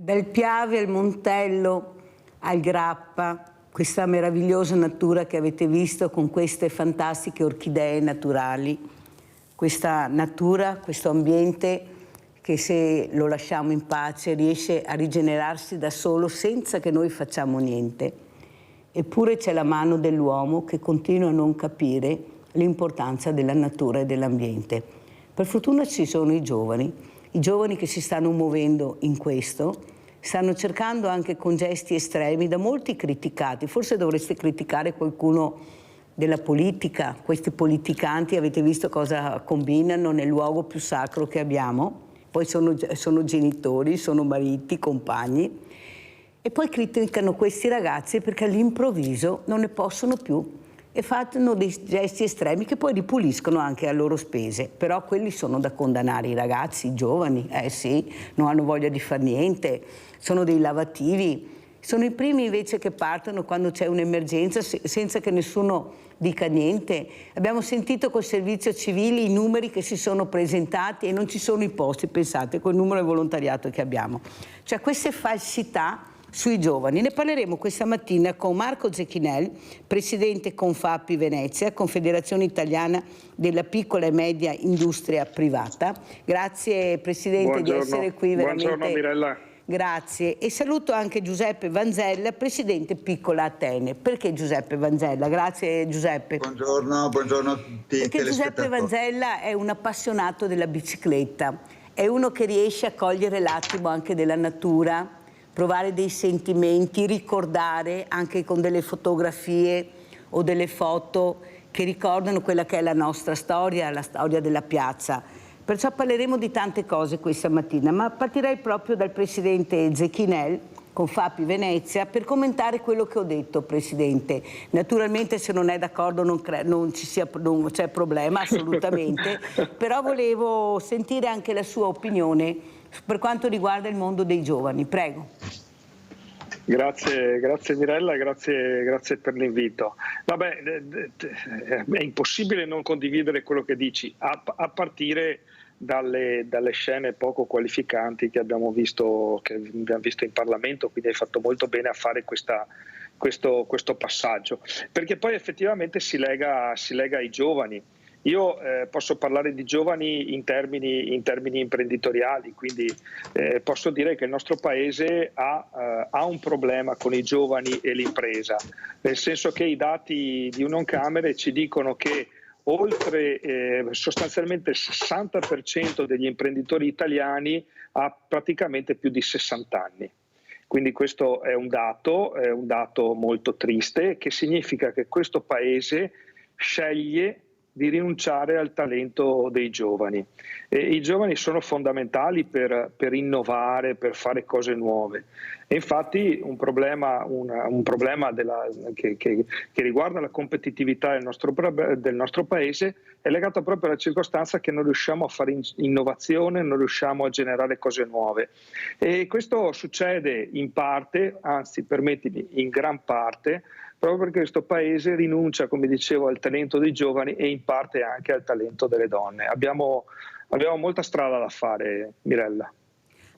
Dal Piave al Montello al Grappa, questa meravigliosa natura che avete visto con queste fantastiche orchidee naturali, questa natura, questo ambiente che se lo lasciamo in pace riesce a rigenerarsi da solo senza che noi facciamo niente. Eppure c'è la mano dell'uomo che continua a non capire l'importanza della natura e dell'ambiente. Per fortuna ci sono i giovani che si stanno muovendo in questo, stanno cercando anche con gesti estremi, da molti criticati. Forse dovreste criticare qualcuno della politica, questi politicanti, avete visto cosa combinano nel luogo più sacro che abbiamo? Poi sono genitori, sono mariti, compagni, e poi criticano questi ragazzi perché all'improvviso non ne possono più e fanno dei gesti estremi che poi ripuliscono anche a loro spese. Però quelli sono da condannare, i ragazzi, i giovani, sì, non hanno voglia di far niente, sono dei lavativi. Sono i primi invece che partono quando c'è un'emergenza senza che nessuno dica niente. Abbiamo sentito col servizio civile i numeri che si sono presentati e non ci sono i posti, pensate, col numero di volontariato che abbiamo. Cioè queste falsità sui giovani. Ne parleremo questa mattina con Marco Zecchinel, presidente Confapi Venezia, Confederazione Italiana della Piccola e Media Industria Privata. Grazie Presidente di essere qui, veramente. Buongiorno Mirella. Grazie, e saluto anche Giuseppe Vanzella, Presidente Piccola Atene. Perché Giuseppe Vanzella? Grazie Giuseppe. Buongiorno a tutti. Perché Giuseppe Vanzella è un appassionato della bicicletta, è uno che riesce a cogliere l'attimo anche della natura, provare dei sentimenti, ricordare anche con delle fotografie o delle foto che ricordano quella che è la nostra storia, la storia della piazza. Perciò parleremo di tante cose questa mattina, ma partirei proprio dal Presidente Zecchinel, Confapi Venezia, per commentare quello che ho detto, Presidente. Naturalmente se non è d'accordo non c'è problema, assolutamente, però volevo sentire anche la sua opinione per quanto riguarda il mondo dei giovani. Prego. Grazie Mirella, grazie per l'invito. Vabbè, è impossibile non condividere quello che dici, a partire dalle scene poco qualificanti che abbiamo visto in Parlamento, quindi hai fatto molto bene a fare questo passaggio, perché poi effettivamente si lega ai giovani. Io posso parlare di giovani in termini imprenditoriali, quindi posso dire che il nostro Paese ha un problema con i giovani e l'impresa, nel senso che i dati di Unioncamere ci dicono che oltre sostanzialmente il 60% degli imprenditori italiani ha praticamente più di 60 anni. Quindi questo è un dato molto triste, che significa che questo Paese sceglie di rinunciare al talento dei giovani. I giovani sono fondamentali per innovare, per fare cose nuove. E infatti un problema che riguarda la competitività del nostro Paese è legato proprio alla circostanza che non riusciamo a fare innovazione, non riusciamo a generare cose nuove. E questo succede in parte, anzi permettimi, in gran parte, proprio perché questo Paese rinuncia, come dicevo, al talento dei giovani e in parte anche al talento delle donne. Abbiamo molta strada da fare, Mirella.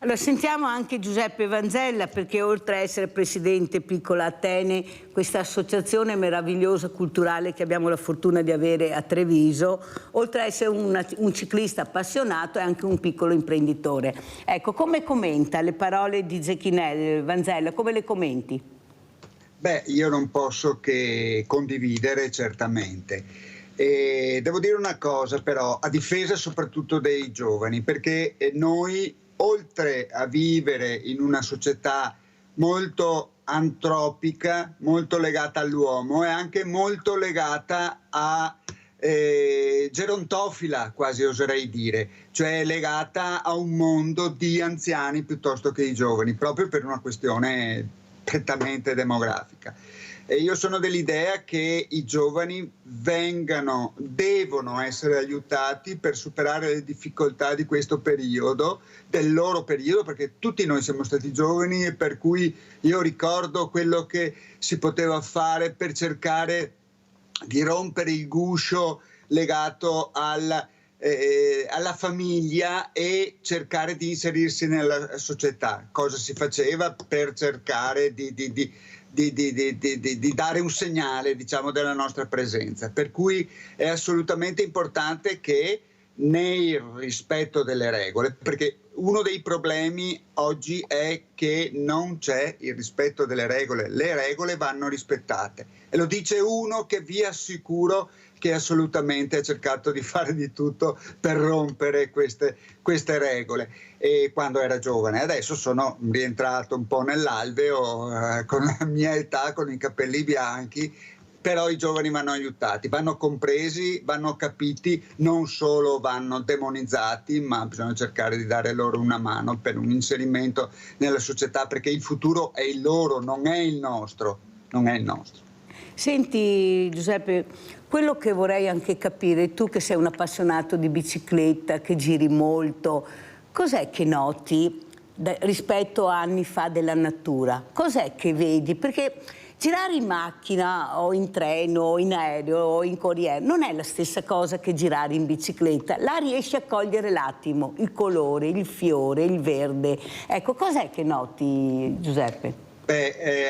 Allora sentiamo anche Giuseppe Vanzella, perché oltre a essere Presidente Piccola Atene, questa associazione meravigliosa culturale che abbiamo la fortuna di avere a Treviso, oltre a essere un ciclista appassionato è anche un piccolo imprenditore. Ecco, come commenta le parole di Zecchinel, Vanzella, come le commenti? Beh, io non posso che condividere certamente. E devo dire una cosa però, a difesa soprattutto dei giovani, perché noi, oltre a vivere in una società molto antropica, molto legata all'uomo, è anche molto legata a gerontofila, quasi oserei dire, cioè legata a un mondo di anziani piuttosto che di giovani, proprio per una questione prettamente demografica. E io sono dell'idea che i giovani devono essere aiutati per superare le difficoltà di questo periodo, del loro periodo, perché tutti noi siamo stati giovani e per cui io ricordo quello che si poteva fare per cercare di rompere il guscio legato al alla famiglia e cercare di inserirsi nella società. Cosa si faceva per cercare di dare un segnale, diciamo, della nostra presenza. Per cui è assolutamente importante che nel rispetto delle regole, perché uno dei problemi oggi è che non c'è il rispetto delle regole. Le regole vanno rispettate e lo dice uno che vi assicuro che assolutamente ha cercato di fare di tutto per rompere queste regole quando era giovane. Adesso sono rientrato un po' nell'alveo con la mia età, con i capelli bianchi, però i giovani vanno aiutati, vanno compresi, vanno capiti, non solo vanno demonizzati, ma bisogna cercare di dare loro una mano per un inserimento nella società, perché il futuro è il loro, non è il nostro, non è il nostro. Senti Giuseppe, quello che vorrei anche capire, tu che sei un appassionato di bicicletta, che giri molto, cos'è che noti rispetto a anni fa della natura? Cos'è che vedi? Perché girare in macchina o in treno o in aereo o in corriere non è la stessa cosa che girare in bicicletta. Là riesci a cogliere l'attimo, il colore, il fiore, il verde. Ecco, cos'è che noti, Giuseppe?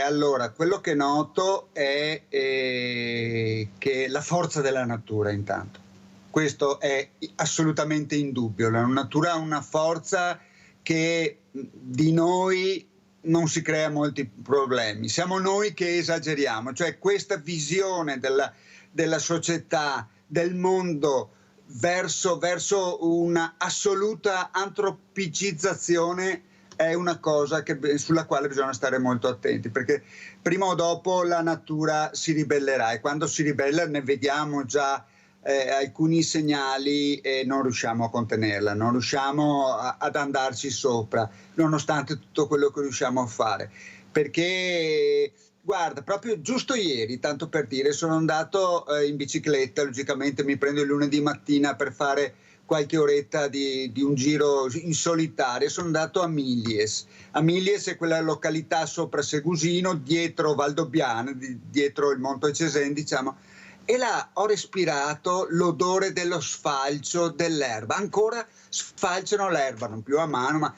Allora, quello che noto è che la forza della natura, intanto. Questo è assolutamente indubbio. La natura ha una forza che di noi non si crea molti problemi. Siamo noi che esageriamo, cioè questa visione della società, del mondo verso una assoluta antropicizzazione è una cosa sulla quale bisogna stare molto attenti, perché prima o dopo la natura si ribellerà e quando si ribella ne vediamo già alcuni segnali e non riusciamo a contenerla, non riusciamo ad andarci sopra, nonostante tutto quello che riusciamo a fare. Perché, guarda, proprio giusto ieri, tanto per dire, sono andato in bicicletta, logicamente mi prendo il lunedì mattina per fare qualche oretta di un giro in solitario, sono andato a Milies. A Milies è quella località sopra Segusino, dietro Valdobbiadene, dietro il Monte Cesen, diciamo, e là ho respirato l'odore dello sfalcio dell'erba. Ancora sfalciano l'erba, non più a mano, ma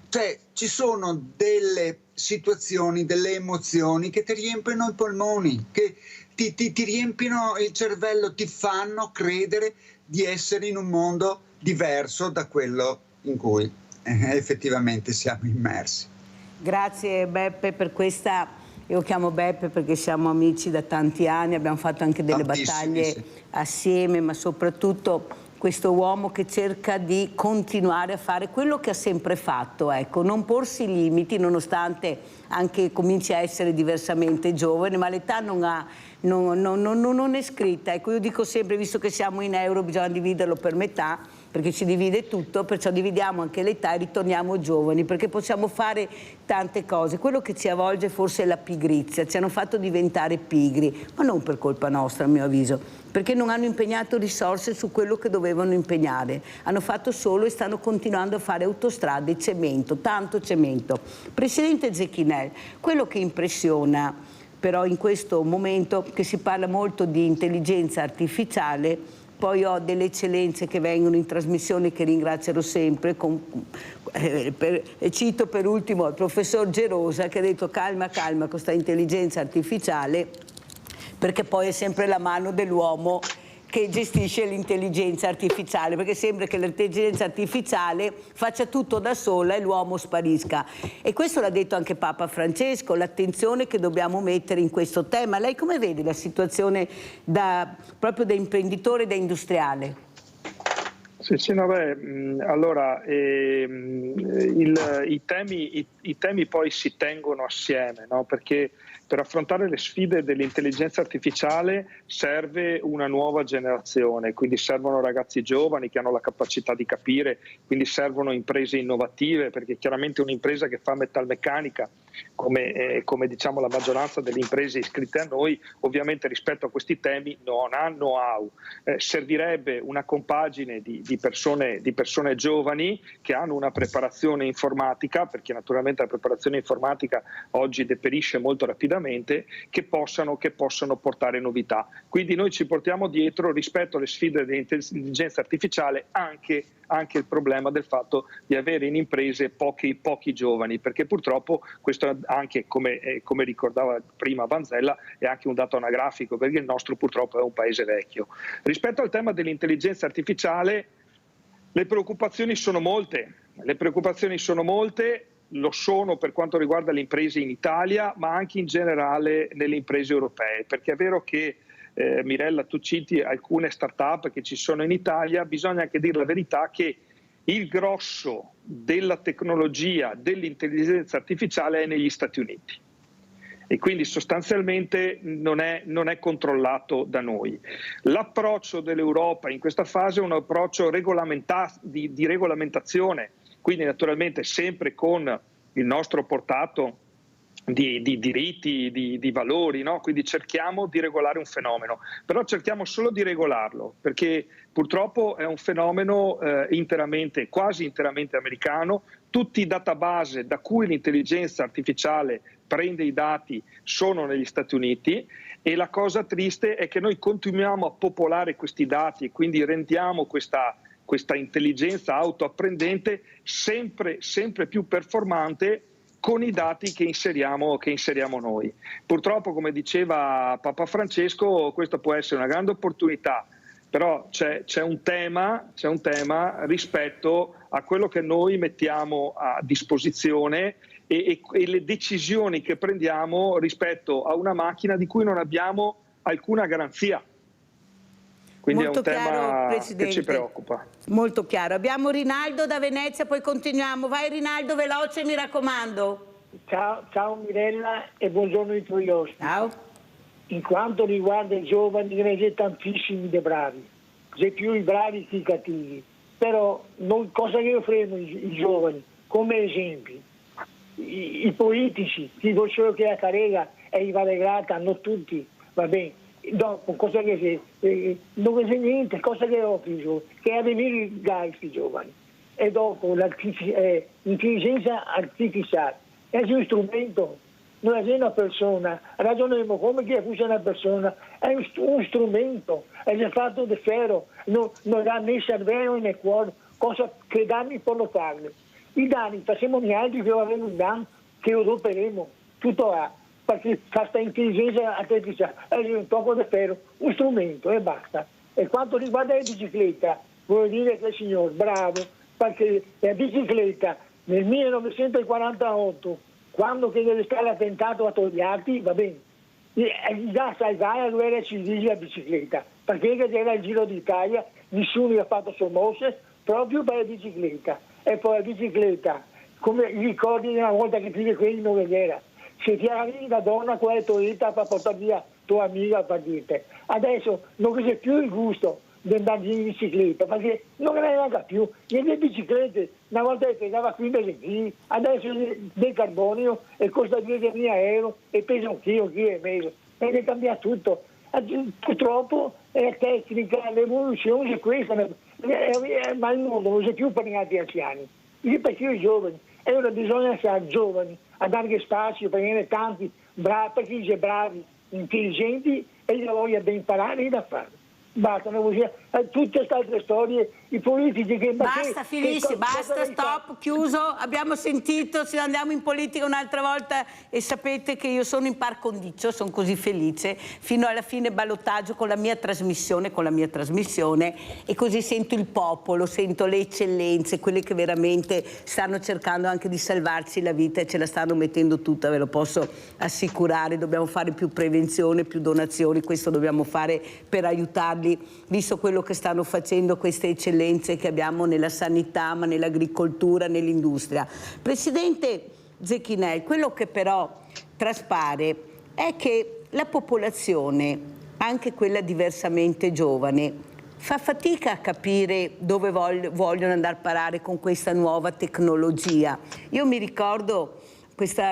cioè ci sono delle situazioni, delle emozioni che ti riempiono i polmoni, che ti riempiono il cervello, ti fanno credere di essere in un mondo diverso da quello in cui effettivamente siamo immersi. Grazie Beppe per questa, io chiamo Beppe perché siamo amici da tanti anni, abbiamo fatto anche delle battaglie assieme, ma soprattutto questo uomo che cerca di continuare a fare quello che ha sempre fatto, ecco, non porsi limiti nonostante anche cominci a essere diversamente giovane, ma l'età non è scritta. Ecco, io dico sempre, visto che siamo in euro, bisogna dividerlo per metà, perché ci divide tutto, perciò dividiamo anche l'età e ritorniamo giovani, perché possiamo fare tante cose. Quello che ci avvolge forse è la pigrizia, ci hanno fatto diventare pigri, ma non per colpa nostra a mio avviso, perché non hanno impegnato risorse su quello che dovevano impegnare, hanno fatto solo e stanno continuando a fare autostrade e cemento, tanto cemento. Presidente Zecchinè, quello che impressiona però in questo momento che si parla molto di intelligenza artificiale, poi ho delle eccellenze che vengono in trasmissione che ringrazierò sempre, cito per ultimo il professor Gerosa che ha detto calma calma con questa intelligenza artificiale, perché poi è sempre la mano dell'uomo che gestisce l'intelligenza artificiale, perché sembra che l'intelligenza artificiale faccia tutto da sola e l'uomo sparisca. E questo l'ha detto anche Papa Francesco, l'attenzione che dobbiamo mettere in questo tema. Lei come vede la situazione proprio da imprenditore e da industriale? Sì, no, allora i temi poi si tengono assieme, no? Perché per affrontare le sfide dell'intelligenza artificiale serve una nuova generazione, quindi servono ragazzi giovani che hanno la capacità di capire, quindi servono imprese innovative, perché chiaramente un'impresa che fa metalmeccanica, come diciamo la maggioranza delle imprese iscritte a noi, ovviamente rispetto a questi temi non ha know-how. Servirebbe una compagine di persone giovani che hanno una preparazione informatica, perché naturalmente la preparazione informatica oggi deperisce molto rapidamente, che possano portare novità. Quindi noi ci portiamo dietro, rispetto alle sfide dell'intelligenza artificiale, anche il problema del fatto di avere in imprese pochi giovani, perché purtroppo questo anche, come ricordava prima Vanzella, è anche un dato anagrafico, perché il nostro purtroppo è un paese vecchio. Rispetto al tema dell'intelligenza artificiale, le preoccupazioni sono molte, lo sono per quanto riguarda le imprese in Italia, ma anche in generale nelle imprese europee, perché è vero che Mirella, tu citi alcune start-up che ci sono in Italia, bisogna anche dire la verità che il grosso della tecnologia dell'intelligenza artificiale è negli Stati Uniti e quindi sostanzialmente non è controllato da noi. L'approccio dell'Europa in questa fase è un approccio di regolamentazione, quindi naturalmente sempre con il nostro portato di diritti, di valori, no? Quindi cerchiamo di regolare un fenomeno, però cerchiamo solo di regolarlo, perché purtroppo è un fenomeno quasi interamente americano. Tutti i database da cui l'intelligenza artificiale prende i dati sono negli Stati Uniti, e la cosa triste è che noi continuiamo a popolare questi dati e quindi rendiamo questa intelligenza autoapprendente sempre più performante con i dati che inseriamo noi. Purtroppo, come diceva Papa Francesco, questa può essere una grande opportunità, però c'è un tema rispetto a quello che noi mettiamo a disposizione e le decisioni che prendiamo rispetto a una macchina di cui non abbiamo alcuna garanzia. Quindi Molto è un tema chiaro, Presidente. che ci preoccupa. Molto chiaro. Abbiamo Rinaldo da Venezia, poi continuiamo. Vai Rinaldo, veloce, mi raccomando. Ciao Mirella e buongiorno ai tuoi ospiti. Ciao. In quanto riguarda i giovani, ne c'è tantissimi dei bravi, c'è più i bravi che i cattivi, però cosa che offriamo i giovani come esempi? I politici, dico solo che a Carrega e i Valegrata hanno tutti, va bene. Dopo, cosa che non c'è niente, cosa che offri, che a venire i giovani. E dopo l'intelligenza artificiale è un strumento, non è una persona, ragioniamo come che fosse una persona, è un strumento, è fatto di ferro, non ha né cervello né cuore, cosa che danni possono farne. I danni facciamo noi altri che avremo un danno, che europeremo, tutto là. Perché questa intelligenza artificiale è un tocco di ferro, un strumento e basta. E quanto riguarda la bicicletta, voglio dire che il signor bravo, perché la bicicletta nel 1948, quando che deve stare attentato a Togliatti, va bene, già salvare a guerra civile la bicicletta, perché era il Giro d'Italia, nessuno ha fatto sommosse proprio per la bicicletta. E poi la bicicletta, come ricordi una volta che prima quelli non vedeva, se ti arrivi una donna con la Toyota per portare via tua amica per dirti. Adesso non c'è più il gusto di andare in bicicletta, perché non ne neanche più. Le biciclette, una volta che pesava 15 kg, adesso del carbonio e costa 10.000 euro e pesa un chilo e mezzo. E ne cambia tutto. Purtroppo è tecnica, l'evoluzione è questa, ma il mondo non c'è più per gli altri anziani, perché i giovani. E ora bisogna essere giovani, a dare spazio per avere tanti bravi, perché c'è bravi, intelligenti e la voglia di imparare e da fare. Basta, tutte queste altre storie, i politici che... Basta, finisce, basta, stop, chiuso, abbiamo sentito, se andiamo in politica un'altra volta e sapete che io sono in par condicio, sono così felice, fino alla fine ballottaggio con la mia trasmissione e così sento il popolo, sento le eccellenze, quelle che veramente stanno cercando anche di salvarci la vita e ce la stanno mettendo tutta, ve lo posso assicurare. Dobbiamo fare più prevenzione, più donazioni, questo dobbiamo fare per aiutarli, visto quello che stanno facendo queste eccellenze che abbiamo nella sanità, ma nell'agricoltura, nell'industria. Presidente Zecchinelli, quello che però traspare è che la popolazione, anche quella diversamente giovane, fa fatica a capire dove vogliono andare a parare con questa nuova tecnologia. Io mi ricordo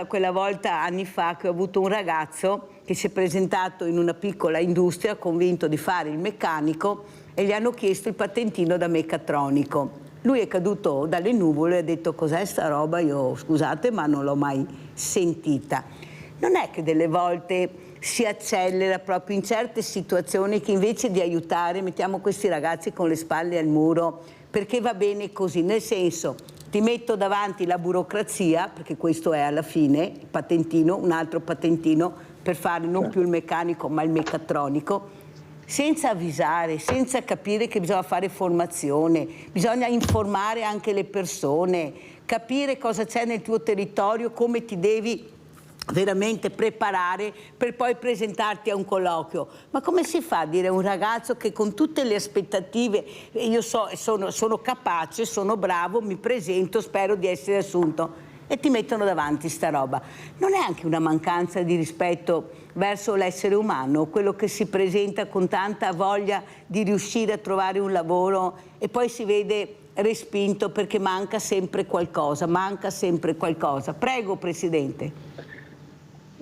quella volta, anni fa, che ho avuto un ragazzo che si è presentato in una piccola industria convinto di fare il meccanico e gli hanno chiesto il patentino da meccatronico. Lui è caduto dalle nuvole e ha detto: cos'è sta roba? Io, scusate, ma non l'ho mai sentita. Non è che delle volte si accelera proprio in certe situazioni che invece di aiutare mettiamo questi ragazzi con le spalle al muro perché va bene così, nel senso ti metto davanti la burocrazia, perché questo è alla fine il patentino, un altro patentino per fare non più il meccanico ma il meccatronico, senza avvisare, senza capire che bisogna fare formazione, bisogna informare anche le persone, capire cosa c'è nel tuo territorio, come ti devi veramente preparare per poi presentarti a un colloquio. Ma come si fa a dire a un ragazzo che con tutte le aspettative io sono capace, sono bravo, mi presento, spero di essere assunto, e ti mettono davanti sta roba? Non è anche una mancanza di rispetto verso l'essere umano, quello che si presenta con tanta voglia di riuscire a trovare un lavoro e poi si vede respinto perché manca sempre qualcosa, Prego, Presidente.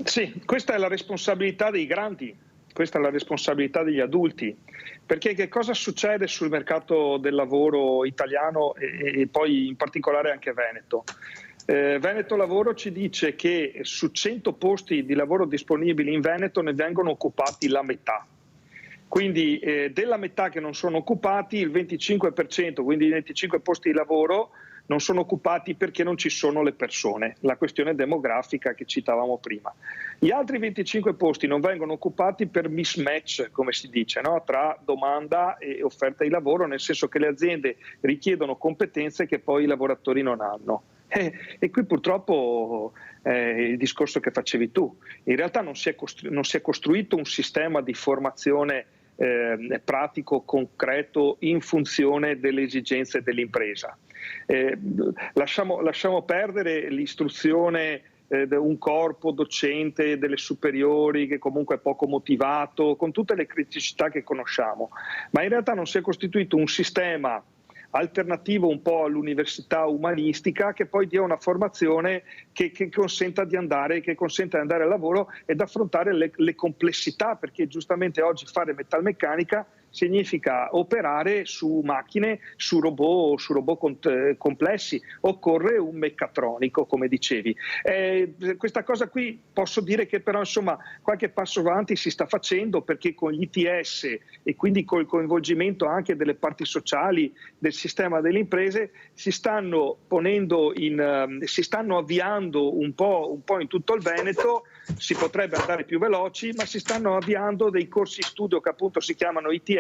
Sì, questa è la responsabilità dei grandi, questa è la responsabilità degli adulti, perché che cosa succede sul mercato del lavoro italiano e poi in particolare anche Veneto? Veneto Lavoro ci dice che su 100 posti di lavoro disponibili in Veneto ne vengono occupati la metà. Quindi della metà che non sono occupati, il 25%, quindi i 25 posti di lavoro, non sono occupati perché non ci sono le persone, la questione demografica che citavamo prima. Gli altri 25 posti non vengono occupati per mismatch, come si dice, no? Tra domanda e offerta di lavoro, nel senso che le aziende richiedono competenze che poi i lavoratori non hanno. E qui purtroppo il discorso che facevi tu, in realtà non si è costruito un sistema di formazione pratico, concreto, in funzione delle esigenze dell'impresa. Lasciamo perdere l'istruzione un corpo docente delle superiori che comunque è poco motivato, con tutte le criticità che conosciamo, ma in realtà non si è costituito un sistema alternativo un po' all'università umanistica che poi dia una formazione che consenta di andare al lavoro ed affrontare le complessità, perché giustamente oggi fare metalmeccanica significa operare su macchine, su robot complessi, occorre un meccatronico, come dicevi. Questa cosa qui posso dire che però insomma qualche passo avanti si sta facendo, perché con gli ITS e quindi col coinvolgimento anche delle parti sociali del sistema delle imprese si stanno avviando un po' in tutto il Veneto. Si potrebbe andare più veloci, ma si stanno avviando dei corsi studio che appunto si chiamano ITS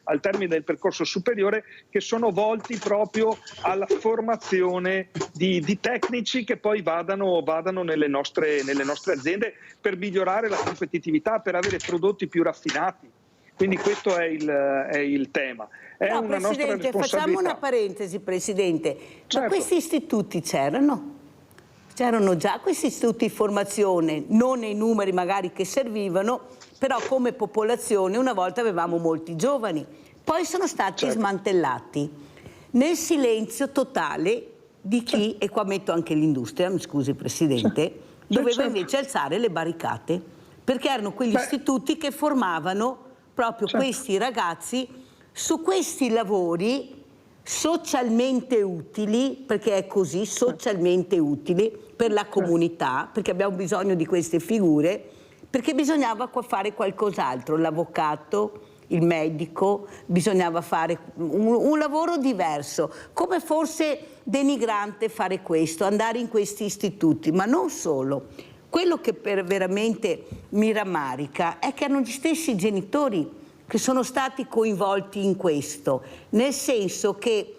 al termine del percorso superiore, che sono volti proprio alla formazione di tecnici che poi vadano nelle nostre aziende per migliorare la competitività, per avere prodotti più raffinati. Quindi questo è il tema. È una nostra responsabilità. Facciamo una parentesi, Presidente. Certo. Ma questi istituti c'erano? C'erano già questi istituti di formazione, non nei numeri magari che servivano, però come popolazione una volta avevamo molti giovani, poi sono stati smantellati nel silenzio totale di chi, e qua metto anche l'industria, mi scusi Presidente, doveva invece alzare le barricate, perché erano quegli istituti che formavano proprio questi ragazzi su questi lavori socialmente utili, perché è così, socialmente utili per la comunità, perché abbiamo bisogno di queste figure, perché bisognava fare qualcos'altro, l'avvocato, il medico, bisognava fare un lavoro diverso, come forse denigrante fare questo, andare in questi istituti, ma non solo. Quello che veramente mi rammarica è che hanno gli stessi genitori che sono stati coinvolti in questo, nel senso che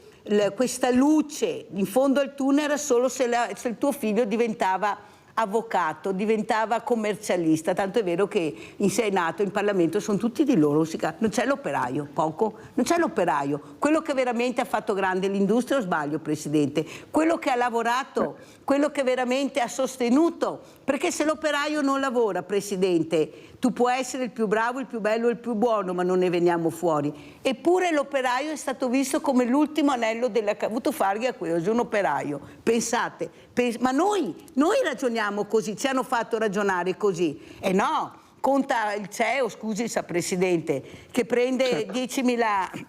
questa luce in fondo al tunnel era solo se il tuo figlio diventava avvocato, diventava commercialista, tanto è vero che in Senato, in Parlamento sono tutti di loro, non c'è l'operaio, non c'è l'operaio, quello che veramente ha fatto grande l'industria, o sbaglio Presidente, quello che ha lavorato, quello che veramente ha sostenuto, perché se l'operaio non lavora, Presidente, tu puoi essere il più bravo, il più bello, il più buono, ma non ne veniamo fuori. Eppure l'operaio è stato visto come l'ultimo anello della... Ha avuto Farghi a questo, un operaio. Pensate, ma noi ragioniamo così, ci hanno fatto ragionare così. E no, conta il CEO, scusi, sa Presidente, che prende 10.000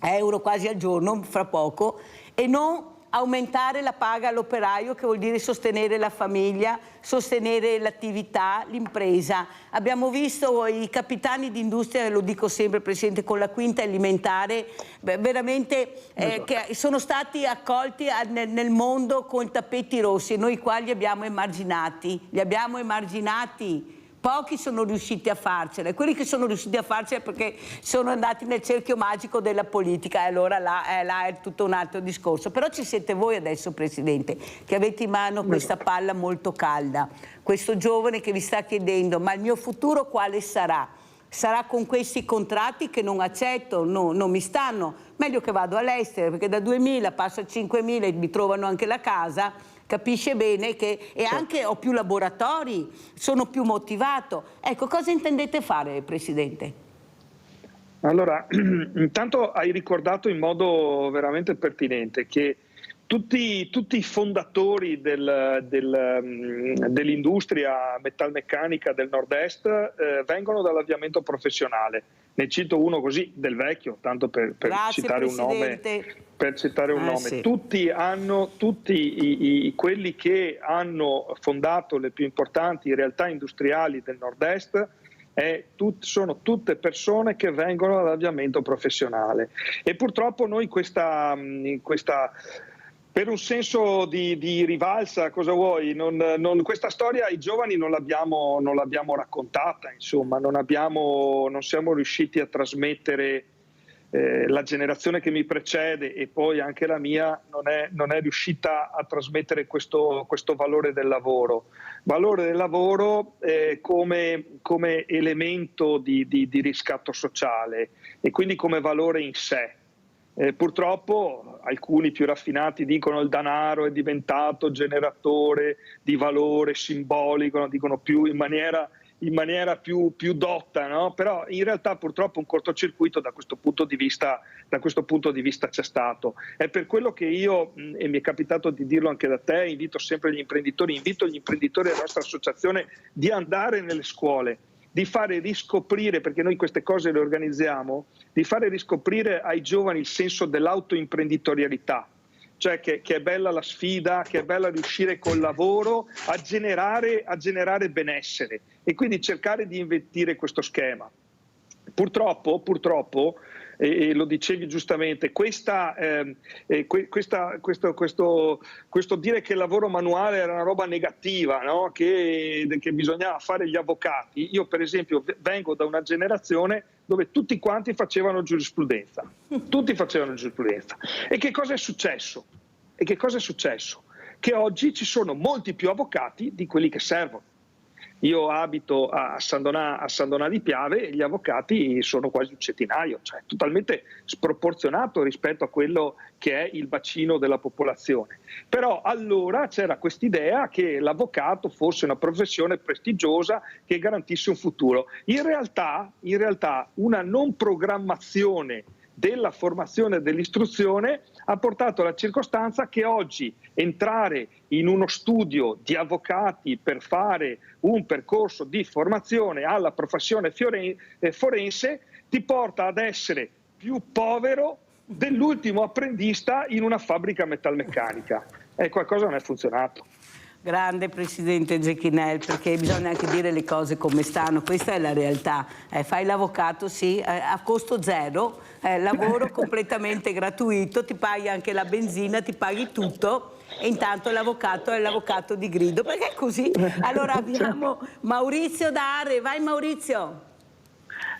euro quasi al giorno fra poco, e non aumentare la paga all'operaio, che vuol dire sostenere la famiglia, sostenere l'attività, l'impresa. Abbiamo visto i capitani di industria, lo dico sempre Presidente, con la quinta alimentare, veramente che sono stati accolti nel mondo con tappeti rossi, e noi qua li abbiamo emarginati, Pochi sono riusciti a farcela, e quelli che sono riusciti a farcela perché sono andati nel cerchio magico della politica, e allora là è tutto un altro discorso. Però ci siete voi adesso, Presidente, che avete in mano questa palla molto calda, questo giovane che vi sta chiedendo: ma il mio futuro quale sarà? Sarà con questi contratti che non accetto, non mi stanno, meglio che vado all'estero, perché da 2.000 passo a 5.000 e mi trovano anche la casa. Capisce bene che anche ho più laboratori, sono più motivato. Ecco, cosa intendete fare, Presidente? Allora, intanto hai ricordato in modo veramente pertinente che tutti i fondatori dell'industria metalmeccanica del nord-est vengono dall'avviamento professionale. Ne cito uno così del vecchio, tanto per citare un nome. Sì. Tutti quelli che hanno fondato le più importanti realtà industriali del nord-est sono tutte persone che vengono dall'avviamento professionale, e purtroppo noi questa per un senso di rivalsa, cosa vuoi, questa storia ai giovani non l'abbiamo raccontata, insomma, non siamo riusciti a trasmettere. La generazione che mi precede, e poi anche la mia, non è riuscita a trasmettere questo valore del lavoro come elemento di riscatto sociale, e quindi come valore in sé. Purtroppo alcuni più raffinati dicono il denaro è diventato generatore di valore simbolico, dicono più in maniera più dotta, no? Però in realtà purtroppo un cortocircuito da questo punto di vista c'è stato. È per quello che io, e mi è capitato di dirlo anche da te, invito gli imprenditori della nostra associazione di andare nelle scuole, di fare riscoprire, perché noi queste cose le organizziamo, di fare riscoprire ai giovani il senso dell'autoimprenditorialità. Cioè che è bella la sfida, che è bella riuscire col lavoro a generare benessere, e quindi cercare di invertire questo schema. Purtroppo, e lo dicevi giustamente, questo dire che il lavoro manuale era una roba negativa, no? che bisognava fare gli avvocati. Io per esempio vengo da una generazione dove tutti quanti facevano giurisprudenza. E che cosa è successo? Che oggi ci sono molti più avvocati di quelli che servono. Io abito a San Donà di Piave e gli avvocati sono quasi un centinaio, cioè totalmente sproporzionato rispetto a quello che è il bacino della popolazione. Però allora c'era quest'idea che l'avvocato fosse una professione prestigiosa che garantisse un futuro. In realtà una non programmazione della formazione e dell'istruzione ha portato alla circostanza che oggi entrare in uno studio di avvocati per fare un percorso di formazione alla professione forense ti porta ad essere più povero dell'ultimo apprendista in una fabbrica metalmeccanica. Qualcosa non è funzionato. Grande Presidente Zecchinel, perché bisogna anche dire le cose come stanno, questa è la realtà. Fai l'avvocato, sì, a costo zero, lavoro completamente gratuito, ti paghi anche la benzina, ti paghi tutto, e intanto l'avvocato è l'avvocato di grido, perché è così. Allora abbiamo Maurizio da Arre, vai Maurizio.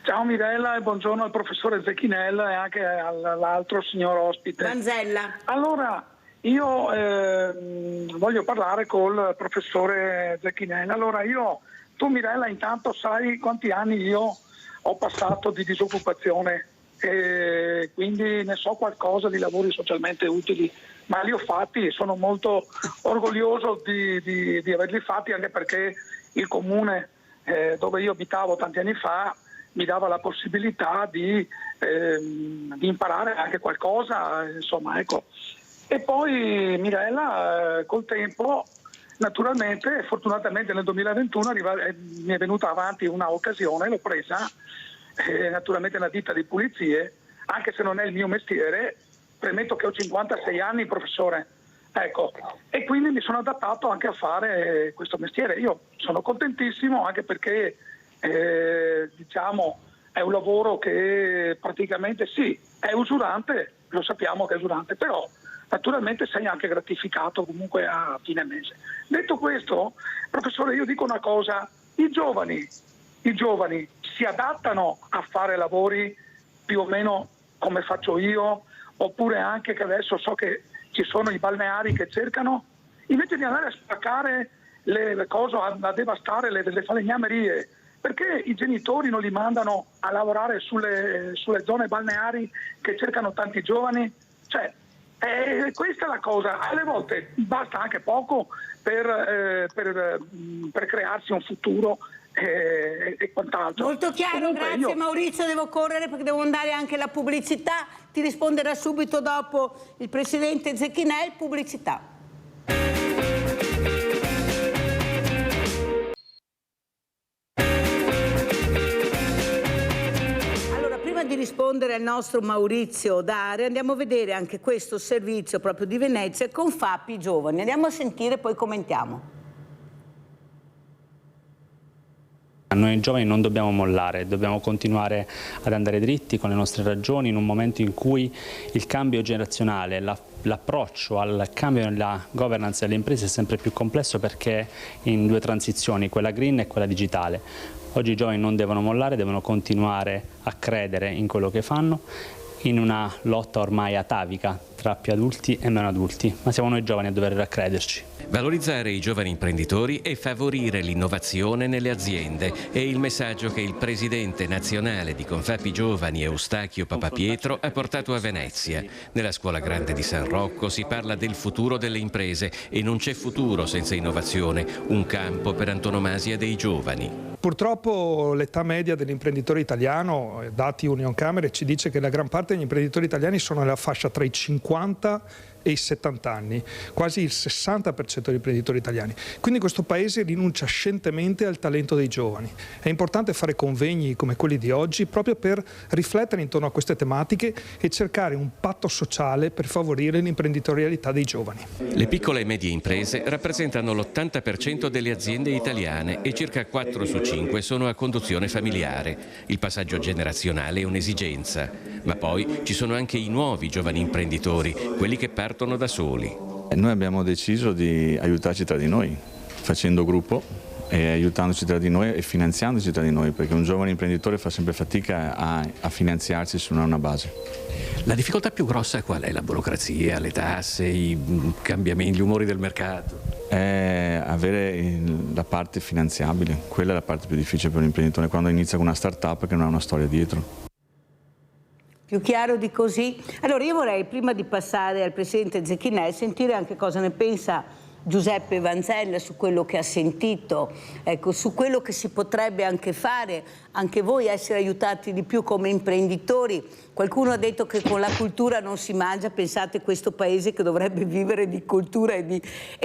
Ciao Mirella e buongiorno al professore Zecchinel e anche all'altro signor ospite. Manzella. Allora, io voglio parlare col professore Zecchinel. Allora, tu Mirella intanto sai quanti anni io ho passato di disoccupazione, e quindi ne so qualcosa di lavori socialmente utili, ma li ho fatti e sono molto orgoglioso di averli fatti, anche perché il comune dove io abitavo tanti anni fa mi dava la possibilità di imparare anche qualcosa, insomma, ecco. E poi Mirella col tempo, naturalmente, fortunatamente nel 2021 mi è venuta avanti una occasione, l'ho presa, naturalmente una ditta di pulizie anche se non è il mio mestiere. Premetto che ho 56 anni, professore, ecco, e quindi mi sono adattato anche a fare questo mestiere. Io sono contentissimo, anche perché diciamo è un lavoro che praticamente sì, è usurante, lo sappiamo che è usurante, però naturalmente sei anche gratificato comunque a fine mese. Detto questo, professore, io dico una cosa: i giovani si adattano a fare lavori più o meno come faccio io, oppure anche che adesso so che ci sono i balneari che cercano, invece di andare a spaccare le cose, a devastare le falegnamerie, perché i genitori non li mandano a lavorare sulle zone balneari che cercano tanti giovani? Cioè, questa è la cosa. Alle volte basta anche poco per crearsi un futuro e quant'altro. Molto chiaro, Comunque grazie Maurizio, devo correre perché devo andare anche alla pubblicità. Ti risponderà subito dopo il presidente Zecchinè. Pubblicità. Allora, prima di rispondere al nostro Maurizio Dare, andiamo a vedere anche questo servizio proprio di Venezia con Fapi Giovani. Andiamo a sentire, poi commentiamo. Noi giovani non dobbiamo mollare, dobbiamo continuare ad andare dritti con le nostre ragioni in un momento in cui il cambio generazionale, l'approccio al cambio nella governance delle imprese è sempre più complesso, perché in due transizioni, quella green e quella digitale. Oggi i giovani non devono mollare, devono continuare a credere in quello che fanno, in una lotta ormai atavica tra più adulti e meno adulti, ma siamo noi giovani a dover raccrederci. Valorizzare i giovani imprenditori e favorire l'innovazione nelle aziende è il messaggio che il presidente nazionale di Confapi Giovani, Eustachio Papapietro, ha portato a Venezia. Nella Scuola Grande di San Rocco si parla del futuro delle imprese e non c'è futuro senza innovazione, un campo per antonomasia dei giovani. Purtroppo l'età media dell'imprenditore italiano, dati Unioncamere, ci dice che la gran parte degli imprenditori italiani sono nella fascia tra i 50 e i 70 anni, quasi il 60% degli imprenditori italiani. Quindi questo paese rinuncia scientemente al talento dei giovani. È importante fare convegni come quelli di oggi proprio per riflettere intorno a queste tematiche e cercare un patto sociale per favorire l'imprenditorialità dei giovani. Le piccole e medie imprese rappresentano l'80% delle aziende italiane e circa 4 su 5 sono a conduzione familiare. Il passaggio generazionale è un'esigenza, ma poi ci sono anche i nuovi giovani imprenditori, quelli che partono da soli. Noi abbiamo deciso di aiutarci tra di noi, facendo gruppo e aiutandoci tra di noi e finanziandoci tra di noi, perché un giovane imprenditore fa sempre fatica a finanziarsi se non ha una base. La difficoltà più grossa qual è? La burocrazia, le tasse, i cambiamenti, gli umori del mercato? È avere la parte finanziabile, quella è la parte più difficile per un imprenditore quando inizia con una start-up che non ha una storia dietro. Più chiaro di così? Allora io vorrei, prima di passare al presidente Zecchinè, sentire anche cosa ne pensa Giuseppe Vanzella su quello che ha sentito, ecco, su quello che si potrebbe anche fare, anche voi essere aiutati di più come imprenditori. Qualcuno ha detto che con la cultura non si mangia, pensate questo paese che dovrebbe vivere di cultura e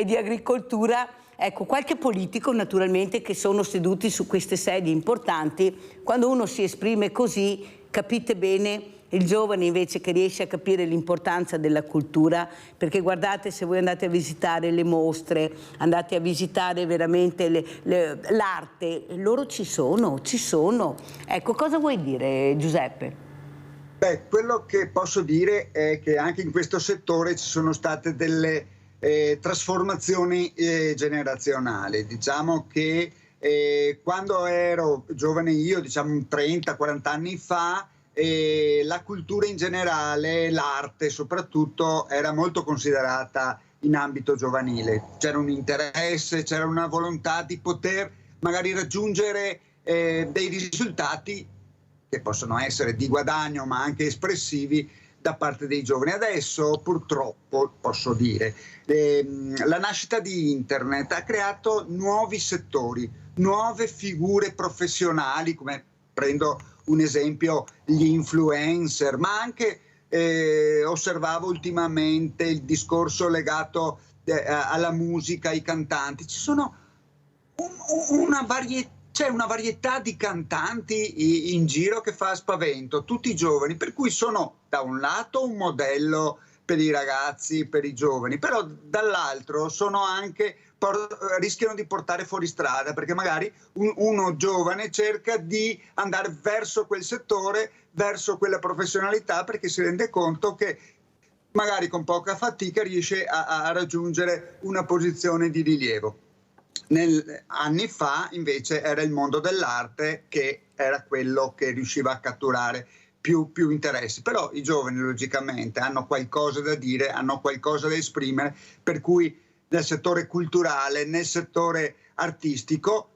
di agricoltura. Ecco, qualche politico naturalmente che sono seduti su queste sedie importanti, quando uno si esprime così, capite bene, il giovane invece che riesce a capire l'importanza della cultura, perché guardate, se voi andate a visitare le mostre, andate a visitare veramente l'arte, loro ci sono. Ecco, cosa vuoi dire, Giuseppe? Beh, quello che posso dire è che anche in questo settore ci sono state delle trasformazioni generazionali. Diciamo che quando ero giovane io, diciamo 30-40 anni fa, la cultura in generale, l'arte soprattutto, era molto considerata in ambito giovanile. C'era un interesse, c'era una volontà di poter magari raggiungere dei risultati che possono essere di guadagno ma anche espressivi da parte dei giovani. Adesso purtroppo posso dire la nascita di internet ha creato nuovi settori, nuove figure professionali, come prendo un esempio gli influencer, ma anche osservavo ultimamente il discorso legato alla musica, ai cantanti. Ci sono una varietà c'è una varietà di cantanti in giro che fa spavento, tutti giovani, per cui sono da un lato un modello per i ragazzi, per i giovani, però dall'altro sono anche rischiano di portare fuori strada, perché magari uno giovane cerca di andare verso quel settore, verso quella professionalità, perché si rende conto che magari con poca fatica riesce a raggiungere una posizione di rilievo. Anni fa invece era il mondo dell'arte che era quello che riusciva a catturare più interessi, però i giovani logicamente hanno qualcosa da dire, hanno qualcosa da esprimere, per cui nel settore culturale, nel settore artistico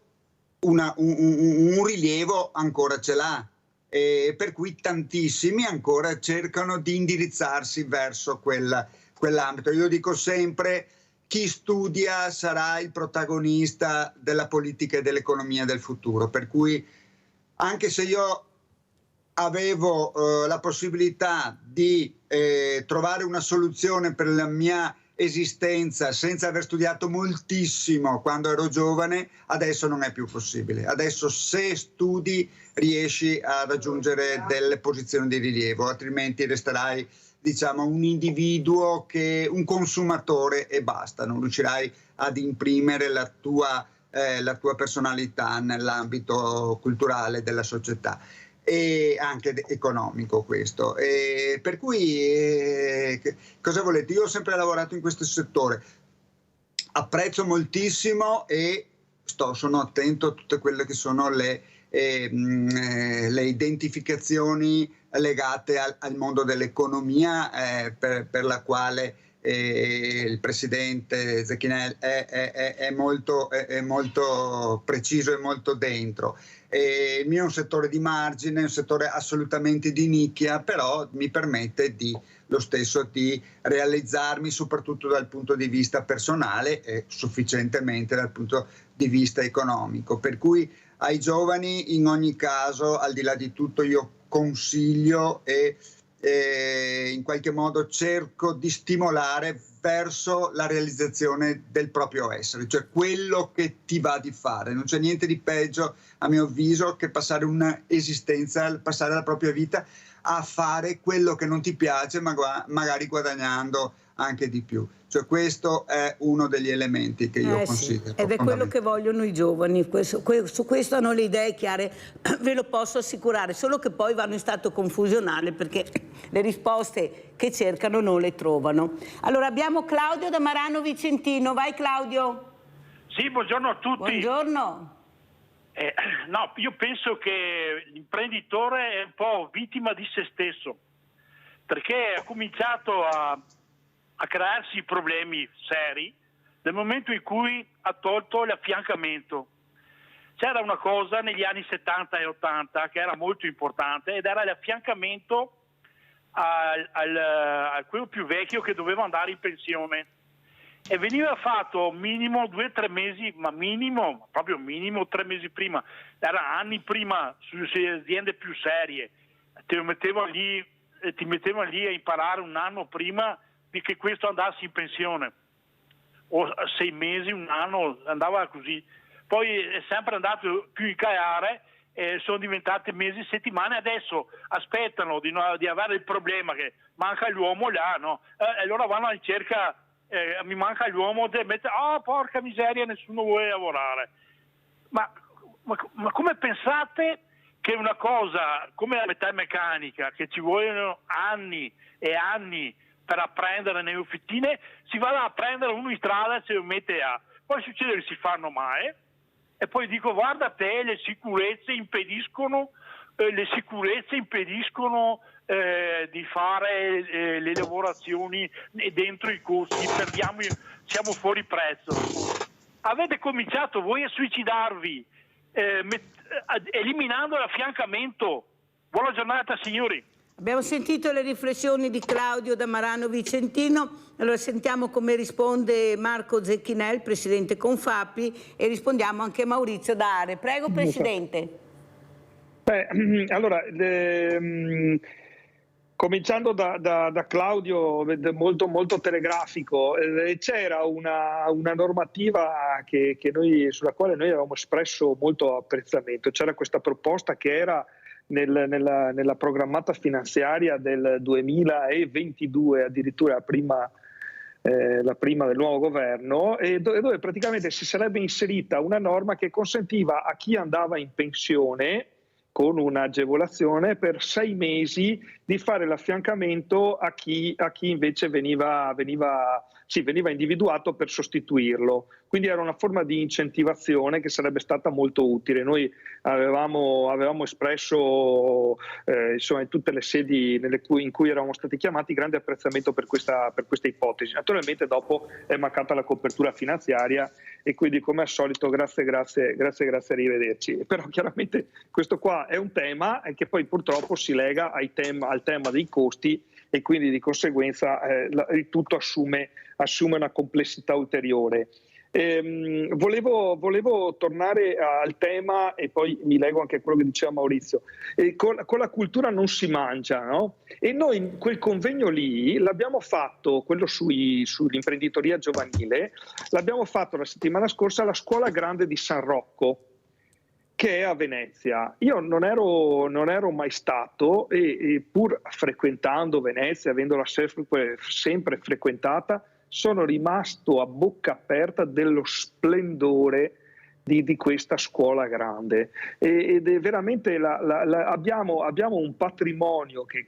un rilievo ancora ce l'ha, e per cui tantissimi ancora cercano di indirizzarsi verso quell'ambito. Io dico sempre: chi studia sarà il protagonista della politica e dell'economia del futuro, per cui anche se io avevo la possibilità di trovare una soluzione per la mia esistenza senza aver studiato moltissimo quando ero giovane, adesso non è più possibile. Adesso se studi riesci a raggiungere delle posizioni di rilievo, altrimenti resterai, diciamo, un individuo un consumatore e basta, non riuscirai ad imprimere la tua personalità nell'ambito culturale della società e anche economico questo. Per cui cosa volete? Io ho sempre lavorato in questo settore, apprezzo moltissimo e sono attento a tutte quelle che sono le identificazioni legate al mondo dell'economia, per la quale il presidente Zecchinelli è molto preciso e molto dentro. Il mio è un settore di margine, un settore assolutamente di nicchia, però mi permette lo stesso di realizzarmi soprattutto dal punto di vista personale e sufficientemente dal punto di vista economico. Per cui ai giovani in ogni caso, al di là di tutto, io consiglio e in qualche modo cerco di stimolare verso la realizzazione del proprio essere, cioè quello che ti va di fare. Non c'è niente di peggio, a mio avviso, che passare un'esistenza, passare la propria vita a fare quello che non ti piace, magari guadagnando anche di più. Cioè questo è uno degli elementi che io considero. Ed è quello che vogliono i giovani, su questo hanno le idee chiare, ve lo posso assicurare, solo che poi vanno in stato confusionale perché le risposte che cercano non le trovano. Allora abbiamo Claudio da Marano Vicentino, vai Claudio. Sì, buongiorno a tutti. Buongiorno. No, io penso che l'imprenditore è un po' vittima di se stesso, perché ha cominciato a crearsi problemi seri nel momento in cui ha tolto l'affiancamento. C'era una cosa negli anni 70 e 80 che era molto importante ed era l'affiancamento a quello più vecchio che doveva andare in pensione, e veniva fatto minimo 2 o 3 mesi, ma proprio minimo 3 mesi prima, era anni prima, sulle aziende più serie, ti mettevano lì a imparare un anno prima di che questo andasse in pensione, o 6 mesi, un anno, andava così. Poi è sempre andato più in calare, sono diventate mesi, settimane, adesso aspettano di avere il problema che manca l'uomo là, no? Allora vanno alla ricerca, mi manca l'uomo, oh porca miseria, nessuno vuole lavorare. Ma come pensate che una cosa come la metalmeccanica, che ci vogliono anni e anni per apprendere nelle officine, si va a prendere uno in strada e se lo mette poi succede che si fanno male e poi dico: guarda te, le sicurezze impediscono di fare le lavorazioni dentro i costi, siamo fuori prezzo. Avete cominciato voi a suicidarvi eliminando l'affiancamento. Buona giornata signori. Abbiamo sentito le riflessioni di Claudio da Marano Vicentino, allora sentiamo come risponde Marco Zecchinelli, presidente Confapi, e rispondiamo anche a Maurizio da Are. Prego Presidente. Allora, Cominciando da Claudio, molto, molto telegrafico, c'era una normativa sulla quale noi avevamo espresso molto apprezzamento. C'era questa proposta che era nella programmata finanziaria del 2022, addirittura la prima del nuovo governo, e dove praticamente si sarebbe inserita una norma che consentiva a chi andava in pensione con un'agevolazione per 6 mesi di fare l'affiancamento a chi invece veniva individuato per sostituirlo. Quindi era una forma di incentivazione che sarebbe stata molto utile. Noi avevamo espresso in tutte le sedi in cui eravamo stati chiamati grande apprezzamento per questa ipotesi. Naturalmente dopo è mancata la copertura finanziaria e quindi come al solito grazie, arrivederci. Però chiaramente questo qua è un tema che poi purtroppo si lega al tema dei costi e quindi di conseguenza il tutto assume una complessità ulteriore. Volevo tornare al tema e poi mi lego anche a quello che diceva Maurizio. Con la cultura non si mangia, no? E noi quel convegno lì l'abbiamo fatto, quello sull'imprenditoria giovanile, l'abbiamo fatto la settimana scorsa alla Scuola Grande di San Rocco, che è a Venezia. Io non ero mai stato e pur frequentando Venezia, avendola sempre frequentata, sono rimasto a bocca aperta dello splendore di questa scuola grande ed è veramente abbiamo un patrimonio che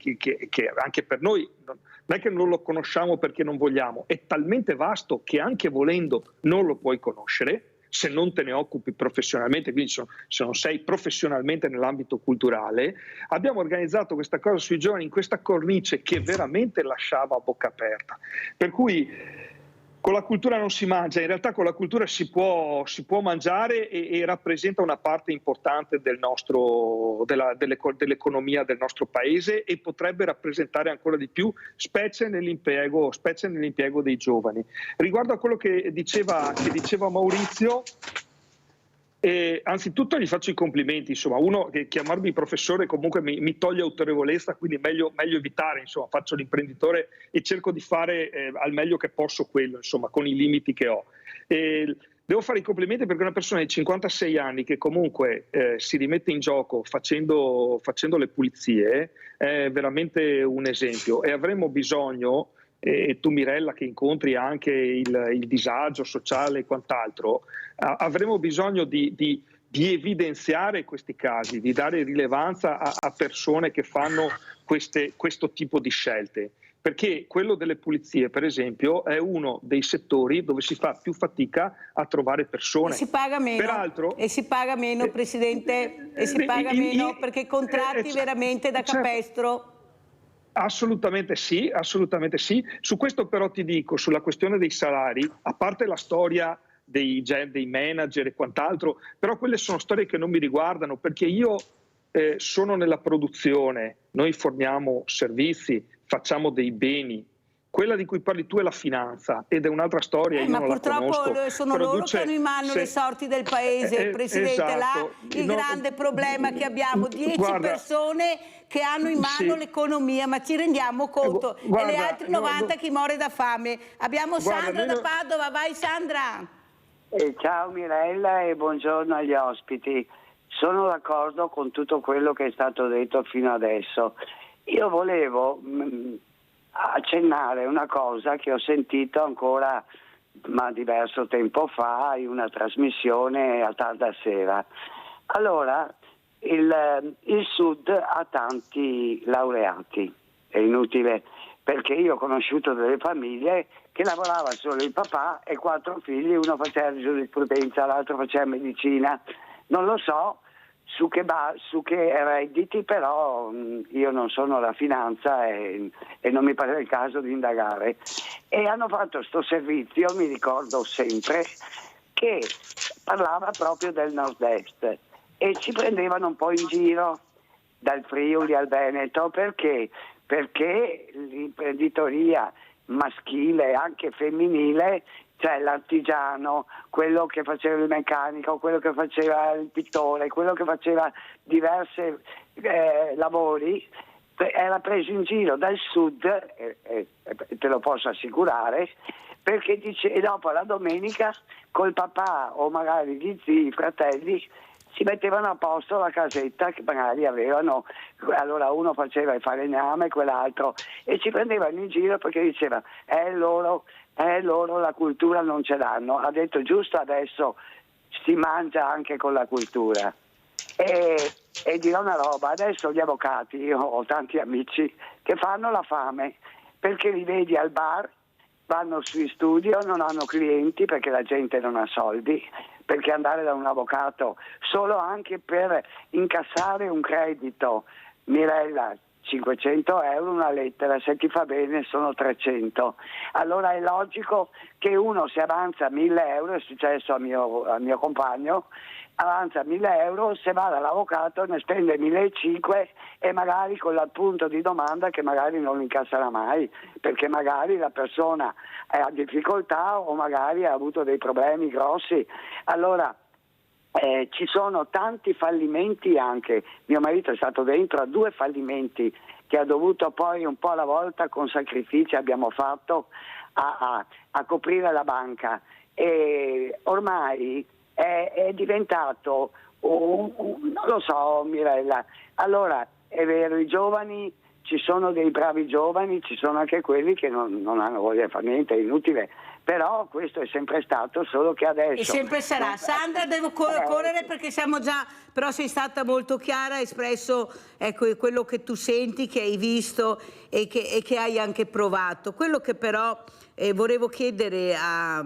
anche per noi non è che non lo conosciamo perché non vogliamo, è talmente vasto che anche volendo non lo puoi conoscere se non te ne occupi professionalmente, quindi se non sei professionalmente nell'ambito culturale. Abbiamo organizzato questa cosa sui giovani in questa cornice che veramente lasciava a bocca aperta. Per cui con la cultura non si mangia, in realtà con la cultura si può mangiare e rappresenta una parte importante dell'economia del nostro paese e potrebbe rappresentare ancora di più, specie nell'impiego dei giovani. Riguardo a quello che diceva Maurizio, anzitutto gli faccio i complimenti, insomma, uno che chiamarmi professore comunque mi toglie autorevolezza, quindi meglio evitare, insomma, faccio l'imprenditore e cerco di fare al meglio che posso quello, insomma, con i limiti che ho. Devo fare i complimenti perché una persona di 56 anni che comunque si rimette in gioco facendo le pulizie è veramente un esempio e avremo bisogno, e tu Mirella che incontri anche il disagio sociale e quant'altro, avremo bisogno di evidenziare questi casi, di dare rilevanza a persone che fanno questo tipo di scelte, perché quello delle pulizie per esempio è uno dei settori dove si fa più fatica a trovare persone. E si paga meno, peraltro, Presidente, meno perché contratti veramente da capestro. Assolutamente sì. Su questo però ti dico, sulla questione dei salari, a parte la storia dei manager e quant'altro, però quelle sono storie che non mi riguardano perché io sono nella produzione, noi forniamo servizi, facciamo dei beni. Quella di cui parli tu è la finanza ed è un'altra storia, io ma non la conosco. purtroppo sono loro che hanno in mano le sorti del paese, Presidente. Esatto. Là il grande problema che abbiamo, 10 persone che hanno in mano l'economia, ma ci rendiamo conto? E le altre 90 chi muore da fame. Abbiamo Sandra da Padova, vai Sandra. Ciao Mirella e buongiorno agli ospiti. Sono d'accordo con tutto quello che è stato detto fino adesso. Io volevo accennare una cosa che ho sentito ancora diverso tempo fa in una trasmissione a tarda sera. Allora, il Sud ha tanti laureati, è inutile, perché io ho conosciuto delle famiglie che lavorava solo il papà e 4 figli, uno faceva giurisprudenza, l'altro faceva medicina. Non lo so su che redditi, però io non sono la finanza e non mi pare il caso di indagare. E hanno fatto sto servizio, mi ricordo sempre, che parlava proprio del nord-est e ci prendevano un po' in giro dal Friuli al Veneto perché l'imprenditoria maschile e anche femminile, cioè l'artigiano, quello che faceva il meccanico, quello che faceva il pittore, quello che faceva diversi lavori, era preso in giro dal sud, te lo posso assicurare, perché e dopo la domenica col papà o magari gli zii, i fratelli, si mettevano a posto la casetta che magari avevano, allora uno faceva il falegname, quell'altro, e ci prendevano in giro perché diceva loro la cultura non ce l'hanno, ha detto giusto adesso si mangia anche con la cultura. E dirò una roba, adesso gli avvocati, io ho tanti amici che fanno la fame perché li vedi al bar, vanno sui studio, non hanno clienti perché la gente non ha soldi, perché andare da un avvocato solo anche per incassare un credito, Mirella, 500 euro una lettera, se ti fa bene sono 300. Allora è logico che uno se avanza 1000 euro, è successo al mio compagno, avanza 1000 euro, se va dall'avvocato ne spende 1500 e magari con l'appunto di domanda che magari non incasserà mai, perché magari la persona ha difficoltà o magari ha avuto dei problemi grossi. Allora ci sono tanti fallimenti anche. Mio marito è stato dentro a 2 fallimenti che ha dovuto poi un po' alla volta con sacrifici abbiamo fatto a coprire la banca, e ormai è diventato non lo so, Mirella. Allora è vero, i giovani, ci sono dei bravi giovani, ci sono anche quelli che non hanno voglia di fare niente, è inutile, però questo è sempre stato, solo che adesso... E sempre sarà. Sandra, devo correre perché siamo già... Però sei stata molto chiara, hai espresso quello che tu senti, che hai visto e che hai anche provato. Quello che però volevo chiedere a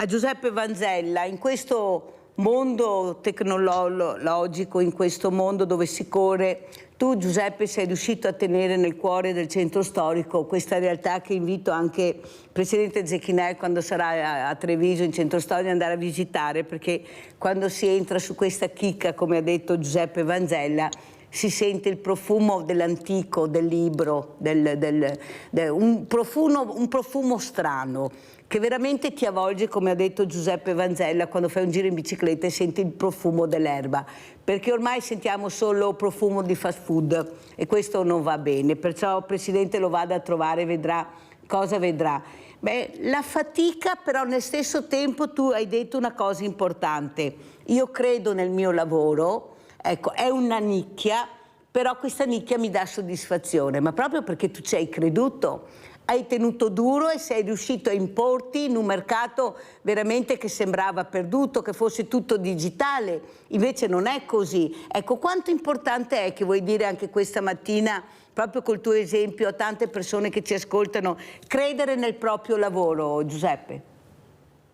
Giuseppe Vanzella, in questo mondo tecnologico, in questo mondo dove si corre, tu Giuseppe sei riuscito a tenere nel cuore del centro storico questa realtà che invito anche il Presidente Zecchinè quando sarà a Treviso in centro storico ad andare a visitare, perché quando si entra su questa chicca, come ha detto Giuseppe Vanzella, si sente il profumo dell'antico, del libro, un profumo strano che veramente ti avvolge, come ha detto Giuseppe Vanzella, quando fai un giro in bicicletta e senti il profumo dell'erba, perché ormai sentiamo solo profumo di fast food e questo non va bene, perciò il Presidente lo vada a trovare, vedrà cosa vedrà. Beh, la fatica, però nel stesso tempo tu hai detto una cosa importante, io credo nel mio lavoro, ecco, è una nicchia, però questa nicchia mi dà soddisfazione, ma proprio perché tu ci hai creduto, hai tenuto duro e sei riuscito a importi in un mercato veramente che sembrava perduto, che fosse tutto digitale, invece non è così. Ecco, quanto importante è, che vuoi dire anche questa mattina, proprio col tuo esempio, a tante persone che ci ascoltano, credere nel proprio lavoro, Giuseppe?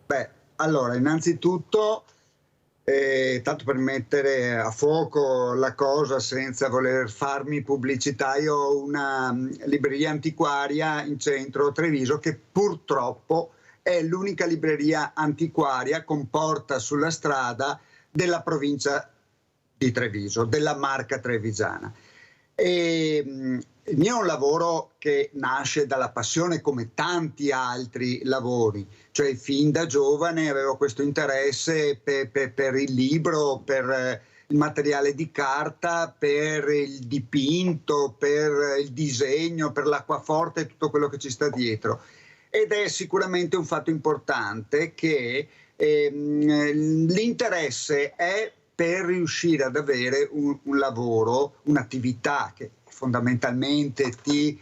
Beh, allora, innanzitutto... tanto per mettere a fuoco la cosa senza voler farmi pubblicità, io ho una libreria antiquaria in centro a Treviso che purtroppo è l'unica libreria antiquaria con porta sulla strada della provincia di Treviso, della Marca trevigiana. Il mio è un lavoro che nasce dalla passione come tanti altri lavori, cioè fin da giovane avevo questo interesse per il libro, per il materiale di carta, per il dipinto, per il disegno, per l'acquaforte e tutto quello che ci sta dietro. Ed è sicuramente un fatto importante che l'interesse è per riuscire ad avere un lavoro, un'attività che fondamentalmente ti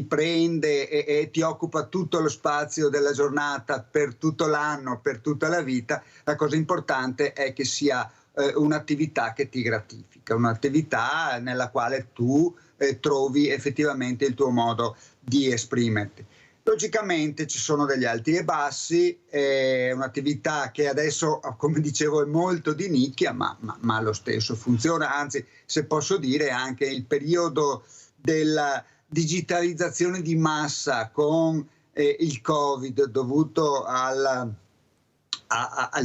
prende e ti occupa tutto lo spazio della giornata per tutto l'anno, per tutta la vita. La cosa importante è che sia un'attività che ti gratifica, un'attività nella quale tu trovi effettivamente il tuo modo di esprimerti. Logicamente ci sono degli alti e bassi, è un'attività che adesso, come dicevo, è molto di nicchia, ma lo stesso funziona, anzi, se posso dire, anche il periodo della digitalizzazione di massa con il Covid dovuto al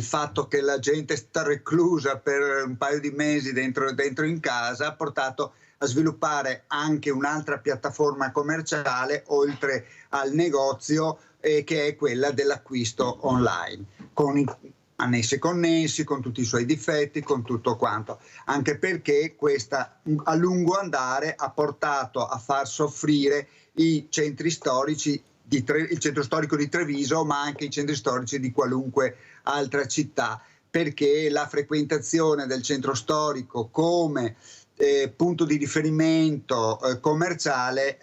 fatto che la gente sta reclusa per un paio di mesi dentro in casa, ha portato a sviluppare anche un'altra piattaforma commerciale oltre al negozio, che è quella dell'acquisto online, con annessi e connessi, con tutti i suoi difetti, con tutto quanto, anche perché questa a lungo andare ha portato a far soffrire i centri storici, il centro storico di Treviso, ma anche i centri storici di qualunque altra città, perché la frequentazione del centro storico come punto di riferimento commerciale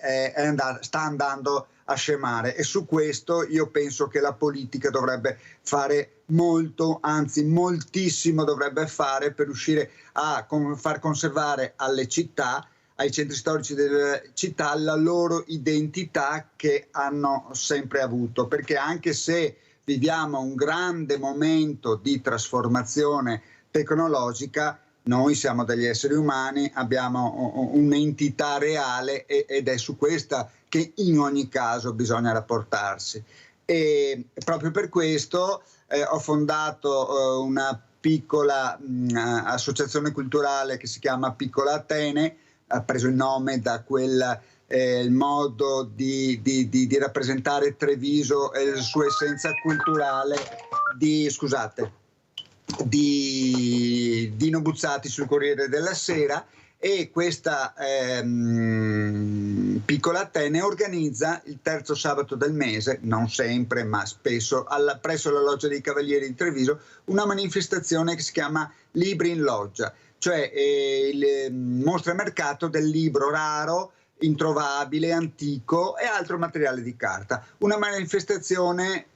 sta andando a scemare, e su questo io penso che la politica dovrebbe fare molto, anzi moltissimo dovrebbe fare per riuscire a far conservare alle città, ai centri storici delle città, la loro identità che hanno sempre avuto, perché anche se viviamo un grande momento di trasformazione tecnologica, noi siamo degli esseri umani, abbiamo un'entità reale ed è su questa che in ogni caso bisogna rapportarsi. E proprio per questo ho fondato una piccola associazione culturale che si chiama Piccola Atene, ha preso il nome da quel modo di rappresentare Treviso e la sua essenza culturale di Dino Buzzati sul Corriere della Sera, e questa Piccola Atene organizza il terzo sabato del mese, non sempre ma spesso, presso la Loggia dei Cavalieri di Treviso, una manifestazione che si chiama Libri in Loggia, cioè il mostra-mercato del libro raro, introvabile, antico e altro materiale di carta. Una manifestazione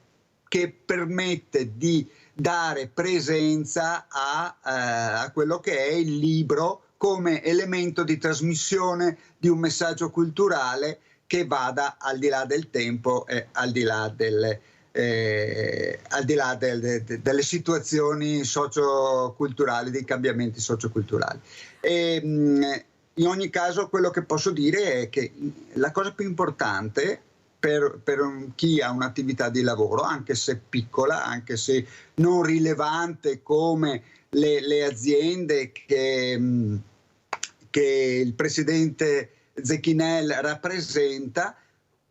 che permette di dare presenza a quello che è il libro come elemento di trasmissione di un messaggio culturale che vada al di là del tempo e al di là delle situazioni socioculturali, dei cambiamenti socioculturali. In ogni caso quello che posso dire è che la cosa più importante per chi ha un'attività di lavoro, anche se piccola, anche se non rilevante come le aziende che il presidente Zecchinel rappresenta,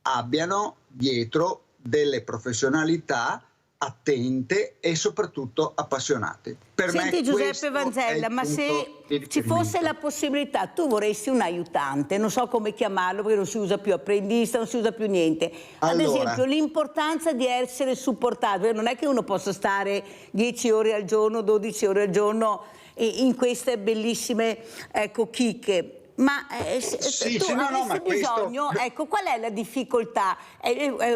abbiano dietro delle professionalità attente e soprattutto appassionate. Senti Giuseppe Vanzella, ma se ci fosse la possibilità, tu vorresti un aiutante, non so come chiamarlo perché non si usa più apprendista, non si usa più niente. Ad esempio l'importanza di essere supportato, non è che uno possa stare 10 ore al giorno, 12 ore al giorno in queste bellissime chicche. Ma se tu avessi bisogno, ecco, qual è la difficoltà?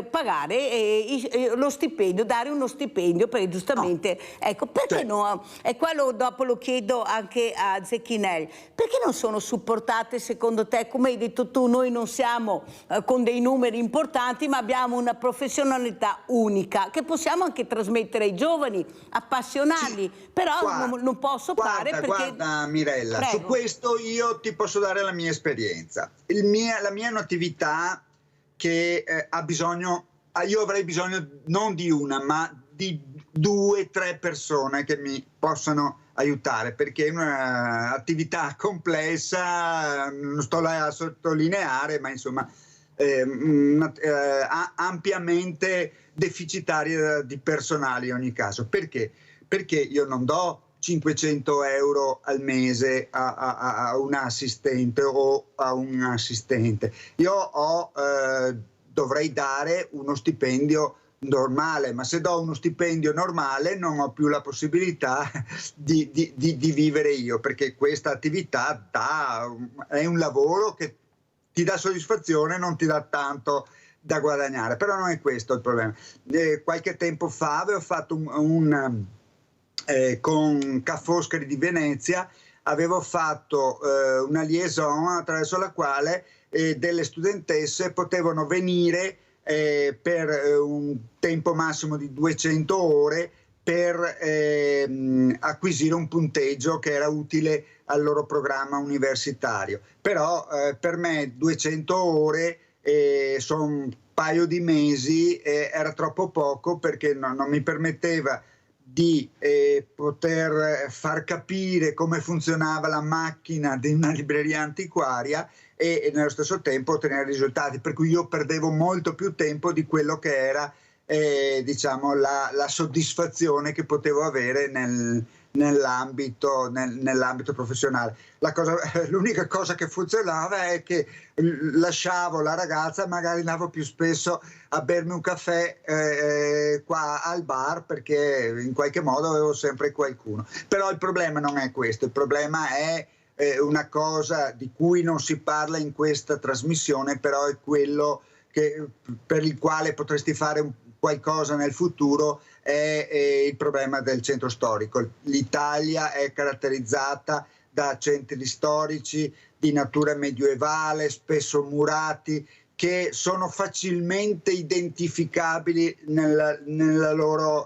Pagare lo stipendio, dare uno stipendio, perché giustamente, ecco, perché no? E quello dopo lo chiedo anche a Zecchinel, perché non sono supportate secondo te? Come hai detto tu, noi non siamo con dei numeri importanti, ma abbiamo una professionalità unica che possiamo anche trasmettere ai giovani, appassionarli, però non posso fare perché... Guarda Mirella, Prego. Su questo io ti posso dare la mia esperienza. La mia è un'attività che ha bisogno, io avrei bisogno non di una, ma di 2-3 persone che mi possano aiutare, perché è un'attività complessa, non sto là a sottolineare, ma insomma ampiamente deficitaria di personale in ogni caso. Perché? Perché io non do 500 euro al mese a un assistente o a un assistente. Io dovrei dare uno stipendio normale, ma se do uno stipendio normale non ho più la possibilità di vivere io, perché questa attività è un lavoro che ti dà soddisfazione, non ti dà tanto da guadagnare, però non è questo il problema. Qualche tempo fa avevo fatto con Ca' Foscari di Venezia, avevo fatto una liaison attraverso la quale delle studentesse potevano venire per un tempo massimo di 200 ore per acquisire un punteggio che era utile al loro programma universitario. Però per me 200 ore sono un paio di mesi, era troppo poco, perché non mi permetteva di poter far capire come funzionava la macchina di una libreria antiquaria e nello stesso tempo ottenere risultati, per cui io perdevo molto più tempo di quello che era diciamo, la soddisfazione che potevo avere nell'ambito professionale. L'unica cosa che funzionava è che lasciavo la ragazza, magari andavo più spesso a bermi un caffè qua al bar, perché in qualche modo avevo sempre qualcuno. Però il problema non è questo, il problema è una cosa di cui non si parla in questa trasmissione, però è quello per il quale potresti fare qualcosa nel futuro, è il problema del centro storico. L'Italia è caratterizzata da centri storici di natura medievale, spesso murati, che sono facilmente identificabili nel loro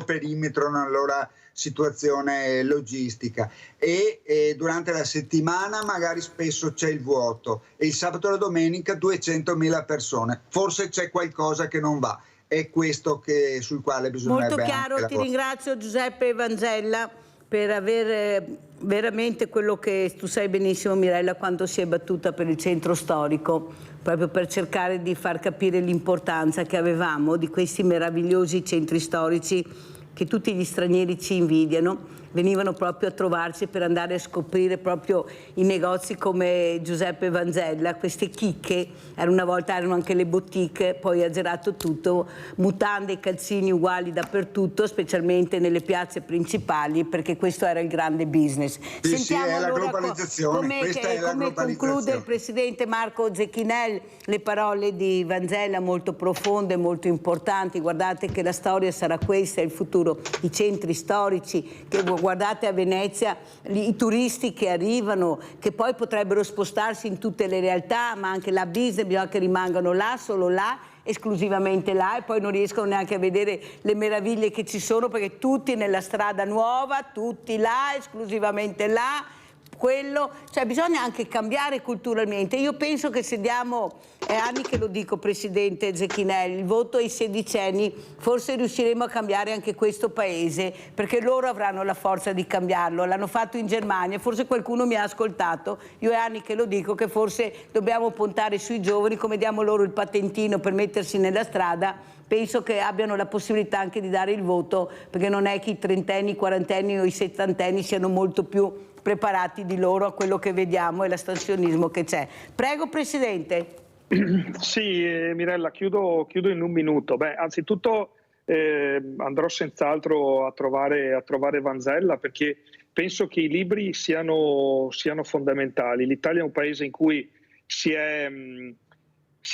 perimetro, nella loro situazione logistica, e durante la settimana magari spesso c'è il vuoto, e il sabato e la domenica 200.000 persone. Forse c'è qualcosa che non va, è questo sul quale bisognerebbe molto chiaro. Ti ringrazio, Giuseppe Vanzella, per aver veramente quello che tu sai benissimo, Mirella, quanto si è battuta per il centro storico, proprio per cercare di far capire l'importanza che avevamo di questi meravigliosi centri storici che tutti gli stranieri ci invidiano. Venivano proprio a trovarci per andare a scoprire proprio i negozi come Giuseppe Vanzella, queste chicche, una volta erano anche le boutique, poi ha girato tutto, mutande e calzini uguali dappertutto, specialmente nelle piazze principali, perché questo era il grande business. Sì, sentiamo è la globalizzazione, come conclude il presidente Marco Zecchinelli le parole di Vanzella, molto profonde, molto importanti. Guardate che la storia sarà questa, il futuro, i centri storici, che guardate a Venezia, i turisti che arrivano, che poi potrebbero spostarsi in tutte le realtà, ma anche la business, bisogna che rimangano là, solo là, esclusivamente là, e poi non riescono neanche a vedere le meraviglie che ci sono, perché tutti nella strada nuova, tutti là, esclusivamente là, cioè bisogna anche cambiare culturalmente. Io penso che se diamo, è anni che lo dico, presidente Zecchinelli, il voto ai sedicenni, forse riusciremo a cambiare anche questo paese, perché loro avranno la forza di cambiarlo. L'hanno fatto in Germania, forse qualcuno mi ha ascoltato, io è anni che lo dico, che forse dobbiamo puntare sui giovani, come diamo loro il patentino per mettersi nella strada. Penso che abbiano la possibilità anche di dare il voto, perché non è che i trentenni, i quarantenni o i settantenni siano molto più preparati di loro a quello che vediamo e l'astensionismo che c'è. Prego, Presidente. Sì, Mirella, chiudo in un minuto. Beh, anzitutto andrò senz'altro a trovare Vanzella, perché penso che i libri siano fondamentali. L'Italia è un paese in cui si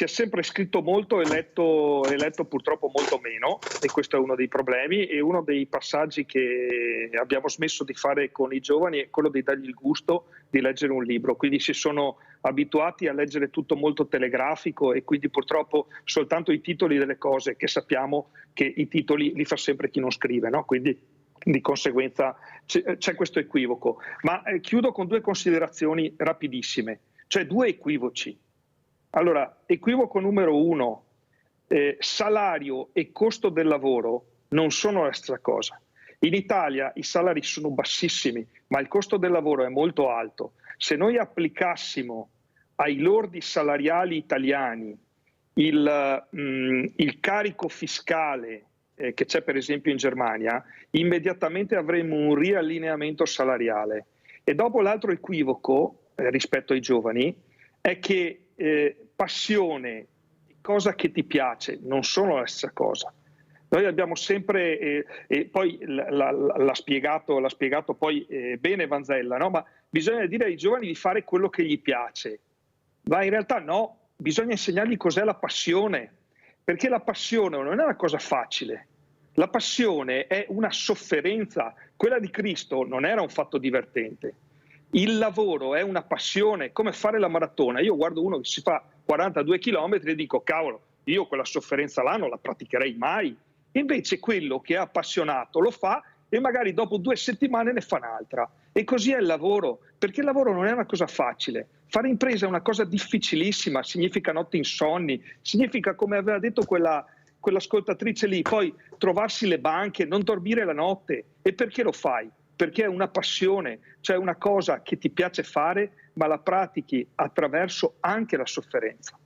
è sempre scritto molto e letto purtroppo molto meno, e questo è uno dei problemi, e uno dei passaggi che abbiamo smesso di fare con i giovani è quello di dargli il gusto di leggere un libro. Quindi si sono abituati a leggere tutto molto telegrafico, e quindi purtroppo soltanto i titoli delle cose, che sappiamo che i titoli li fa sempre chi non scrive, no? Quindi di conseguenza c'è questo equivoco. Ma chiudo con due considerazioni rapidissime, cioè due equivoci. Allora, equivoco numero uno, salario e costo del lavoro non sono la stessa cosa. In Italia i salari sono bassissimi, ma il costo del lavoro è molto alto. Se noi applicassimo ai lordi salariali italiani il carico fiscale che c'è per esempio in Germania, immediatamente avremo un riallineamento salariale. E dopo l'altro equivoco rispetto ai giovani è che passione, cosa che ti piace, non sono la stessa cosa. Noi abbiamo sempre, e poi l'ha spiegato poi bene Vanzella, no? Ma bisogna dire ai giovani di fare quello che gli piace. Ma in realtà no, bisogna insegnargli cos'è la passione, perché la passione non è una cosa facile. La passione è una sofferenza. Quella di Cristo non era un fatto divertente. Il lavoro è una passione, come fare la maratona. Io guardo uno che si fa 42 chilometri e dico, cavolo, io quella sofferenza là non la praticherei mai. Invece quello che è appassionato lo fa, e magari dopo 2 settimane ne fa un'altra. E così è il lavoro, perché il lavoro non è una cosa facile. Fare impresa è una cosa difficilissima, significa notti insonni, significa, come aveva detto quell'ascoltatrice lì, poi trovarsi le banche, non dormire la notte. E perché lo fai? Perché è una passione, cioè una cosa che ti piace fare, ma la pratichi attraverso anche la sofferenza.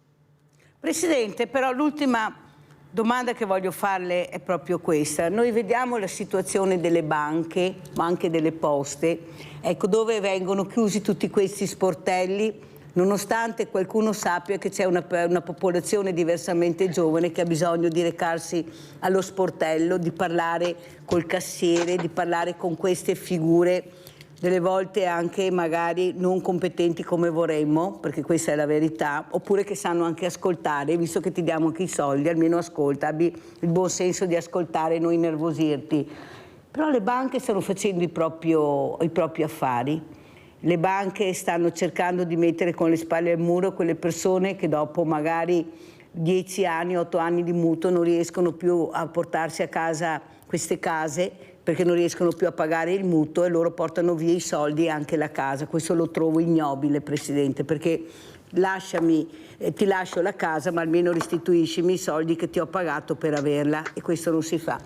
Presidente, però l'ultima domanda che voglio farle è proprio questa. Noi vediamo la situazione delle banche, ma anche delle poste, ecco, dove vengono chiusi tutti questi sportelli, nonostante qualcuno sappia che c'è una popolazione diversamente giovane che ha bisogno di recarsi allo sportello, di parlare col cassiere, di parlare con queste figure, delle volte anche magari non competenti come vorremmo, perché questa è la verità, oppure che sanno anche ascoltare, visto che ti diamo anche i soldi, almeno ascolta, abbi il buon senso di ascoltare e non innervosirti. Però le banche stanno facendo i propri affari, le banche stanno cercando di mettere con le spalle al muro quelle persone che dopo magari 10 anni, 8 anni di mutuo non riescono più a portarsi a casa queste case, perché non riescono più a pagare il mutuo e loro portano via i soldi e anche la casa. Questo lo trovo ignobile, Presidente, perché ti lascio la casa, ma almeno restituiscimi i soldi che ti ho pagato per averla, e questo non si fa.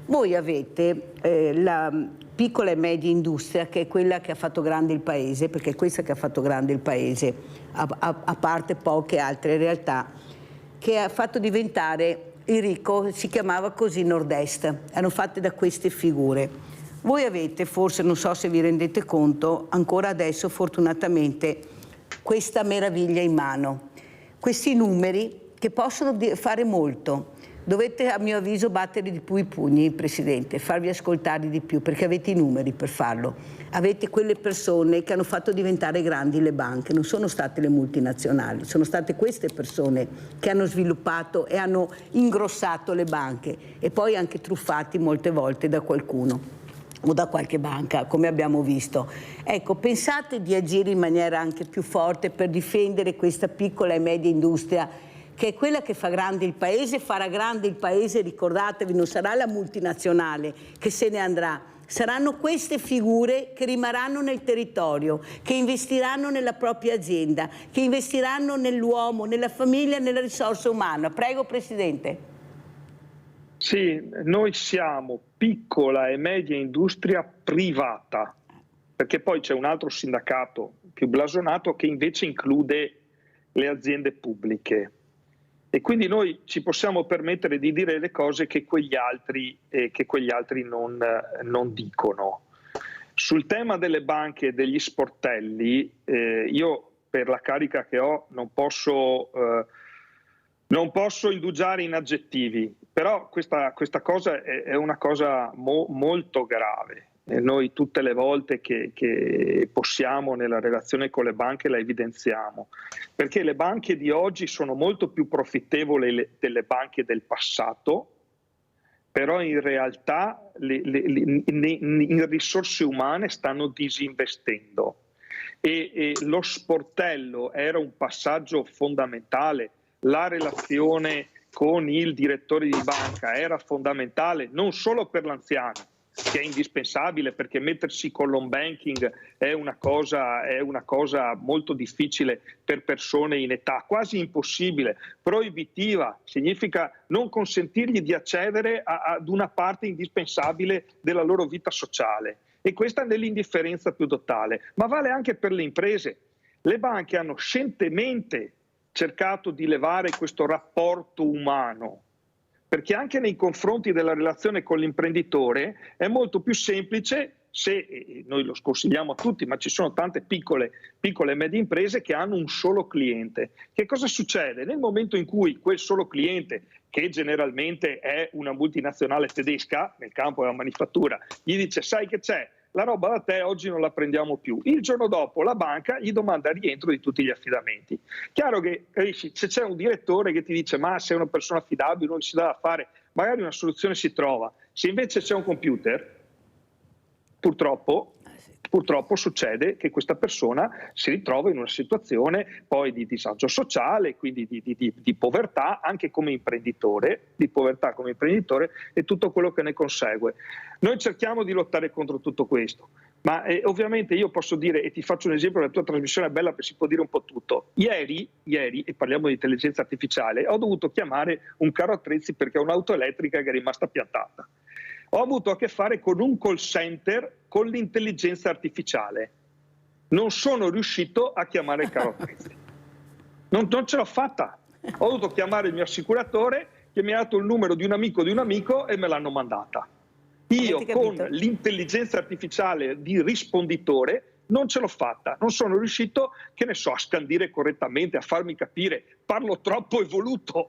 Voi avete la piccola e media industria, che è quella che ha fatto grande il Paese, perché è questa che ha fatto grande il Paese, a parte poche altre realtà, che ha fatto diventare il ricco, si chiamava così Nord-Est, erano fatte da queste figure. Voi avete, forse non so se vi rendete conto, ancora adesso fortunatamente questa meraviglia in mano, questi numeri che possono fare molto. Dovete, a mio avviso, battere di più i pugni, Presidente, farvi ascoltare di più, perché avete i numeri per farlo. Avete quelle persone che hanno fatto diventare grandi le banche, non sono state le multinazionali, sono state queste persone che hanno sviluppato e hanno ingrossato le banche, e poi anche truffati molte volte da qualcuno o da qualche banca, come abbiamo visto. Ecco, pensate di agire in maniera anche più forte per difendere questa piccola e media industria, che è quella che fa grande il Paese, farà grande il Paese, ricordatevi, non sarà la multinazionale che se ne andrà, saranno queste figure che rimarranno nel territorio, che investiranno nella propria azienda, che investiranno nell'uomo, nella famiglia, nella risorsa umana. Prego, Presidente. Sì, noi siamo piccola e media industria privata, perché poi c'è un altro sindacato più blasonato che invece include le aziende pubbliche. E quindi noi ci possiamo permettere di dire le cose che quegli altri non dicono. Sul tema delle banche e degli sportelli, io per la carica che ho non posso indugiare in aggettivi, però questa cosa è una cosa molto grave. E noi tutte le volte che possiamo nella relazione con le banche la evidenziamo, perché le banche di oggi sono molto più profittevoli delle banche del passato, però in realtà in risorse umane stanno disinvestendo, e lo sportello era un passaggio fondamentale, la relazione con il direttore di banca era fondamentale non solo per l'anziano, che è indispensabile, perché mettersi con l'home banking è una cosa molto difficile per persone in età, quasi impossibile, proibitiva, significa non consentirgli di accedere ad una parte indispensabile della loro vita sociale, e questa nell'indifferenza più totale, ma vale anche per le imprese. Le banche hanno scientemente cercato di levare questo rapporto umano, perché anche nei confronti della relazione con l'imprenditore è molto più semplice, se noi lo sconsigliamo a tutti, ma ci sono tante piccole e medie imprese che hanno un solo cliente. Che cosa succede? Nel momento in cui quel solo cliente, che generalmente è una multinazionale tedesca nel campo della manifattura, gli dice: sai che c'è? La roba da te oggi non la prendiamo più. Il giorno dopo la banca gli domanda il rientro di tutti gli affidamenti. Chiaro che se c'è un direttore che ti dice: ma sei una persona affidabile, non si dà da fare, magari una soluzione si trova. Se invece c'è un computer, purtroppo succede che questa persona si ritrova in una situazione poi di disagio sociale, quindi di povertà anche come imprenditore, e tutto quello che ne consegue. Noi cerchiamo di lottare contro tutto questo, ma ovviamente io posso dire, e ti faccio un esempio, la tua trasmissione è bella perché si può dire un po' tutto. Ieri, e parliamo di intelligenza artificiale, ho dovuto chiamare un carro attrezzi perché ho un'auto elettrica che è rimasta piantata. Ho avuto a che fare con un call center con l'intelligenza artificiale. Non sono riuscito a chiamare il carro attrezzi. Non ce l'ho fatta. Ho dovuto chiamare il mio assicuratore che mi ha dato il numero di un amico e me l'hanno mandata. Io con l'intelligenza artificiale di risponditore non ce l'ho fatta, non sono riuscito, che ne so, a scandire correttamente, a farmi capire, parlo troppo evoluto,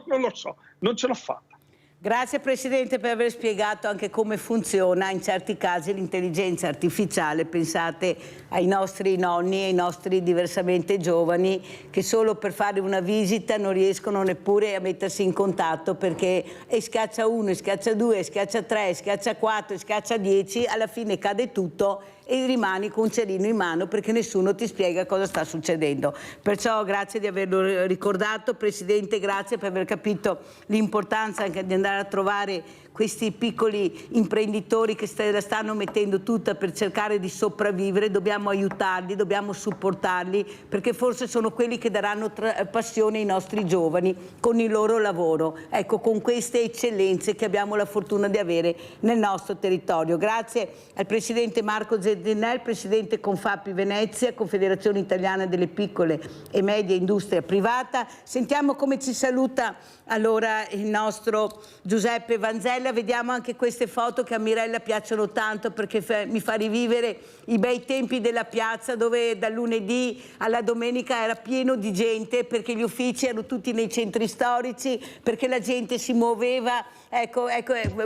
non lo so, non ce l'ho fatta. Grazie Presidente per aver spiegato anche come funziona in certi casi l'intelligenza artificiale. Pensate ai nostri nonni e ai nostri diversamente giovani che solo per fare una visita non riescono neppure a mettersi in contatto perché schiaccia 1, schiaccia 2, schiaccia 3, schiaccia 4, schiaccia 10, alla fine cade tutto e rimani con un cerino in mano perché nessuno ti spiega cosa sta succedendo. Perciò grazie di averlo ricordato, Presidente, grazie per aver capito l'importanza anche di andare a trovare questi piccoli imprenditori che la stanno mettendo tutta per cercare di sopravvivere. Dobbiamo aiutarli, dobbiamo supportarli perché forse sono quelli che daranno passione ai nostri giovani con il loro lavoro, ecco, con queste eccellenze che abbiamo la fortuna di avere nel nostro territorio. Grazie al Presidente Marco Zedinel, Presidente Confapi Venezia, Confederazione Italiana delle Piccole e Medie Industria Privata. Sentiamo come ci saluta allora il nostro Giuseppe Vanzella. Vediamo anche queste foto che a Mirella piacciono tanto perché mi fa rivivere i bei tempi della piazza dove dal lunedì alla domenica era pieno di gente perché gli uffici erano tutti nei centri storici, perché la gente si muoveva. Ecco,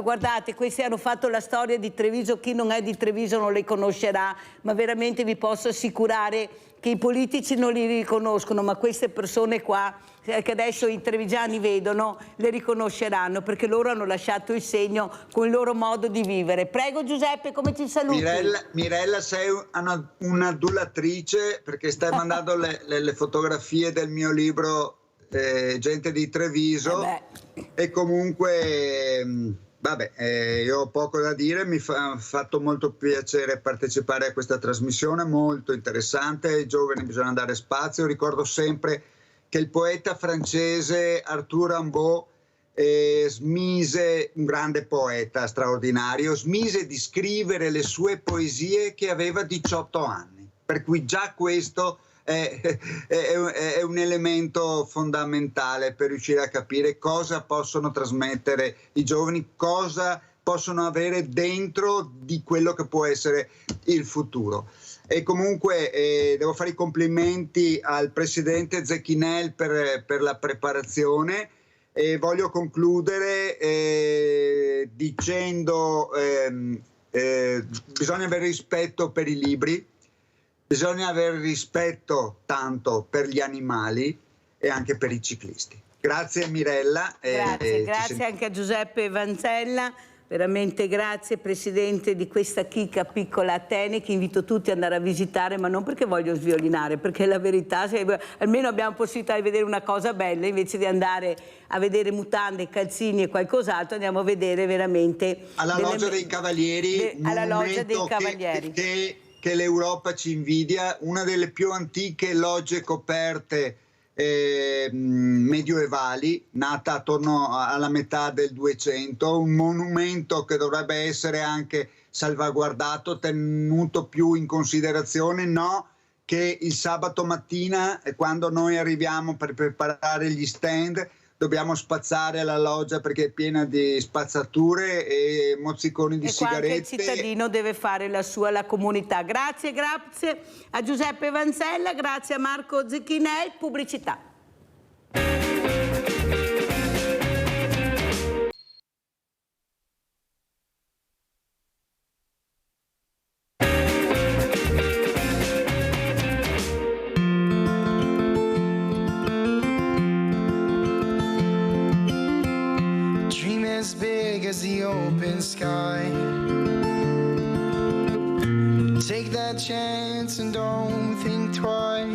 guardate, questi hanno fatto la storia di Treviso, chi non è di Treviso non le conoscerà, ma veramente vi posso assicurare che i politici non li riconoscono, ma queste persone qua che adesso i trevigiani vedono le riconosceranno perché loro hanno lasciato il segno con il loro modo di vivere. Prego Giuseppe, come ci saluti? Mirella, sei un'adulatrice perché stai mandando le fotografie del mio libro Gente di Treviso e comunque io ho poco da dire, mi ha fatto molto piacere partecipare a questa trasmissione molto interessante. Ai giovani bisogna dare spazio. Ricordo sempre che il poeta francese Arthur Rimbaud smise, un grande poeta straordinario, smise di scrivere le sue poesie che aveva 18 anni, per cui già questo è un elemento fondamentale per riuscire a capire cosa possono trasmettere i giovani, cosa possono avere dentro di quello che può essere il futuro. E comunque devo fare i complimenti al Presidente Zecchinel per la preparazione e voglio concludere dicendo bisogna avere rispetto per i libri, bisogna avere rispetto tanto per gli animali e anche per i ciclisti. Grazie Mirella. Grazie anche a Giuseppe Vanzella. Veramente grazie Presidente di questa chicca piccola Atene che invito tutti ad andare a visitare, ma non perché voglio sviolinare, perché la verità, almeno abbiamo possibilità di vedere una cosa bella, invece di andare a vedere mutande, calzini e qualcos'altro, andiamo a vedere veramente... Alla Loggia dei Cavalieri, alla Loggia dei Cavalieri. Che l'Europa ci invidia, una delle più antiche logge coperte medioevali, nata attorno alla metà del 200, un monumento che dovrebbe essere anche salvaguardato, tenuto più in considerazione, no che il sabato mattina, quando noi arriviamo per preparare gli stand, dobbiamo spazzare la loggia perché è piena di spazzature e mozziconi di sigarette. E qualche cittadino deve fare la comunità. Grazie a Giuseppe Vanzella, grazie a Marco Zecchinel. Pubblicità. As big as the open sky. Take that chance and don't think twice.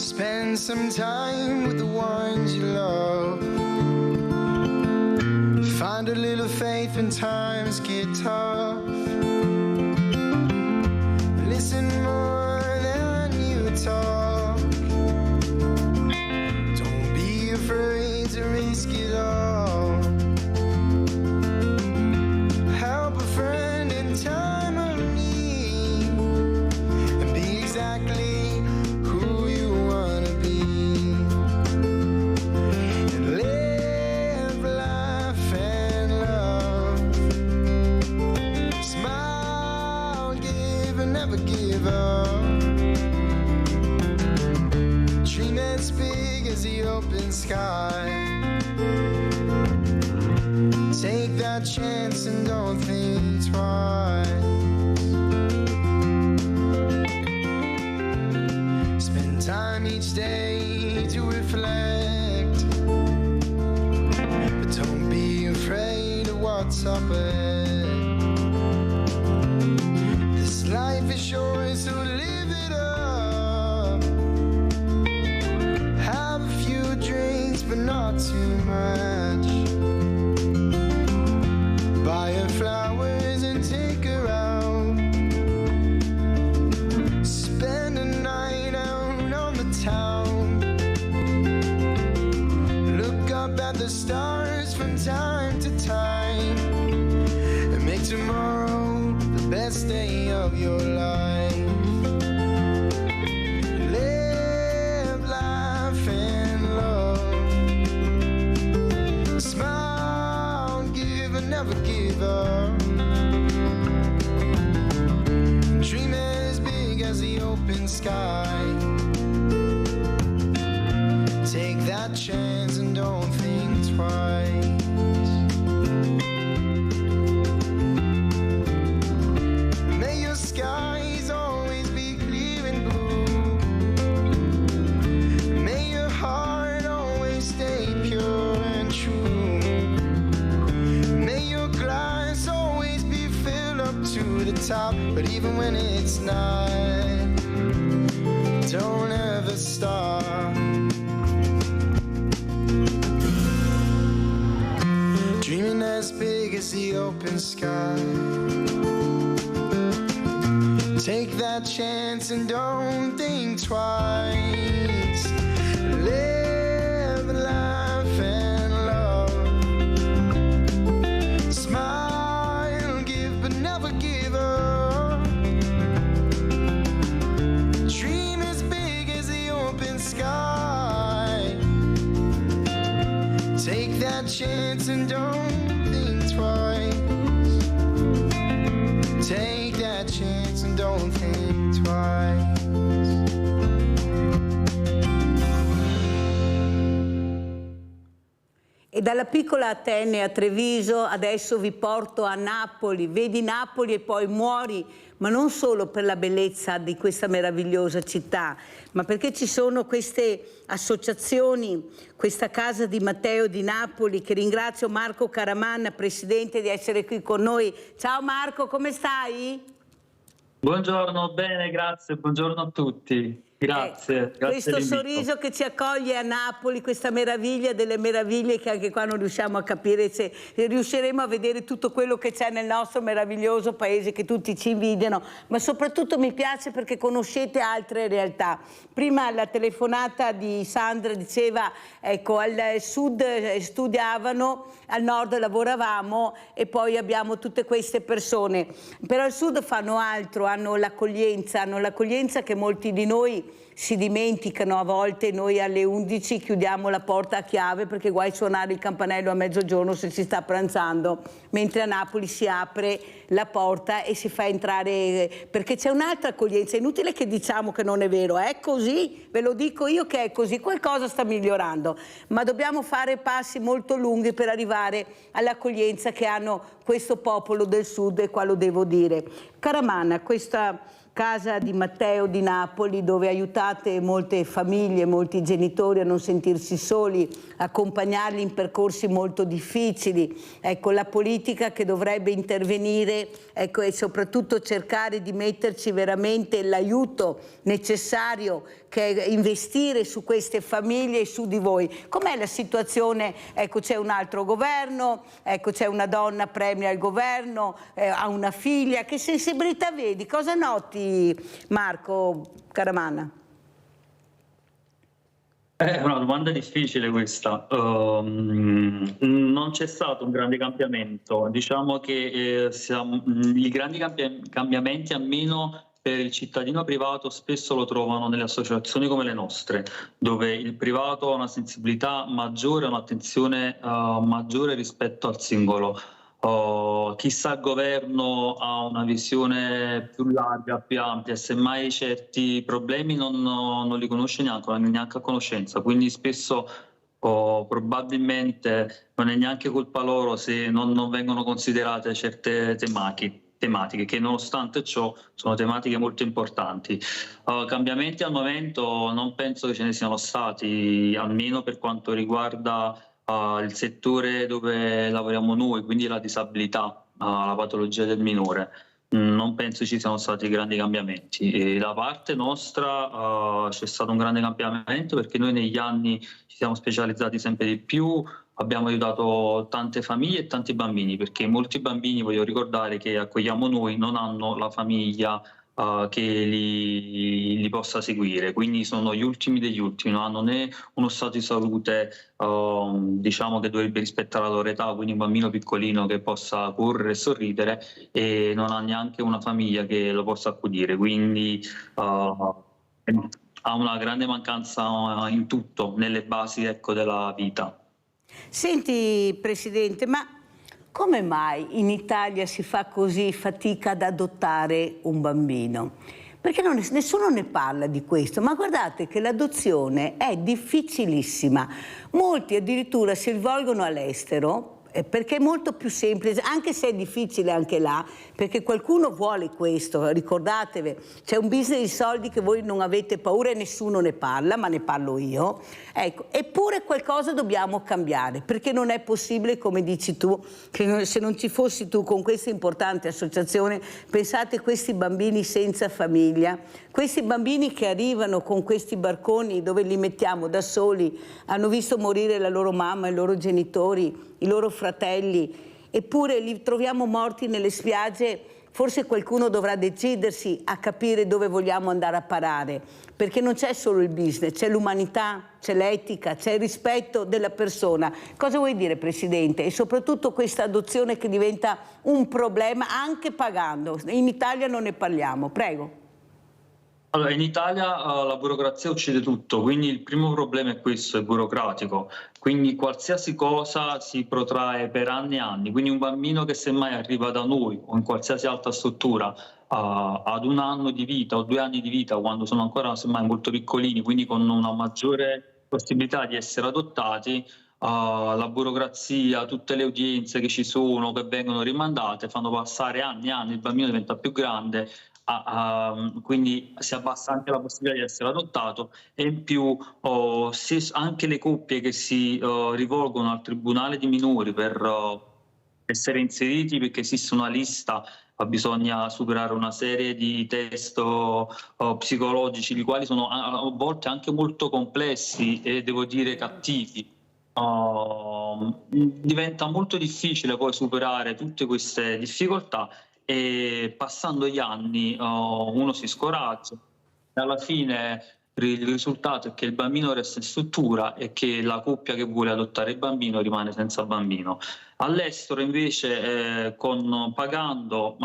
Spend some time with the ones you love. Find a little faith when times get tough. Listen more than you talk. Don't be afraid to risk it all. Help a friend in time of need and be exactly who you want to be. sky. Take that chance and don't think twice. Spend time each day to reflect, but don't be afraid of what's up ahead. This life is yours, so live it up. Have a few drinks, but not too much. Buy her flowers and take her out. Spend a night out on the town. Look up at the stars from time to time, and make tomorrow the best day of your life. Live, laugh and love. Smile, give and never give up. Dream as big as the open sky. Take that chance and don't think twice. May your skies always be clear and blue. May your heart always stay pure and true. May your glass always be filled up to the top. But even when it's not, don't ever stop. Dreaming as big as the open sky. Take that chance and don't think twice. Live, laugh and love. Smile, give but never give up. Dream as big as the open sky. Take that chance and don't think twice. Take that chance and don't think twice. E dalla piccola Atene a Treviso adesso vi porto a Napoli. Vedi Napoli e poi muori, ma non solo per la bellezza di questa meravigliosa città, ma perché ci sono queste associazioni, questa casa di Matteo di Napoli, che ringrazio Marco Caramanna, presidente, di essere qui con noi. Ciao Marco, come stai? Buongiorno, bene, grazie, buongiorno a tutti. Grazie, grazie questo dell'invito. sorriso che ci accoglie a Napoli, questa meraviglia delle meraviglie che anche qua non riusciamo a capire se riusciremo a vedere tutto quello che c'è nel nostro meraviglioso paese che tutti ci invidiano, ma soprattutto mi piace perché conoscete altre realtà. Prima la telefonata di Sandra diceva, ecco, al sud studiavano, al nord lavoravamo e poi abbiamo tutte queste persone, però al sud fanno altro, hanno l'accoglienza che molti di noi si dimenticano. A volte noi alle 11 chiudiamo la porta a chiave perché guai suonare il campanello a mezzogiorno se si sta pranzando, mentre a Napoli si apre la porta e si fa entrare, perché c'è un'altra accoglienza. È inutile che diciamo che non è vero, è così, ve lo dico io che è così, qualcosa sta migliorando, ma dobbiamo fare passi molto lunghi per arrivare all'accoglienza che hanno questo popolo del sud, e qua lo devo dire. Caramanna, questa casa di Matteo di Napoli, dove aiutate molte famiglie, molti genitori a non sentirsi soli, accompagnarli in percorsi molto difficili. Ecco, la politica che dovrebbe intervenire, ecco, e soprattutto cercare di metterci veramente l'aiuto necessario, che è investire su queste famiglie e su di voi. Com'è la situazione? Ecco, c'è un altro governo, ecco, c'è una donna premia al governo, ha una figlia. Che sensibilità vedi? Cosa noti, Marco Caramanna? È una domanda difficile questa. Non c'è stato un grande cambiamento. Diciamo che i grandi cambiamenti, almeno per il cittadino privato, spesso lo trovano nelle associazioni come le nostre, dove il privato ha una sensibilità maggiore, un'attenzione maggiore rispetto al singolo. Chi sta al governo ha una visione più larga, più ampia, e semmai certi problemi non li conosce neanche a conoscenza, quindi spesso probabilmente non è neanche colpa loro se non vengono considerate certe tematiche che nonostante ciò sono tematiche molto importanti. Cambiamenti al momento non penso che ce ne siano stati, almeno per quanto riguarda il settore dove lavoriamo noi, quindi la disabilità, la patologia del minore. Non penso ci siano stati grandi cambiamenti. E da parte nostra c'è stato un grande cambiamento perché noi negli anni ci siamo specializzati sempre di più, abbiamo aiutato tante famiglie e tanti bambini, perché molti bambini, voglio ricordare, che accogliamo noi non hanno la famiglia che li possa seguire, quindi sono gli ultimi degli ultimi, non hanno né uno stato di salute diciamo che dovrebbe rispettare la loro età, quindi un bambino piccolino che possa correre e sorridere, e non ha neanche una famiglia che lo possa accudire, quindi ha una grande mancanza in tutto, nelle basi, ecco, della vita. Senti Presidente, ma come mai in Italia si fa così fatica ad adottare un bambino? Perché nessuno ne parla di questo, ma guardate che l'adozione è difficilissima. Molti addirittura si rivolgono all'estero perché è molto più semplice, anche se è difficile anche là, perché qualcuno vuole questo, ricordatevi, c'è un business di soldi che voi non avete paura e nessuno ne parla, ma ne parlo io. Ecco, eppure qualcosa dobbiamo cambiare, perché non è possibile, come dici tu, che se non ci fossi tu con questa importante associazione, pensate questi bambini senza famiglia, questi bambini che arrivano con questi barconi dove li mettiamo da soli, hanno visto morire la loro mamma, i loro genitori, i loro fratelli, eppure li troviamo morti nelle spiagge. Forse qualcuno dovrà decidersi a capire dove vogliamo andare a parare, perché non c'è solo il business, c'è l'umanità, c'è l'etica, c'è il rispetto della persona. Cosa vuoi dire, Presidente? E soprattutto questa adozione che diventa un problema anche pagando. In Italia non ne parliamo. Prego. Allora, in Italia la burocrazia uccide tutto, quindi il primo problema è questo, è burocratico, quindi qualsiasi cosa si protrae per anni e anni, quindi un bambino che semmai arriva da noi o in qualsiasi altra struttura ad 1 anno di vita o 2 anni di vita, quando sono ancora semmai molto piccolini, quindi con una maggiore possibilità di essere adottati, la burocrazia, tutte le udienze che ci sono, che vengono rimandate, fanno passare anni e anni, il bambino diventa più grande, quindi si abbassa anche la possibilità di essere adottato, e in più anche le coppie che si rivolgono al Tribunale di minori per essere inseriti, perché esiste una lista, bisogna superare una serie di test psicologici, i quali sono a volte anche molto complessi e devo dire cattivi. Diventa molto difficile poi superare tutte queste difficoltà, e passando gli anni uno si scoraggia e alla fine il risultato è che il bambino resta in struttura e che la coppia che vuole adottare il bambino rimane senza bambino. All'estero invece pagando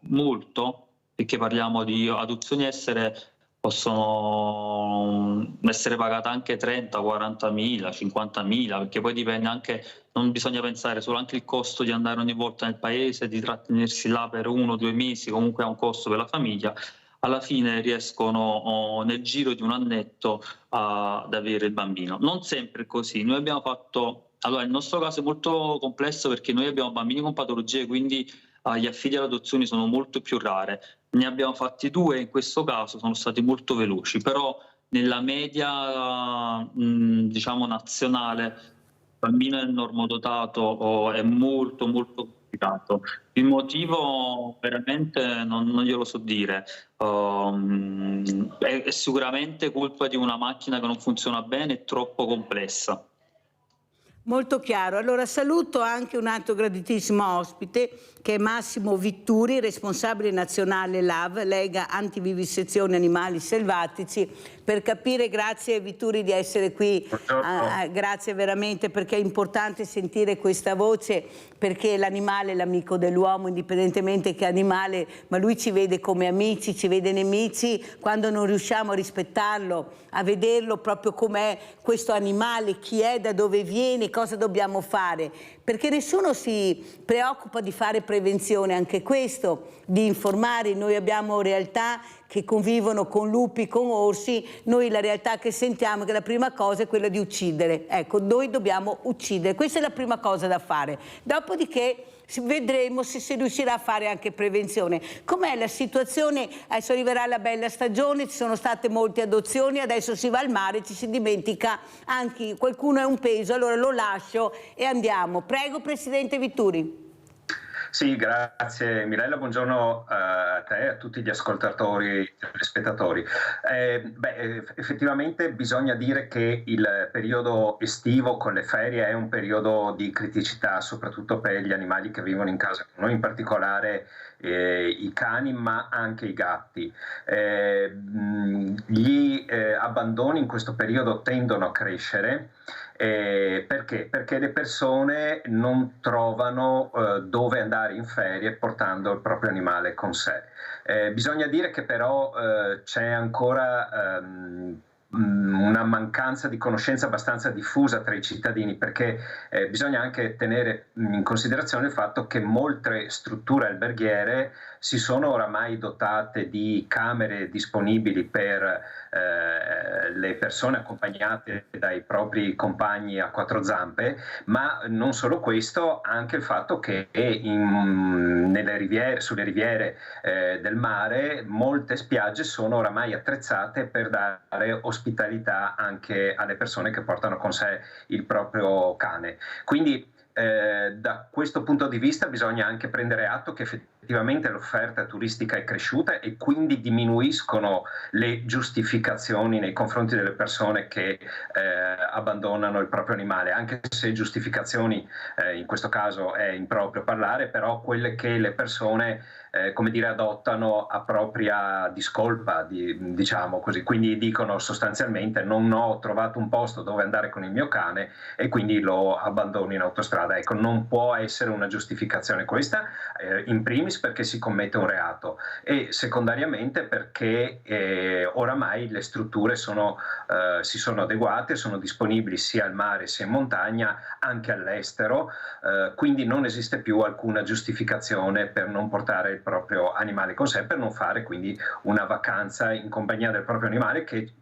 molto, perché parliamo di adozioni estere, possono essere pagate anche 30, 40.000, 50.000, perché poi dipende anche, non bisogna pensare solo anche il costo di andare ogni volta nel paese, di trattenersi là per 1 o 2 mesi, comunque ha un costo per la famiglia. Alla fine riescono nel giro di 1 annetto ad avere il bambino. Non sempre è così. Noi abbiamo fatto, allora il nostro caso è molto complesso perché noi abbiamo bambini con patologie, quindi gli affidi alle adozioni sono molto più rare. Ne abbiamo fatti 2, in questo caso sono stati molto veloci, però nella media diciamo nazionale il bambino è normodotato è molto molto complicato. Il motivo veramente non glielo so dire, è sicuramente colpa di una macchina che non funziona bene, è troppo complessa. Molto chiaro. Allora saluto anche un altro graditissimo ospite che è Massimo Vitturi, responsabile nazionale LAV, Lega Antivivisezione Animali Selvatici, per capire, grazie Vitturi di essere qui, grazie veramente, perché è importante sentire questa voce, perché l'animale è l'amico dell'uomo, indipendentemente che animale, ma lui ci vede come amici, ci vede nemici, quando non riusciamo a rispettarlo, a vederlo proprio com'è questo animale, chi è, da dove viene, cosa dobbiamo fare, perché nessuno si preoccupa di fare prevenzione, anche questo, di informare. Noi abbiamo realtà che convivono con lupi, con orsi, noi la realtà che sentiamo è che la prima cosa è quella di uccidere. Ecco, noi dobbiamo uccidere, questa è la prima cosa da fare. Dopodiché vedremo se si riuscirà a fare anche prevenzione. Com'è la situazione? Adesso arriverà la bella stagione, ci sono state molte adozioni, adesso si va al mare, ci si dimentica anche qualcuno è un peso, allora lo lascio e andiamo. Prego, Presidente Vitturi. Sì, grazie Mirella, buongiorno a te e a tutti gli ascoltatori e telespettatori. Effettivamente bisogna dire che il periodo estivo con le ferie è un periodo di criticità, soprattutto per gli animali che vivono in casa con noi, in particolare i cani, ma anche i gatti. Gli abbandoni in questo periodo tendono a crescere. Perché? Perché le persone non trovano dove andare in ferie portando il proprio animale con sé. Bisogna dire che però c'è ancora una mancanza di conoscenza abbastanza diffusa tra i cittadini, perché bisogna anche tenere in considerazione il fatto che molte strutture alberghiere si sono oramai dotate di camere disponibili per le persone accompagnate dai propri compagni a quattro zampe, ma non solo questo, anche il fatto che nelle riviere, sulle riviere del mare molte spiagge sono oramai attrezzate per dare ospitalità anche alle persone che portano con sé il proprio cane. Quindi da questo punto di vista bisogna anche prendere atto che effettivamente l'offerta turistica è cresciuta e quindi diminuiscono le giustificazioni nei confronti delle persone che abbandonano il proprio animale, anche se giustificazioni in questo caso è improprio parlare, però quelle che le persone come dire, adottano a propria discolpa, diciamo così, quindi dicono sostanzialmente non ho trovato un posto dove andare con il mio cane e quindi lo abbandono in autostrada. Ecco, non può essere una giustificazione questa, in primis perché si commette un reato e secondariamente perché oramai le strutture si sono adeguate, sono disponibili sia al mare sia in montagna, anche all'estero, quindi non esiste più alcuna giustificazione per non portare il proprio animale con sé, per non fare quindi una vacanza in compagnia del proprio animale che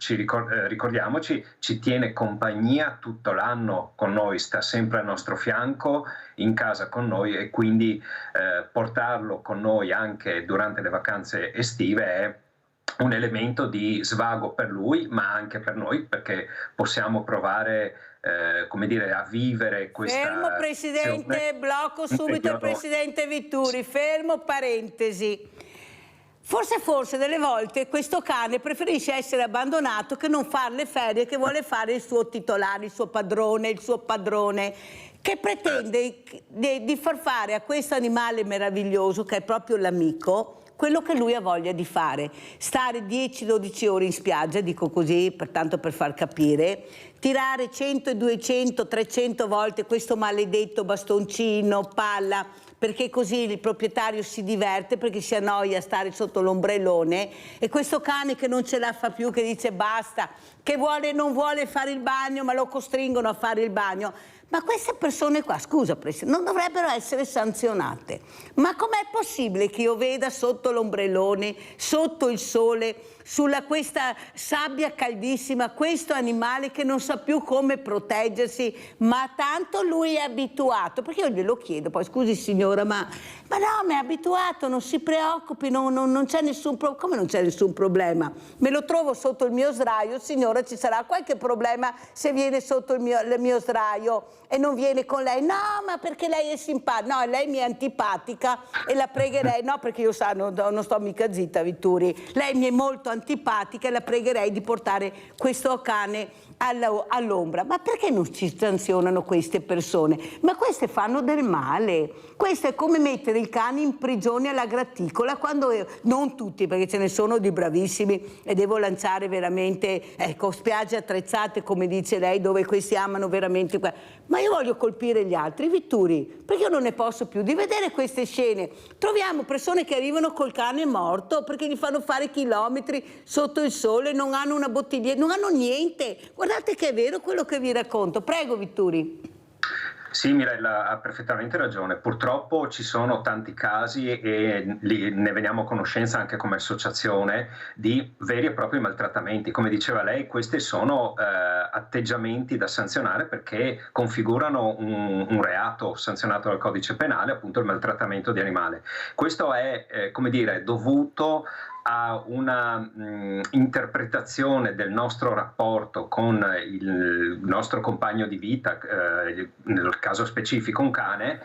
ricordiamoci ci tiene compagnia tutto l'anno con noi, sta sempre al nostro fianco in casa con noi e quindi portarlo con noi anche durante le vacanze estive è un elemento di svago per lui ma anche per noi, perché possiamo provare come dire, a vivere questa... Fermo Presidente, blocco subito il Presidente Vitturi, fermo, parentesi. Forse delle volte questo cane preferisce essere abbandonato che non fare le ferie che vuole fare il suo titolare, il suo padrone, che pretende di far fare a questo animale meraviglioso che è proprio l'amico quello che lui ha voglia di fare, stare 10-12 ore in spiaggia, dico così, tanto per far capire, tirare 100, 200, 300 volte questo maledetto bastoncino, palla, perché così il proprietario si diverte, perché si annoia a stare sotto l'ombrellone, e questo cane che non ce la fa più, che dice basta, che non vuole fare il bagno, ma lo costringono a fare il bagno. Ma queste persone qua, scusa Presidente, non dovrebbero essere sanzionate. Ma com'è possibile che io veda sotto l'ombrellone, sotto il sole, sulla questa sabbia caldissima, questo animale che non sa più come proteggersi, ma tanto lui è abituato? Perché io glielo chiedo, poi scusi signora, ma no, ma è abituato, non si preoccupi, non c'è nessun problema. Come non c'è nessun problema? Me lo trovo sotto il mio sdraio, signora, ci sarà qualche problema se viene sotto il mio sdraio e non viene con lei? No, ma perché lei è simpatica, no, lei mi è antipatica e la pregherei, no, perché io non sto mica zitta, Vitturi, lei mi è molto antipatica e la pregherei di portare questo cane all'ombra. Ma perché non ci sanzionano queste persone? Ma queste fanno del male. Questo è come mettere il cane in prigione alla graticola, quando non tutti, perché ce ne sono di bravissimi e devo lanciare veramente, ecco, spiagge attrezzate come dice lei, dove questi amano veramente. Ma io voglio colpire gli altri, Vitturi, perché io non ne posso più di vedere queste scene. Troviamo persone che arrivano col cane morto perché gli fanno fare chilometri sotto il sole, non hanno una bottiglia, non hanno niente. Guardate che è vero quello che vi racconto. Prego, Vitturi. Sì, Mirella ha perfettamente ragione. Purtroppo ci sono tanti casi e ne veniamo a conoscenza anche come associazione di veri e propri maltrattamenti. Come diceva lei, questi sono atteggiamenti da sanzionare perché configurano un reato sanzionato dal codice penale, appunto il maltrattamento di animale. Questo è, come dire, dovuto a una interpretazione del nostro rapporto con il nostro compagno di vita, nel caso specifico un cane,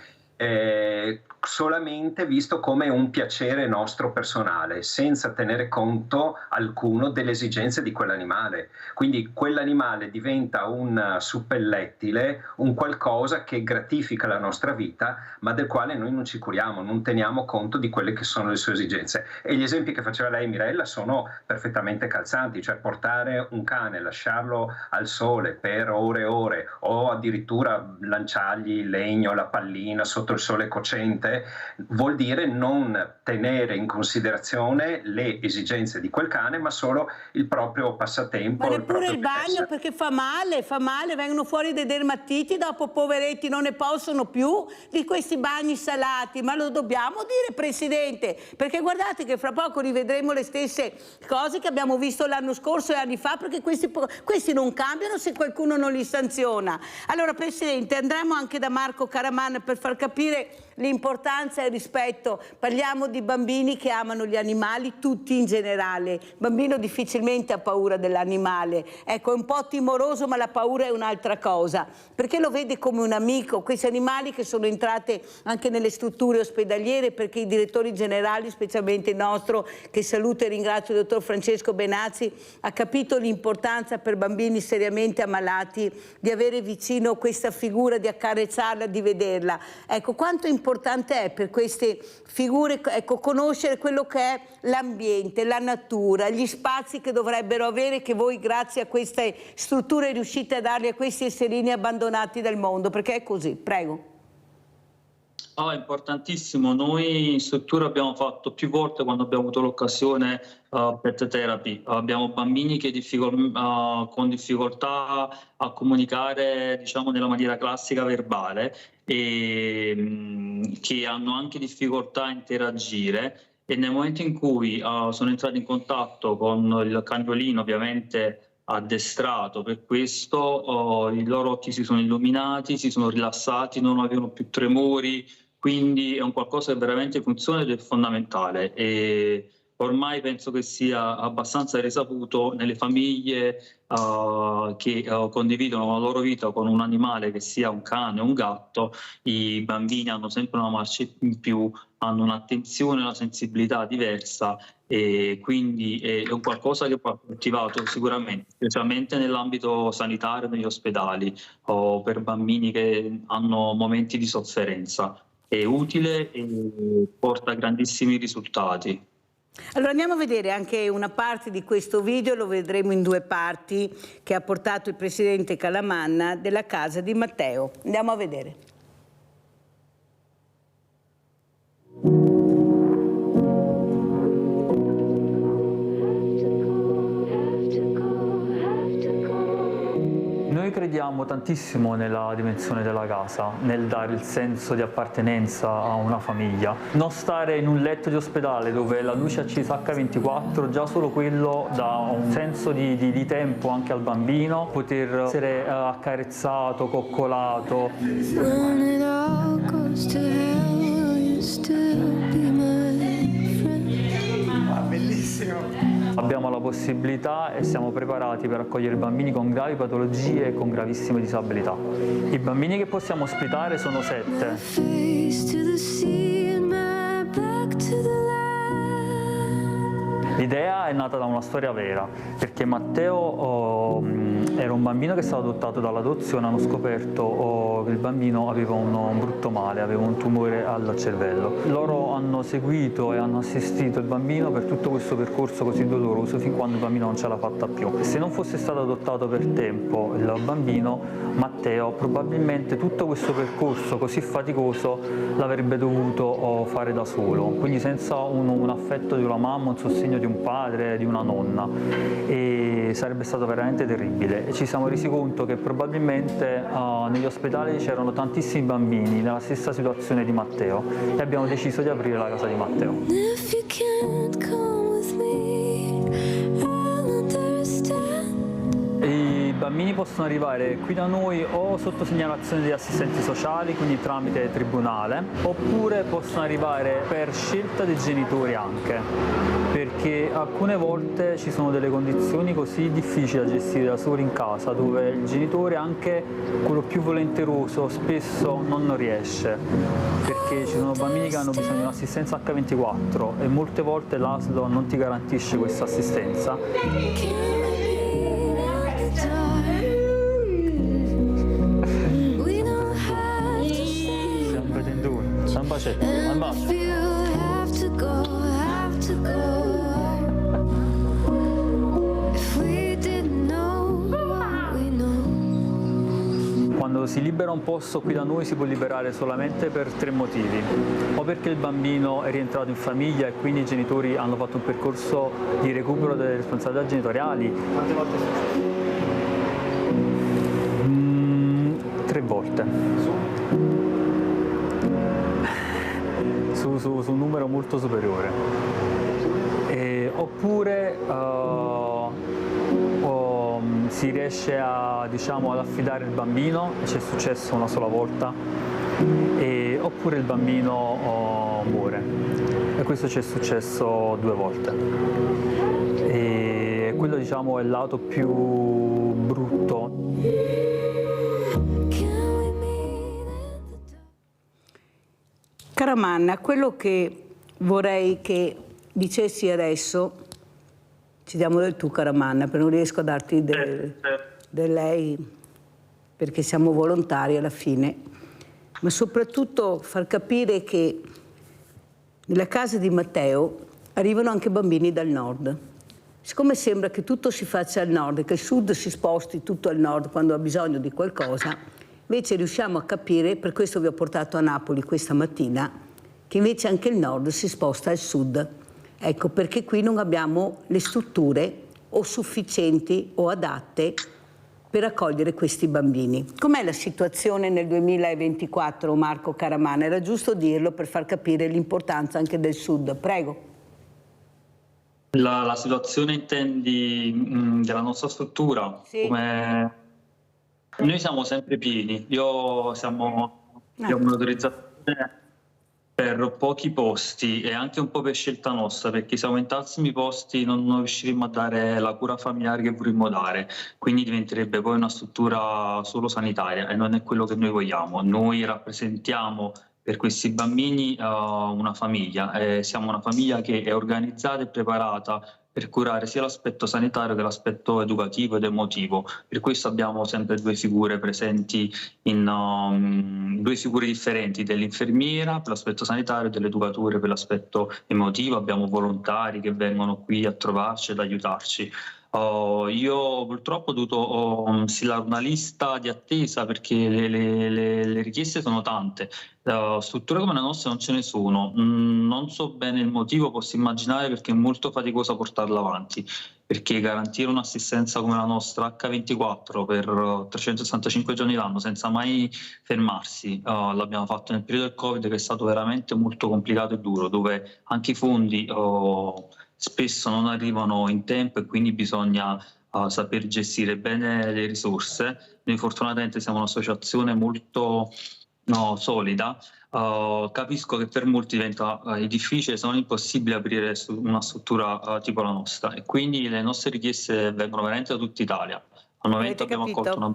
solamente visto come un piacere nostro personale, senza tenere conto alcuno delle esigenze di quell'animale. Quindi quell'animale diventa un suppellettile, un qualcosa che gratifica la nostra vita, ma del quale noi non ci curiamo, non teniamo conto di quelle che sono le sue esigenze. E gli esempi che faceva lei, Mirella, sono perfettamente calzanti, cioè portare un cane, lasciarlo al sole per ore e ore, o addirittura lanciargli il legno, la pallina sotto il sole cocente, vuol dire non tenere in considerazione le esigenze di quel cane, ma solo il proprio passatempo. Ma neppure il bagno, perché fa male, vengono fuori dei dermatiti, dopo poveretti non ne possono più di questi bagni salati, ma lo dobbiamo dire, Presidente, perché guardate che fra poco rivedremo le stesse cose che abbiamo visto l'anno scorso e anni fa, perché questi non cambiano se qualcuno non li sanziona. Allora, Presidente, andremo anche da Marco Caraman per far capire l'importanza e il rispetto. Parliamo di bambini che amano gli animali, tutti in generale. Il bambino difficilmente ha paura dell'animale, ecco, è un po' timoroso, ma la paura è un'altra cosa, perché lo vede come un amico. Questi animali che sono entrate anche nelle strutture ospedaliere, perché i direttori generali, specialmente il nostro, che saluto e ringrazio, il dottor Francesco Benazzi, ha capito l'importanza per bambini seriamente ammalati di avere vicino questa figura, di accarezzarla, di vederla. Ecco, quanto importante è per queste figure, ecco, conoscere quello che è l'ambiente, la natura, gli spazi che dovrebbero avere, che voi grazie a queste strutture riuscite a darli a questi esserini abbandonati dal mondo, perché è così. Prego. È importantissimo. Noi in struttura abbiamo fatto più volte, quando abbiamo avuto l'occasione, pet therapy. Abbiamo bambini che con difficoltà a comunicare, diciamo, nella maniera classica verbale, e che hanno anche difficoltà a interagire, e nel momento in cui sono entrati in contatto con il cagnolino, ovviamente addestrato per questo, i loro occhi si sono illuminati, si sono rilassati, non avevano più tremori, quindi è un qualcosa che veramente funziona ed è fondamentale. E ormai penso che sia abbastanza risaputo nelle famiglie che condividono la loro vita con un animale, che sia un cane o un gatto. I bambini hanno sempre una marcia in più, hanno un'attenzione e una sensibilità diversa, e quindi è un qualcosa che va coltivato sicuramente, specialmente nell'ambito sanitario, negli ospedali, o per bambini che hanno momenti di sofferenza. È utile e porta grandissimi risultati. Allora andiamo a vedere anche una parte di questo video, lo vedremo in due parti, che ha portato il Presidente Calamanna della casa di Matteo. Andiamo a vedere. Noi crediamo tantissimo nella dimensione della casa, nel dare il senso di appartenenza a una famiglia. Non stare in un letto di ospedale dove la luce è accesa H24, già solo quello dà un senso di tempo anche al bambino, poter essere accarezzato, coccolato. Bellissimo! Abbiamo la possibilità e siamo preparati per accogliere bambini con gravi patologie e con gravissime disabilità. I bambini che possiamo ospitare sono 7. L'idea è nata da una storia vera, perché Matteo era un bambino che è stato adottato dall'adozione. Hanno scoperto che il bambino aveva un brutto male, aveva un tumore al cervello. Loro hanno seguito e hanno assistito il bambino per tutto questo percorso così doloroso, fin quando il bambino non ce l'ha fatta più. Se non fosse stato adottato per tempo, il bambino Matteo, probabilmente tutto questo percorso così faticoso l'avrebbe dovuto fare da solo, quindi senza un affetto di una mamma, un sostegno di un padre, di una nonna, e sarebbe stato veramente terribile. E ci siamo resi conto che probabilmente negli ospedali c'erano tantissimi bambini nella stessa situazione di Matteo e abbiamo deciso di aprire la casa di Matteo. I bambini possono arrivare qui da noi o sotto segnalazione degli assistenti sociali, quindi tramite tribunale, oppure possono arrivare per scelta dei genitori anche, perché alcune volte ci sono delle condizioni così difficili da gestire da soli in casa, dove il genitore, anche quello più volenteroso, spesso non riesce, perché ci sono bambini che hanno bisogno di un'assistenza H24 e molte volte l'ASL non ti garantisce questa assistenza. Stiamo vedendo uno. Un bacetto, un bacio. Quando si libera un posto qui da noi si può liberare solamente per 3 motivi: o perché il bambino è rientrato in famiglia e quindi i genitori hanno fatto un percorso di recupero delle responsabilità genitoriali. Quante volte? 3 volte. Su un numero molto superiore. Oppure si riesce a, diciamo, ad affidare il bambino, e ci è successo una sola volta, oppure il bambino muore, e questo ci è successo 2 volte. E quello, diciamo, è il lato più brutto. Caramanna, quello che vorrei che dicessi adesso, ci diamo del tu Caramanna, perché non riesco a darti del lei, perché siamo volontari alla fine, ma soprattutto far capire che nella casa di Matteo arrivano anche bambini dal nord. Siccome sembra che tutto si faccia al nord, che il sud si sposti tutto al nord quando ha bisogno di qualcosa, invece riusciamo a capire, per questo vi ho portato a Napoli questa mattina, che invece anche il nord si sposta al sud. Ecco, perché qui non abbiamo le strutture o sufficienti o adatte per accogliere questi bambini. Com'è la situazione nel 2024, Marco Caramanna? Era giusto dirlo per far capire l'importanza anche del sud. Prego. La situazione, intendi, della nostra struttura? Sì. Come... Noi siamo sempre pieni. Abbiamo un'autorizzazione per pochi posti e anche un po' per scelta nostra, perché se aumentassimo i posti non riusciremmo a dare la cura familiare che vorremmo dare, quindi diventerebbe poi una struttura solo sanitaria e non è quello che noi vogliamo. Noi rappresentiamo per questi bambini una famiglia, siamo una famiglia che è organizzata e preparata per curare sia l'aspetto sanitario che l'aspetto educativo ed emotivo. Per questo abbiamo sempre 2 figure presenti, 2 figure differenti, dell'infermiera per l'aspetto sanitario e dell'educatore per l'aspetto emotivo. Abbiamo volontari che vengono qui a trovarci ed aiutarci. Io purtroppo ho dovuto stilare una lista di attesa perché le richieste sono tante. Strutture come la nostra non ce ne sono, non so bene il motivo, posso immaginare perché è molto faticoso portarla avanti, perché garantire un'assistenza come la nostra H24 per 365 giorni l'anno senza mai fermarsi, l'abbiamo fatto nel periodo del Covid, che è stato veramente molto complicato e duro, dove anche i fondi spesso non arrivano in tempo e quindi bisogna saper gestire bene le risorse. Noi fortunatamente siamo un'associazione molto solida. Capisco che per molti diventa difficile, se non impossibile, aprire una struttura tipo la nostra, e quindi le nostre richieste vengono veramente da tutta Italia. Al momento abbiamo accolto una...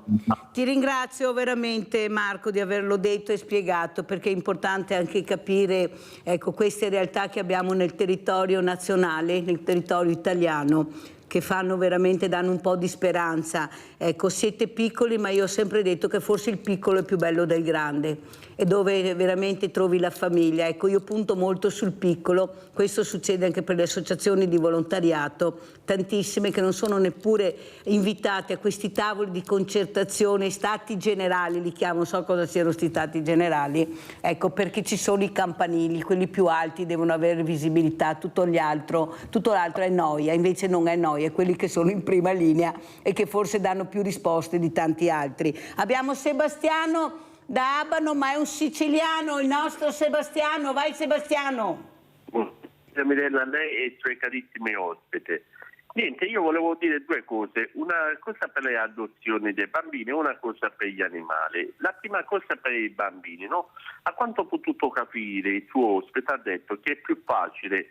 Ti ringrazio veramente, Marco, di averlo detto e spiegato, perché è importante anche capire, ecco, queste realtà che abbiamo nel territorio nazionale, nel territorio italiano, che fanno veramente, danno un po' di speranza. Ecco, siete piccoli, ma io ho sempre detto che forse il piccolo è più bello del grande, e dove veramente trovi la famiglia. Ecco, io punto molto sul piccolo, questo succede anche per le associazioni di volontariato, tantissime che non sono neppure invitate a questi tavoli di concertazione, stati generali li chiamo, so cosa siano questi stati generali, ecco, perché ci sono i campanili, quelli più alti devono avere visibilità, tutto l'altro è noia, invece non è noia, quelli che sono in prima linea e che forse danno più risposte di tanti altri. Abbiamo Sebastiano da Abano, ma è un siciliano, il nostro Sebastiano. Vai Sebastiano. Mirella, a lei e ai suoi carissimi ospiti. Niente, io volevo dire due cose, una cosa per le adozioni dei bambini e una cosa per gli animali. La prima cosa per i bambini, no? A quanto ho potuto capire, il suo ospite ha detto che è più facile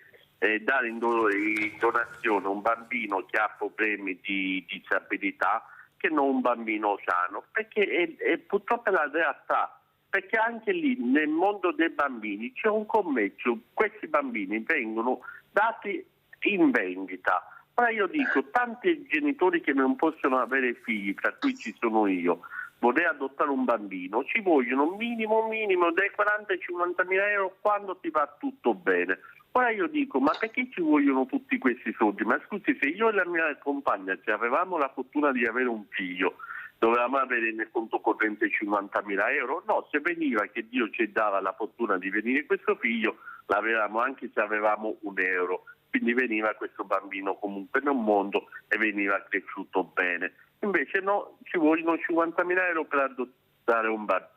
dare in donazione un bambino che ha problemi di disabilità che non un bambino sano, perché è purtroppo la realtà, perché anche lì nel mondo dei bambini c'è un commercio, questi bambini vengono dati in vendita. Ora io dico, tanti genitori che non possono avere figli, tra cui ci sono io, vorrei adottare un bambino, ci vogliono minimo dai 40 ai 50 mila euro quando ti va tutto bene. Ora io dico, ma perché ci vogliono tutti questi soldi? Ma scusi, se io e la mia compagna ci avevamo la fortuna di avere un figlio, dovevamo avere nel conto corrente 50 mila euro? No, se veniva che Dio ci dava la fortuna di venire questo figlio, l'avevamo anche se avevamo un euro. Quindi veniva questo bambino comunque nel mondo e veniva cresciuto bene. Invece no, ci vogliono 50 mila euro per adottare un bambino.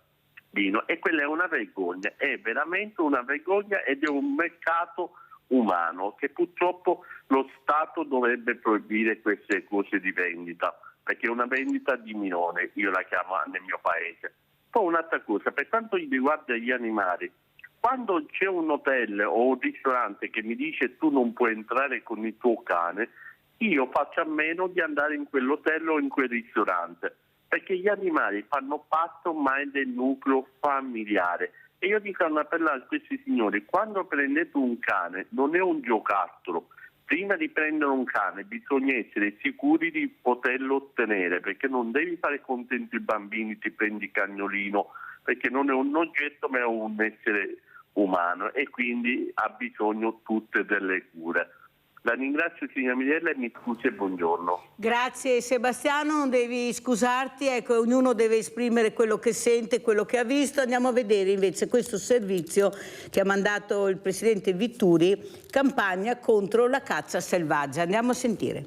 E quella è una vergogna, è veramente una vergogna ed è un mercato umano che purtroppo lo Stato dovrebbe proibire queste cose di vendita, perché è una vendita di minore, io la chiamo nel mio paese. Poi un'altra cosa, per quanto riguarda gli animali, quando c'è un hotel o un ristorante che mi dice tu non puoi entrare con il tuo cane, io faccio a meno di andare in quell'hotel o in quel ristorante, perché gli animali fanno parte ormai del nucleo familiare. E io dico una appello a questi signori, quando prendete un cane non è un giocattolo, prima di prendere un cane bisogna essere sicuri di poterlo ottenere, perché non devi fare contento i bambini, ti prendi il cagnolino, perché non è un oggetto ma è un essere umano e quindi ha bisogno tutte delle cure. La ringrazio signora Mirella e mi scusi e buongiorno. Grazie Sebastiano, non devi scusarti, ecco, ognuno deve esprimere quello che sente, quello che ha visto. Andiamo a vedere invece questo servizio che ha mandato il presidente Vitturi, campagna contro la caccia selvaggia. Andiamo a sentire.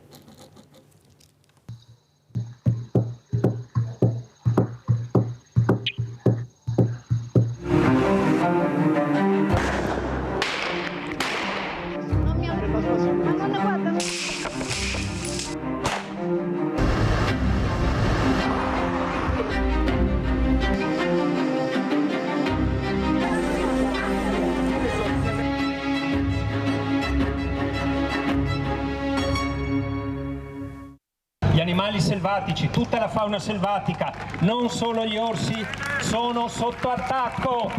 Gli animali selvatici, tutta la fauna selvatica, non solo gli orsi, sono sotto attacco.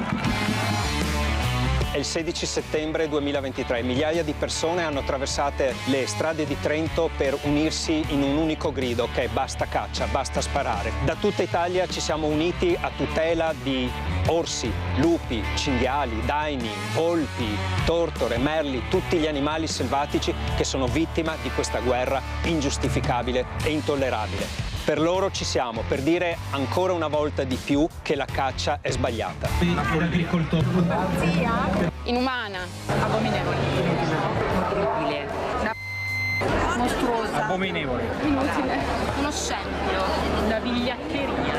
È il 16 settembre 2023, migliaia di persone hanno attraversato le strade di Trento per unirsi in un unico grido che è basta caccia, basta sparare. Da tutta Italia ci siamo uniti a tutela di orsi, lupi, cinghiali, daini, volpi, tortore, merli, tutti gli animali selvatici che sono vittima di questa guerra ingiustificabile e intollerabile. Per loro ci siamo, per dire ancora una volta di più che la caccia è sbagliata. Inumana, abominevole, orribile, mostruosa, abominevole, inutile, uno scempio, una vigliaccheria.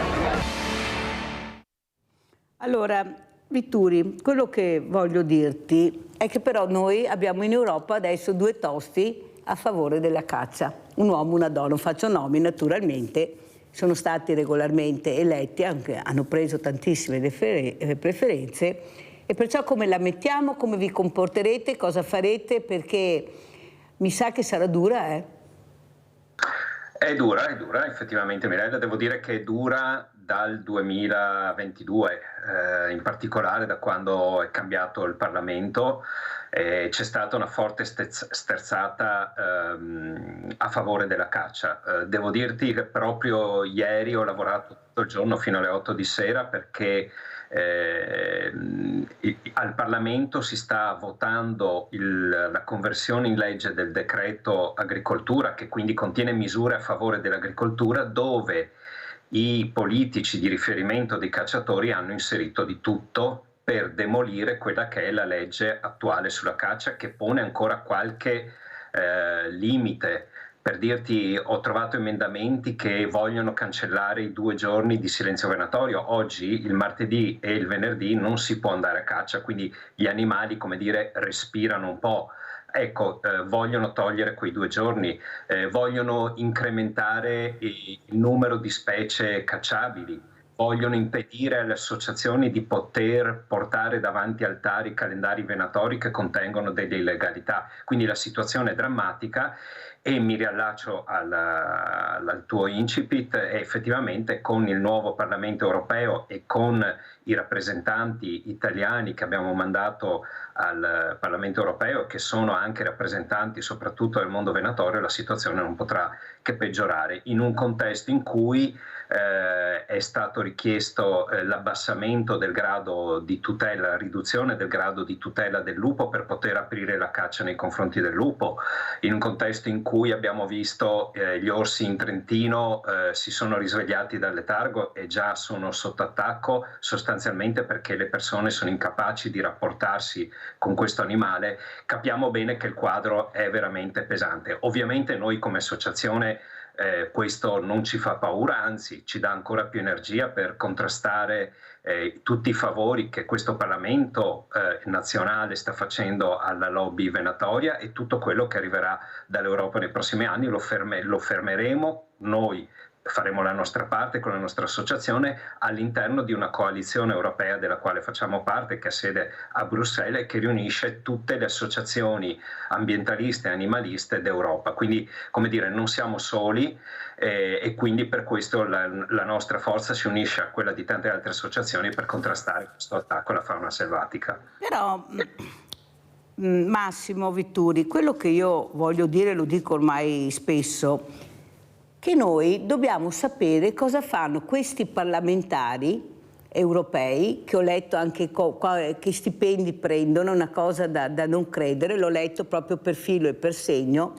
Allora, Vitturi, quello che voglio dirti è che però noi abbiamo in Europa adesso 2 tosti a favore della caccia, un uomo e una donna, non faccio nomi naturalmente, sono stati regolarmente eletti, anche, hanno preso tantissime preferenze e perciò come la mettiamo, come vi comporterete, cosa farete, perché mi sa che sarà dura, È dura, effettivamente Mirella, devo dire che è dura dal 2022, in particolare da quando è cambiato il Parlamento. C'è stata una forte sterzata a favore della caccia. Devo dirti che proprio ieri ho lavorato tutto il giorno fino alle 8 di sera perché al Parlamento si sta votando la conversione in legge del decreto agricoltura, che quindi contiene misure a favore dell'agricoltura, dove i politici di riferimento dei cacciatori hanno inserito di tutto per demolire quella che è la legge attuale sulla caccia, che pone ancora qualche limite. Per dirti, ho trovato emendamenti che vogliono cancellare i 2 giorni di silenzio venatorio. Oggi, il martedì e il venerdì, non si può andare a caccia, quindi gli animali, come dire, respirano un po'. Ecco, vogliono togliere quei 2 giorni, vogliono incrementare il numero di specie cacciabili, vogliono impedire alle associazioni di poter portare davanti altari calendari venatori che contengono delle illegalità. Quindi la situazione è drammatica e mi riallaccio al tuo incipit, e effettivamente con il nuovo Parlamento europeo e con i rappresentanti italiani che abbiamo mandato al Parlamento europeo, che sono anche rappresentanti soprattutto del mondo venatorio, la situazione non potrà che peggiorare in un contesto in cui è stato richiesto l'abbassamento del grado di tutela, la riduzione del grado di tutela del lupo per poter aprire la caccia nei confronti del lupo, in un contesto in cui abbiamo visto gli orsi in Trentino si sono risvegliati dal letargo e già sono sotto attacco, sostanzialmente perché le persone sono incapaci di rapportarsi con questo animale. Capiamo bene che il quadro è veramente pesante. Ovviamente noi come associazione questo non ci fa paura, anzi ci dà ancora più energia per contrastare tutti i favori che questo Parlamento nazionale sta facendo alla lobby venatoria, e tutto quello che arriverà dall'Europa nei prossimi anni lo fermeremo noi. Faremo la nostra parte con la nostra associazione all'interno di una coalizione europea della quale facciamo parte, che ha sede a Bruxelles e che riunisce tutte le associazioni ambientaliste e animaliste d'Europa. Quindi, come dire, non siamo soli e quindi per questo la nostra forza si unisce a quella di tante altre associazioni per contrastare questo attacco alla fauna selvatica. Però Massimo Vitturi, quello che io voglio dire, lo dico ormai spesso, che noi dobbiamo sapere cosa fanno questi parlamentari europei, che ho letto anche che stipendi prendono, una cosa da non credere, l'ho letto proprio per filo e per segno,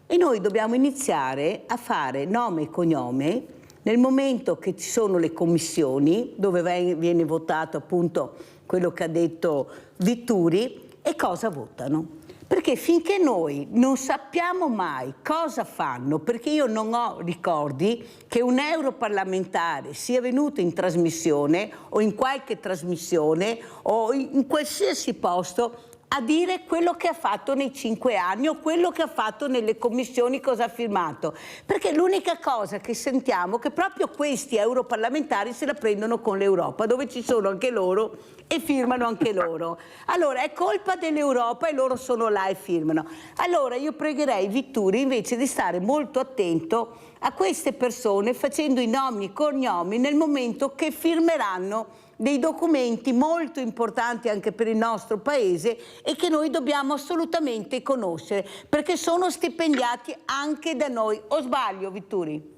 e noi dobbiamo iniziare a fare nome e cognome nel momento che ci sono le commissioni, dove viene votato appunto quello che ha detto Vitturi, e cosa votano. Perché finché noi non sappiamo mai cosa fanno, perché io non ho ricordi che un europarlamentare sia venuto in trasmissione o in qualche trasmissione o in qualsiasi posto a dire quello che ha fatto nei 5 anni o quello che ha fatto nelle commissioni, cosa ha firmato. Perché l'unica cosa che sentiamo è che proprio questi europarlamentari se la prendono con l'Europa, dove ci sono anche loro e firmano anche loro. Allora è colpa dell'Europa e loro sono là e firmano. Allora io pregherei Vitturi invece di stare molto attento a queste persone, facendo i nomi e cognomi nel momento che firmeranno dei documenti molto importanti anche per il nostro paese e che noi dobbiamo assolutamente conoscere, perché sono stipendiati anche da noi. O sbaglio, Vitturi?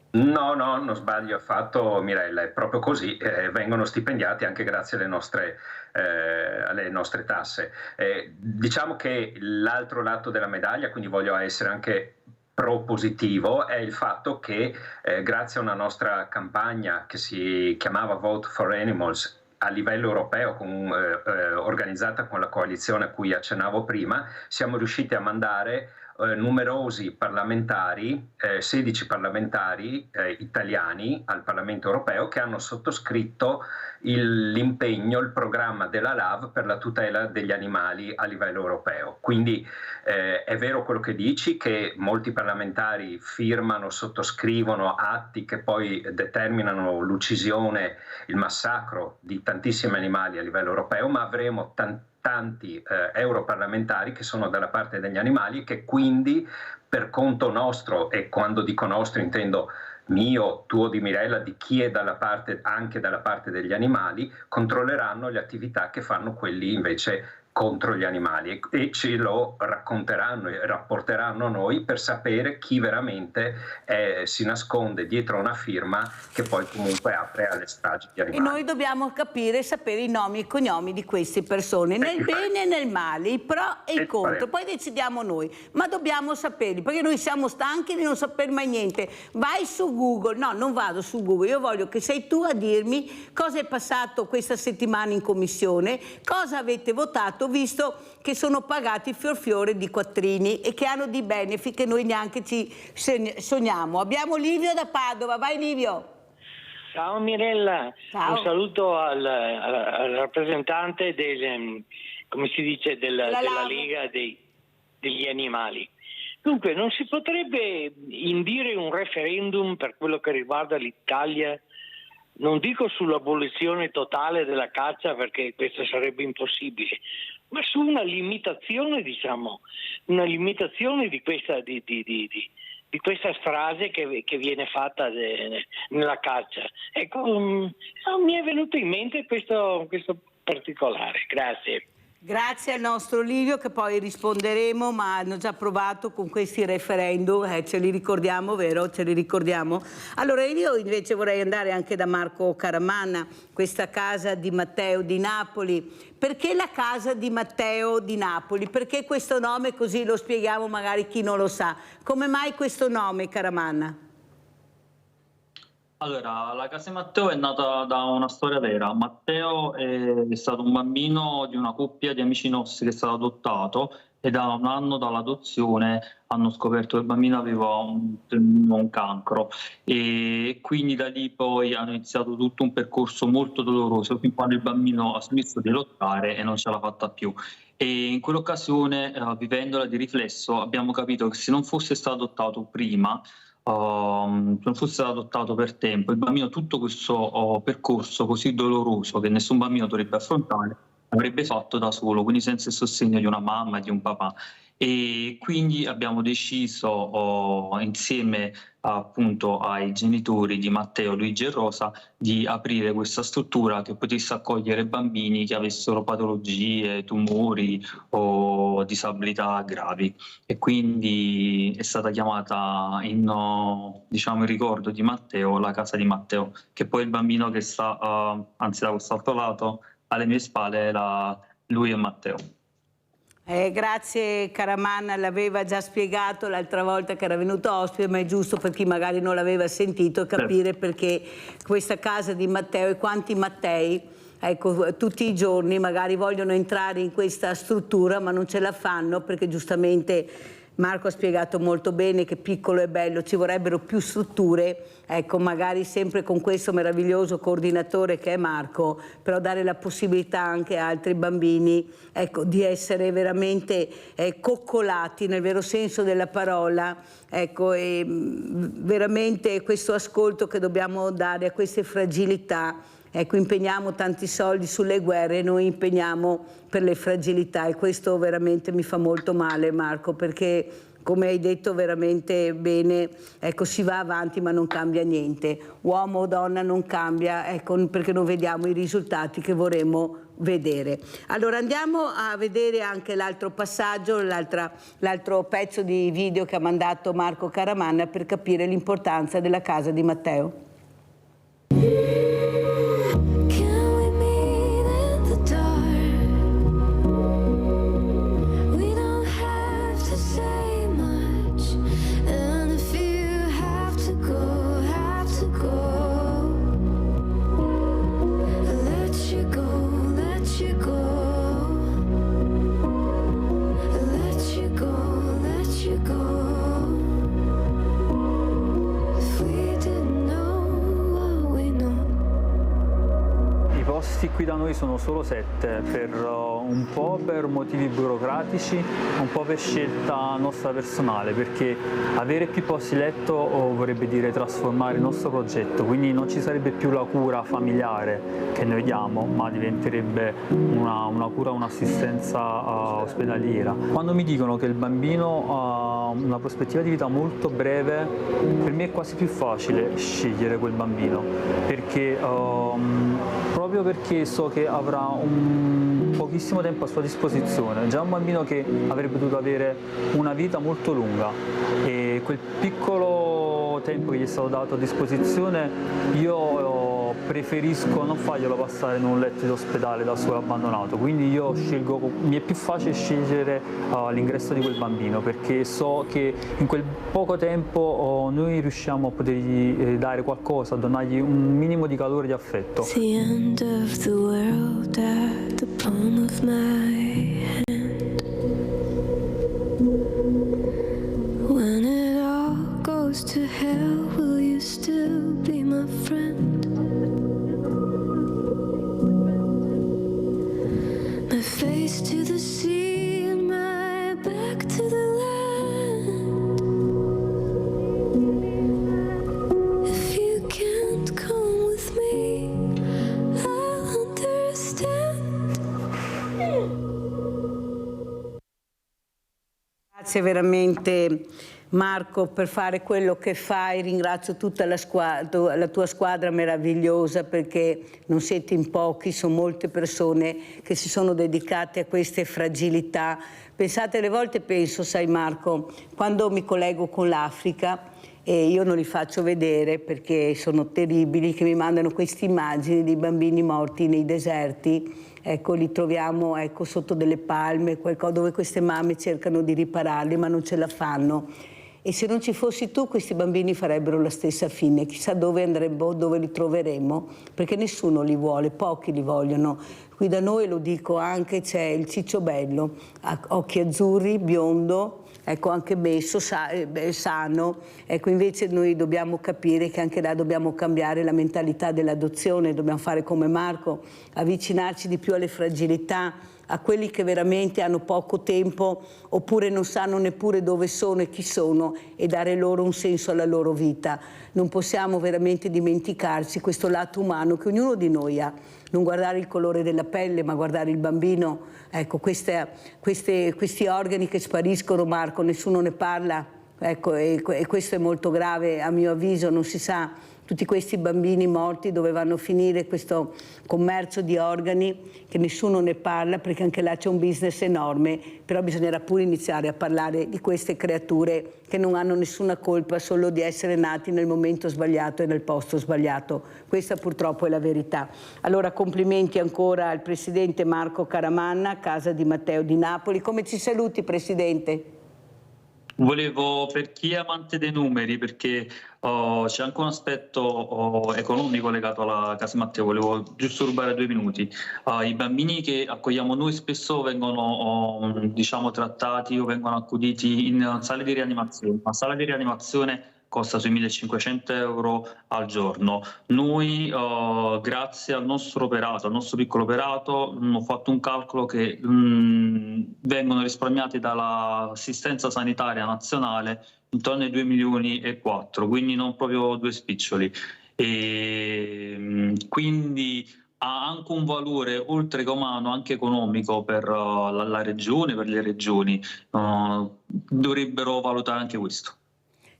No, non sbaglio affatto, Mirella, è proprio così, vengono stipendiati anche grazie alle nostre tasse. Diciamo che l'altro lato della medaglia, quindi voglio essere anche propositivo, è il fatto che grazie a una nostra campagna che si chiamava Vote for Animals a livello europeo, organizzata con la coalizione a cui accennavo prima, siamo riusciti a mandare numerosi parlamentari, 16 parlamentari italiani al Parlamento europeo, che hanno sottoscritto l'impegno, il programma della LAV per la tutela degli animali a livello europeo. Quindi è vero quello che dici, che molti parlamentari firmano, sottoscrivono atti che poi determinano l'uccisione, il massacro di tantissimi animali a livello europeo, ma avremo tanti europarlamentari che sono dalla parte degli animali, che quindi per conto nostro, e quando dico nostro intendo mio, tuo, di Mirella, di chi è anche dalla parte degli animali, controlleranno le attività che fanno quelli invece contro gli animali e ce lo racconteranno e rapporteranno a noi per sapere chi veramente si nasconde dietro una firma che poi comunque apre alle stragi di animali. E noi dobbiamo capire e sapere i nomi e cognomi di queste persone, nel bene e nel male, i pro e i contro, poi decidiamo noi, ma dobbiamo saperli, perché noi siamo stanchi di non saper mai niente. Vai su Google, no, non vado su Google, io voglio che sei tu a dirmi cosa è passato questa settimana in commissione, cosa avete votato, visto che sono pagati fior di quattrini e che hanno di benefit che noi neanche ci sogniamo. Abbiamo Livio da Padova, vai Livio. Ciao Mirella, ciao. Un saluto al rappresentante come si dice, della Lega degli animali. Dunque, non si potrebbe indire un referendum per quello che riguarda l'Italia? Non dico sull'abolizione totale della caccia, perché questo sarebbe impossibile, ma su una limitazione, di questa strage che viene fatta nella caccia. Ecco, mi è venuto in mente questo particolare. Grazie. Grazie al nostro Livio, che poi risponderemo, ma hanno già provato con questi referendum, ce li ricordiamo, vero? Ce li ricordiamo. Allora io invece vorrei andare anche da Marco Caramanna, questa casa di Matteo di Napoli. Perché la casa di Matteo di Napoli? Perché questo nome, così lo spieghiamo magari chi non lo sa. Come mai questo nome, Caramanna? Allora, la casa di Matteo è nata da una storia vera. Matteo è stato un bambino di una coppia di amici nostri che è stato adottato e da un anno dall'adozione hanno scoperto che il bambino aveva un cancro e quindi da lì poi hanno iniziato tutto un percorso molto doloroso fin quando il bambino ha smesso di lottare e non ce l'ha fatta più. E in quell'occasione, vivendola di riflesso, abbiamo capito che se non fosse stato adottato prima, non fosse stato adottato per tempo, il bambino tutto questo percorso così doloroso che nessun bambino dovrebbe affrontare avrebbe fatto da solo, quindi senza il sostegno di una mamma e di un papà. E quindi abbiamo deciso insieme appunto ai genitori di Matteo, Luigi e Rosa di aprire questa struttura che potesse accogliere bambini che avessero patologie, tumori o disabilità gravi, e quindi è stata chiamata in ricordo di Matteo la casa di Matteo, che poi il bambino che sta anzi da quest'altro lato alle mie spalle era lui e Matteo. Grazie Caramanna, l'aveva già spiegato l'altra volta che era venuto ospite, ma è giusto per chi magari non l'aveva sentito capire perché questa casa di Matteo e quanti Mattei, ecco, tutti i giorni magari vogliono entrare in questa struttura ma non ce la fanno perché giustamente Marco ha spiegato molto bene che piccolo e bello, ci vorrebbero più strutture, ecco, magari sempre con questo meraviglioso coordinatore che è Marco, però dare la possibilità anche a altri bambini, ecco, di essere veramente coccolati nel vero senso della parola, ecco, e veramente questo ascolto che dobbiamo dare a queste fragilità. Ecco, impegniamo tanti soldi sulle guerre, noi impegniamo per le fragilità e questo veramente mi fa molto male, Marco, perché come hai detto veramente bene, ecco, si va avanti ma non cambia niente. Uomo o donna non cambia, ecco, perché non vediamo i risultati che vorremmo vedere. Allora andiamo a vedere anche l'altro passaggio, l'altro pezzo di video che ha mandato Marco Caramanna per capire l'importanza della casa di Matteo. If we didn't know what we know. qui da noi sono solo 7, un po' per motivi burocratici, un po' per scelta nostra personale, perché avere più posti letto vorrebbe dire trasformare il nostro progetto, quindi non ci sarebbe più la cura familiare che noi diamo, ma diventerebbe una cura, un'assistenza ospedaliera. Quando mi dicono che il bambino ha una prospettiva di vita molto breve, per me è quasi più facile scegliere quel bambino, perché proprio perché so che avrà un pochissimo tempo a sua disposizione, già un bambino che avrebbe dovuto avere una vita molto lunga, e quel piccolo tempo che gli è stato dato a disposizione io preferisco non farglielo passare in un letto di ospedale da solo abbandonato, quindi io mi è più facile scegliere l'ingresso di quel bambino, perché so che in quel poco tempo noi riusciamo a potergli dare qualcosa, a donargli un minimo di calore, di affetto. The end of the world at the palm of my hand. When it all goes to hell, will you still be my friend? My face to the sea and my back to the land. If you can't come with me, I'll understand. Grazie veramente Marco per fare quello che fai, ringrazio tutta la tua squadra meravigliosa, perché non siete in pochi, sono molte persone che si sono dedicate a queste fragilità. Pensate, alle volte penso, sai Marco, quando mi collego con l'Africa e io non li faccio vedere perché sono terribili, che mi mandano queste immagini di bambini morti nei deserti. Ecco, li troviamo sotto delle palme, dove queste mamme cercano di ripararli ma non ce la fanno. E se non ci fossi tu, questi bambini farebbero la stessa fine. Chissà dove andremo, dove li troveremo, perché nessuno li vuole, pochi li vogliono. Qui da noi, lo dico anche, c'è il Ciccio Bello, occhi azzurri, biondo, ecco, anche messo, sano. Ecco, invece noi dobbiamo capire che anche là dobbiamo cambiare la mentalità dell'adozione, dobbiamo fare come Marco, avvicinarci di più alle fragilità, a quelli che veramente hanno poco tempo oppure non sanno neppure dove sono e chi sono, e dare loro un senso alla loro vita. Non possiamo veramente dimenticarci questo lato umano che ognuno di noi ha. Non guardare il colore della pelle, ma guardare il bambino. Ecco, questi organi che spariscono, Marco, nessuno ne parla. Ecco, e questo è molto grave, a mio avviso, non si sa tutti questi bambini morti dove vanno a finire, questo commercio di organi che nessuno ne parla, perché anche là c'è un business enorme, però bisognerà pure iniziare a parlare di queste creature che non hanno nessuna colpa, solo di essere nati nel momento sbagliato e nel posto sbagliato. Questa purtroppo è la verità. Allora complimenti ancora al Presidente Marco Caramanna, Casa di Matteo di Napoli. Come ci saluti, Presidente? Volevo, per chi è amante dei numeri, perché c'è anche un aspetto economico legato alla Casa Matteo, volevo giusto rubare 2 minuti. I bambini che accogliamo noi spesso vengono trattati o vengono accuditi in sale di rianimazione. Una sala di rianimazione costa sui 1.500 euro al giorno. Noi, grazie al nostro operato, al nostro piccolo operato, ho fatto un calcolo che vengono risparmiati dall'assistenza sanitaria nazionale intorno ai 2,4 milioni, quindi non proprio 2 spiccioli. E quindi ha anche un valore oltre che umano, anche economico per la regione, per le regioni. Dovrebbero valutare anche questo.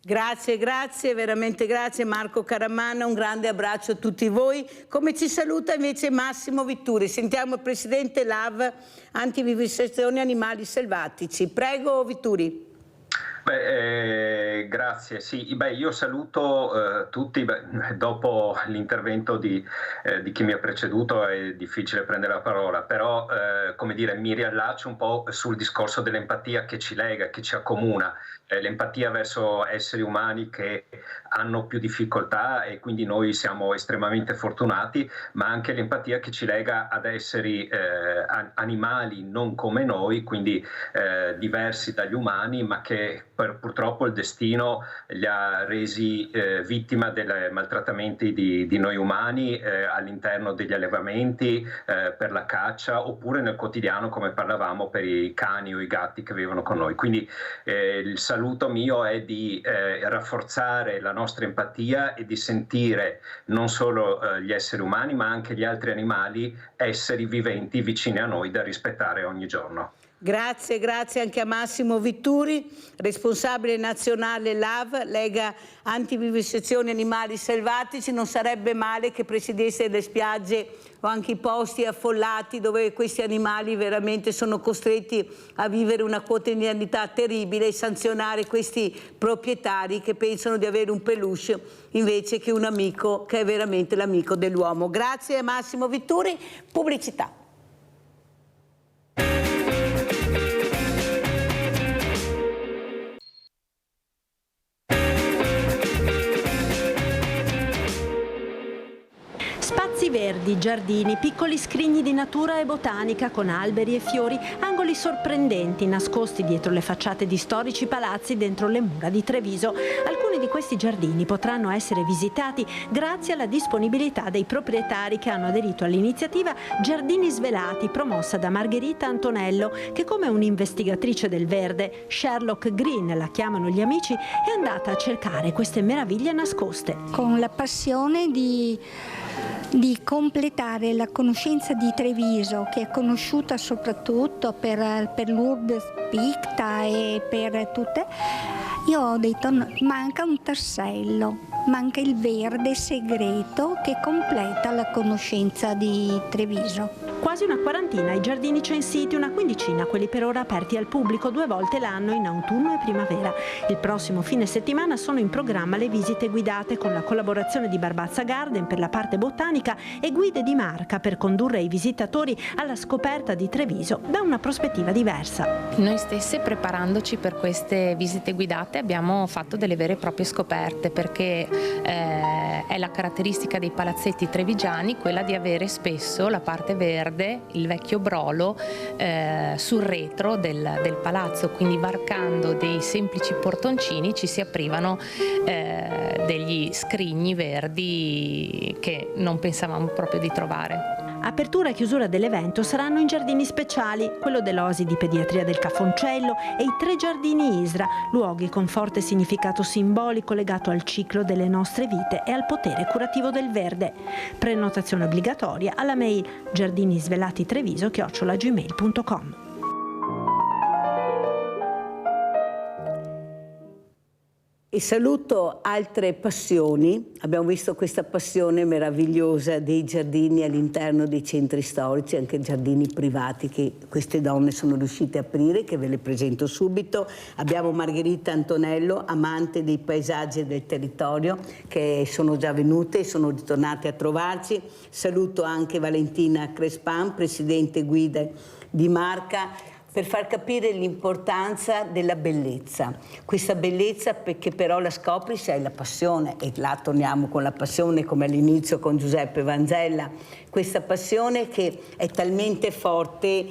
Grazie, veramente grazie Marco Caramanna, un grande abbraccio a tutti voi. Come ci saluta invece Massimo Vitturi? Sentiamo il Presidente LAV, Antivivisezione Animali Selvatici. Prego Vitturi. Grazie, sì, io saluto tutti. Dopo l'intervento di chi mi ha preceduto è difficile prendere la parola, però mi riallaccio un po' sul discorso dell'empatia che ci lega, che ci accomuna. L'empatia verso esseri umani che hanno più difficoltà, e quindi noi siamo estremamente fortunati, ma anche l'empatia che ci lega ad esseri animali non come noi, quindi diversi dagli umani, ma che purtroppo il destino li ha resi vittima dei maltrattamenti di noi umani all'interno degli allevamenti, per la caccia, oppure nel quotidiano, come parlavamo, per i cani o i gatti che vivono con noi. Quindi il saluto mio è di rafforzare la nostra empatia e di sentire non solo gli esseri umani ma anche gli altri animali, esseri viventi vicini a noi da rispettare ogni giorno. Grazie anche a Massimo Vitturi, responsabile nazionale LAV, Lega Antivivisezione Animali Selvatici. Non sarebbe male che presidesse le spiagge o anche i posti affollati dove questi animali veramente sono costretti a vivere una quotidianità terribile e sanzionare questi proprietari che pensano di avere un peluche invece che un amico che è veramente l'amico dell'uomo. Grazie a Massimo Vitturi. Pubblicità. Spazi verdi, giardini, piccoli scrigni di natura e botanica con alberi e fiori, angoli sorprendenti nascosti dietro le facciate di storici palazzi dentro le mura di Treviso. Alcuni di questi giardini potranno essere visitati grazie alla disponibilità dei proprietari che hanno aderito all'iniziativa Giardini Svelati, promossa da Margherita Antonello, che come un'investigatrice del verde, Sherlock Green la chiamano gli amici, è andata a cercare queste meraviglie nascoste. Con la passione di completare la conoscenza di Treviso, che è conosciuta soprattutto per l'Urbe Picta e per tutte, io ho detto manca un tassello, manca il verde segreto che completa la conoscenza di Treviso. Quasi una quarantina i giardini censiti, una quindicina quelli per ora aperti al pubblico 2 volte l'anno in autunno e primavera. Il prossimo fine settimana sono in programma le visite guidate con la collaborazione di Barbazza Garden per la parte botanica e Guide di Marca per condurre i visitatori alla scoperta di Treviso da una prospettiva diversa. Noi stesse, preparandoci per queste visite guidate, abbiamo fatto delle vere e proprie scoperte, perché è la caratteristica dei palazzetti trevigiani quella di avere spesso la parte verde, il vecchio brolo, sul retro del palazzo, quindi varcando dei semplici portoncini ci si aprivano degli scrigni verdi che non pensavamo proprio di trovare. Apertura e chiusura dell'evento saranno in giardini speciali, quello dell'Oasi di Pediatria del Cafoncello e i 3 giardini Isra, luoghi con forte significato simbolico legato al ciclo delle nostre vite e al potere curativo del verde. Prenotazione obbligatoria alla mail giardinisvelatitreviso@gmail.com. E saluto altre passioni. Abbiamo visto questa passione meravigliosa dei giardini all'interno dei centri storici, anche giardini privati che queste donne sono riuscite a aprire, che ve le presento subito. Abbiamo Margherita Antonello, amante dei paesaggi e del territorio, che sono già venute e sono ritornate a trovarci. Saluto anche Valentina Crespan, presidente guida di Marca, per far capire l'importanza della bellezza. Questa bellezza perché però la scopri se hai la passione, e là torniamo con la passione come all'inizio con Giuseppe Vanzella, questa passione che è talmente forte,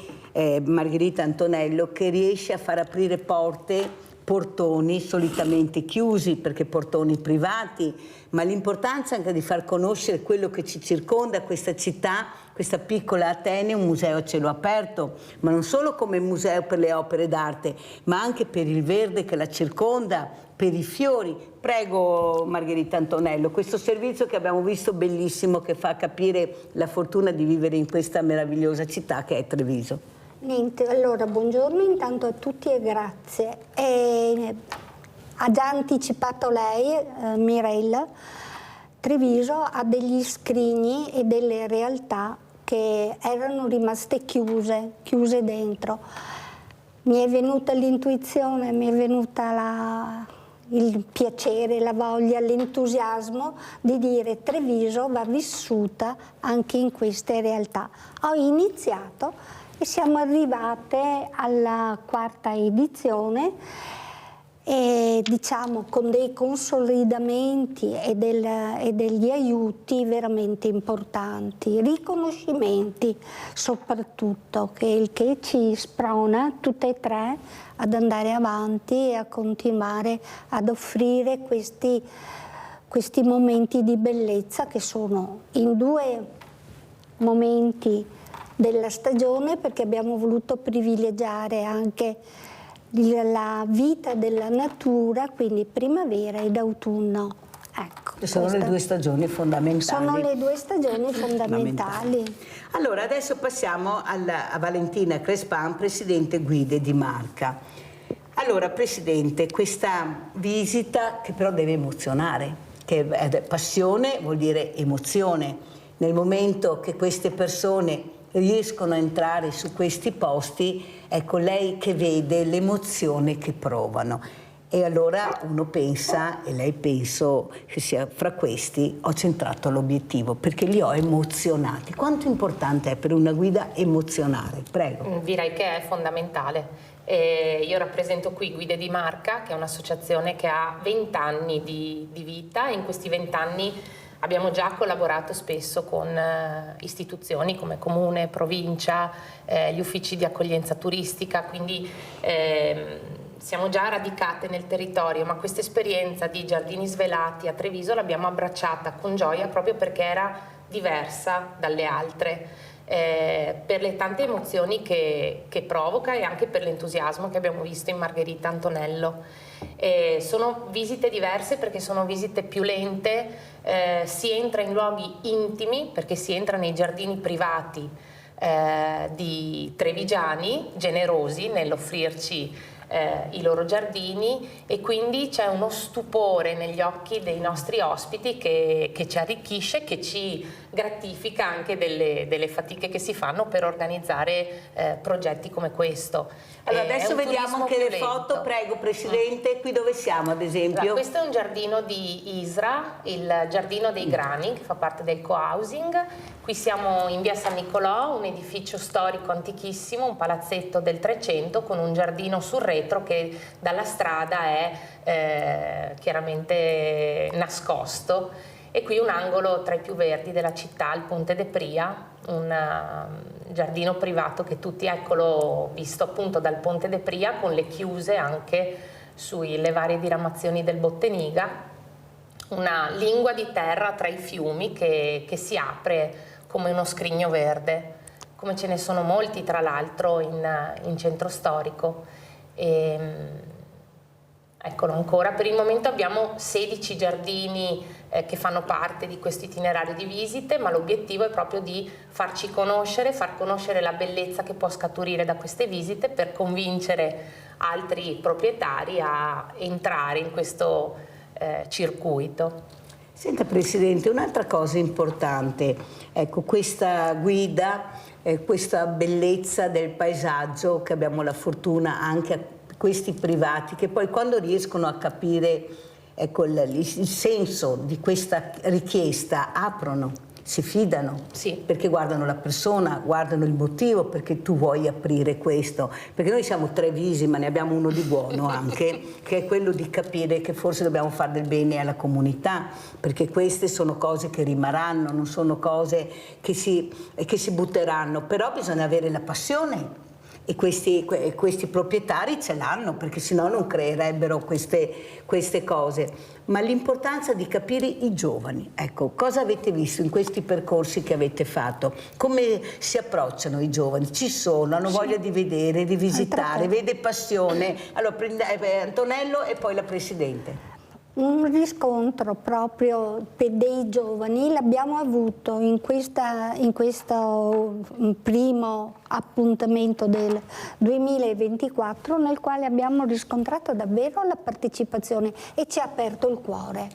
Margherita Antonello, che riesce a far aprire portoni solitamente chiusi perché portoni privati, ma l'importanza anche di far conoscere quello che ci circonda, questa città, questa piccola Atene, un museo a cielo aperto, ma non solo come museo per le opere d'arte, ma anche per il verde che la circonda, per i fiori. Prego Margherita Antonello, questo servizio che abbiamo visto bellissimo, che fa capire la fortuna di vivere in questa meravigliosa città che è Treviso. Niente, allora buongiorno intanto a tutti e grazie. Ha già anticipato lei, Mirella, Treviso ha degli scrigni e delle realtà che erano rimaste chiuse dentro. Mi è venuta l'intuizione, mi è venuta il piacere, la voglia, l'entusiasmo di dire Treviso va vissuta anche in queste realtà. Ho iniziato e siamo arrivate alla 4ª edizione e diciamo con dei consolidamenti e degli aiuti veramente importanti, riconoscimenti soprattutto, che ci sprona tutte e tre ad andare avanti e a continuare ad offrire questi momenti di bellezza che sono in due momenti della stagione, perché abbiamo voluto privilegiare anche la vita della natura, quindi primavera ed autunno. Ecco, sono le due stagioni fondamentali. Sono le due stagioni fondamentali. Allora, adesso passiamo a Valentina Crespan, Presidente Guide di Marca. Allora, Presidente, questa visita che però deve emozionare, che è passione vuol dire emozione. Nel momento che queste persone riescono a entrare su questi posti, ecco lei che vede l'emozione che provano. E allora uno pensa, e lei penso che sia fra questi, ho centrato l'obiettivo, perché li ho emozionati. Quanto importante è per una guida emozionare? Prego. Direi che è fondamentale. Io rappresento qui Guide di Marca, che è un'associazione che ha 20 anni di vita, e in questi 20 anni abbiamo già collaborato spesso con istituzioni come Comune, Provincia, gli uffici di accoglienza turistica, quindi siamo già radicate nel territorio, ma questa esperienza di Giardini Svelati a Treviso l'abbiamo abbracciata con gioia proprio perché era diversa dalle altre, per le tante emozioni che provoca e anche per l'entusiasmo che abbiamo visto in Margherita Antonello. Sono visite diverse perché sono visite più lente, si entra in luoghi intimi perché si entra nei giardini privati di trevigiani, generosi nell'offrirci i loro giardini, e quindi c'è uno stupore negli occhi dei nostri ospiti che ci arricchisce, che ci gratifica anche delle fatiche che si fanno per organizzare progetti come questo. Allora adesso vediamo anche le foto, prego Presidente, qui dove siamo ad esempio? Allora, questo è un giardino di Isra, il Giardino dei Grani, che fa parte del co-housing. Qui siamo in via San Nicolò, un edificio storico antichissimo, un palazzetto del 300 con un giardino sul retro che dalla strada è chiaramente nascosto, e qui un angolo tra i più verdi della città, il Ponte de Pria, un giardino privato che tutti, eccolo visto appunto dal Ponte de Pria, con le chiuse anche sulle varie diramazioni del Botteniga, una lingua di terra tra i fiumi che si apre come uno scrigno verde, come ce ne sono molti tra l'altro in centro storico. Eccolo ancora, per il momento abbiamo 16 giardini che fanno parte di questo itinerario di visite, ma l'obiettivo è proprio di farci conoscere, far conoscere la bellezza che può scaturire da queste visite per convincere altri proprietari a entrare in questo circuito. Senta Presidente, un'altra cosa importante, ecco questa guida, questa bellezza del paesaggio che abbiamo la fortuna anche a questi privati, che poi quando riescono a capire ecco, il senso di questa richiesta aprono, si fidano, sì, perché guardano la persona, guardano il motivo perché tu vuoi aprire questo, perché noi siamo trevisi ma ne abbiamo uno di buono anche, che è quello di capire che forse dobbiamo fare del bene alla comunità, perché queste sono cose che rimarranno, non sono cose che si butteranno, però bisogna avere la passione. E questi proprietari ce l'hanno, perché sennò non creerebbero queste cose. Ma l'importanza di capire i giovani, ecco, cosa avete visto in questi percorsi che avete fatto? Come si approcciano i giovani? Ci sono, hanno voglia di vedere, di visitare, vede passione. Allora, Antonello e poi la Presidente. Un riscontro proprio per dei giovani l'abbiamo avuto in questo primo appuntamento del 2024, nel quale abbiamo riscontrato davvero la partecipazione e ci ha aperto il cuore.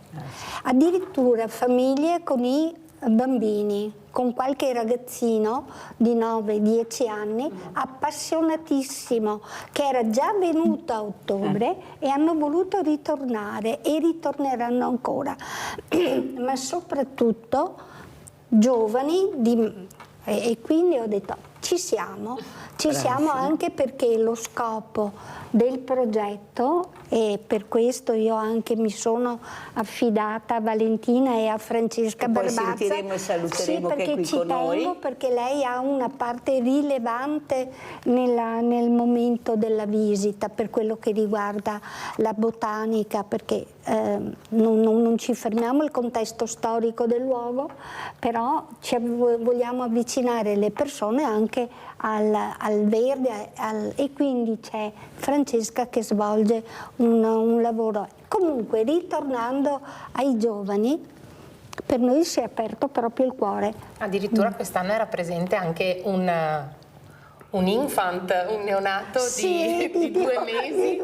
Addirittura famiglie con i bambini, con qualche ragazzino di 9-10 anni appassionatissimo che era già venuto a ottobre e hanno voluto ritornare e ritorneranno ancora, ma soprattutto giovani e quindi ho detto ci siamo anche perché lo scopo del progetto, e per questo io anche mi sono affidata a Valentina e a Francesca Barbazza. Poi sentiremo e saluteremo che è qui ci con noi. tengo, perché lei ha una parte rilevante nel momento della visita per quello che riguarda la botanica, perché non ci fermiamo al contesto storico del luogo, però vogliamo avvicinare le persone anche al verde e quindi c'è Francesca che svolge un lavoro. Comunque, ritornando ai giovani, per noi si è aperto proprio il cuore. Addirittura quest'anno era presente anche un infant, un neonato di 2 mesi,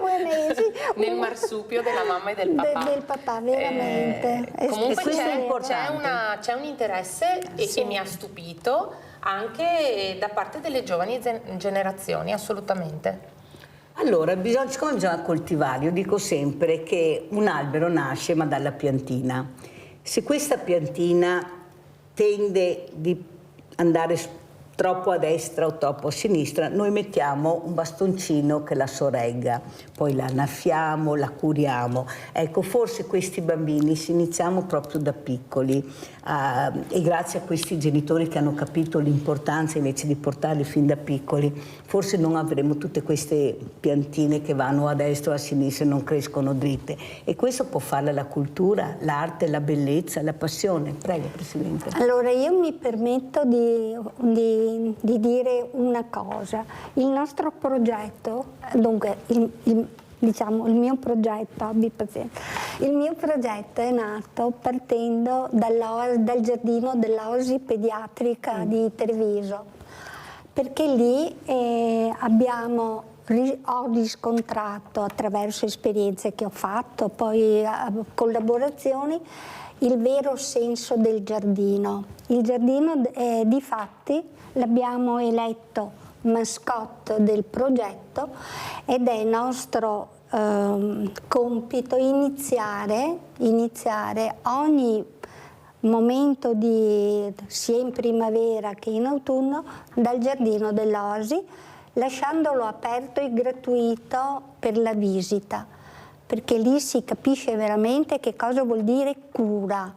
nel marsupio della mamma e del papà. Del papà, veramente. Comunque importante. c'è un interesse e mi ha stupito anche da parte delle giovani generazioni, assolutamente. Allora, siccome bisogna coltivare, io dico sempre che un albero nasce ma dalla piantina. Se questa piantina tende di andare troppo a destra o troppo a sinistra, noi mettiamo un bastoncino che la sorregga, poi la annaffiamo, la curiamo. Ecco, forse questi bambini, se iniziamo proprio da piccoli, e grazie a questi genitori che hanno capito l'importanza invece di portarli fin da piccoli, forse non avremo tutte queste piantine che vanno a destra o a sinistra e non crescono dritte. E questo può farla la cultura, l'arte, la bellezza, la passione. Prego, Presidente. Allora, io mi permetto di dire una cosa. Il nostro progetto, dunque, il mio progetto, abbi pazienza, il mio progetto è nato partendo dal giardino dell'Oasi pediatrica di Treviso, perché lì ho riscontrato, attraverso esperienze che ho fatto, poi collaborazioni, il vero senso del giardino. Il giardino, difatti, l'abbiamo eletto mascotte del progetto ed è nostro compito iniziare ogni momento sia in primavera che in autunno dal giardino dell'Oasi, lasciandolo aperto e gratuito per la visita, perché lì si capisce veramente che cosa vuol dire cura,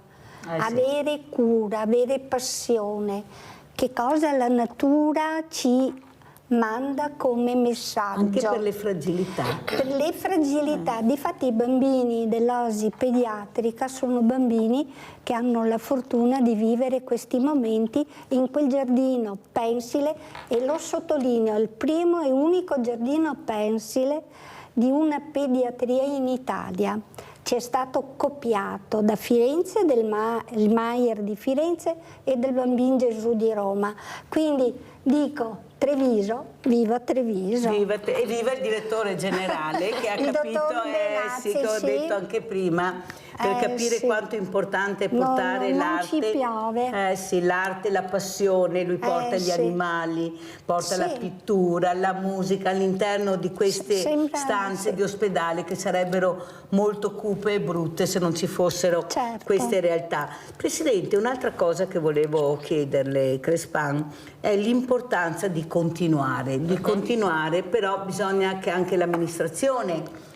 avere cura, avere passione, che cosa la natura ci manda come messaggio. Anche per le fragilità. Per le fragilità. Difatti i bambini dell'Oasi pediatrica sono bambini che hanno la fortuna di vivere questi momenti in quel giardino pensile, e lo sottolineo, il primo e unico giardino pensile di una pediatria in Italia. Ci è stato copiato da Firenze, il Maier di Firenze e del Bambin Gesù di Roma. Quindi dico, Treviso, viva Treviso. E viva il direttore generale che ha capito, Benazzi, che ho detto anche prima, per capire quanto è importante portare l'arte. Non ci piove. L'arte, la passione, lui porta gli animali, porta la pittura, la musica all'interno di queste stanze di ospedale che sarebbero molto cupe e brutte se non ci fossero queste realtà. Presidente, un'altra cosa che volevo chiederle, Crespan, è l'importanza di continuare, però bisogna che anche l'amministrazione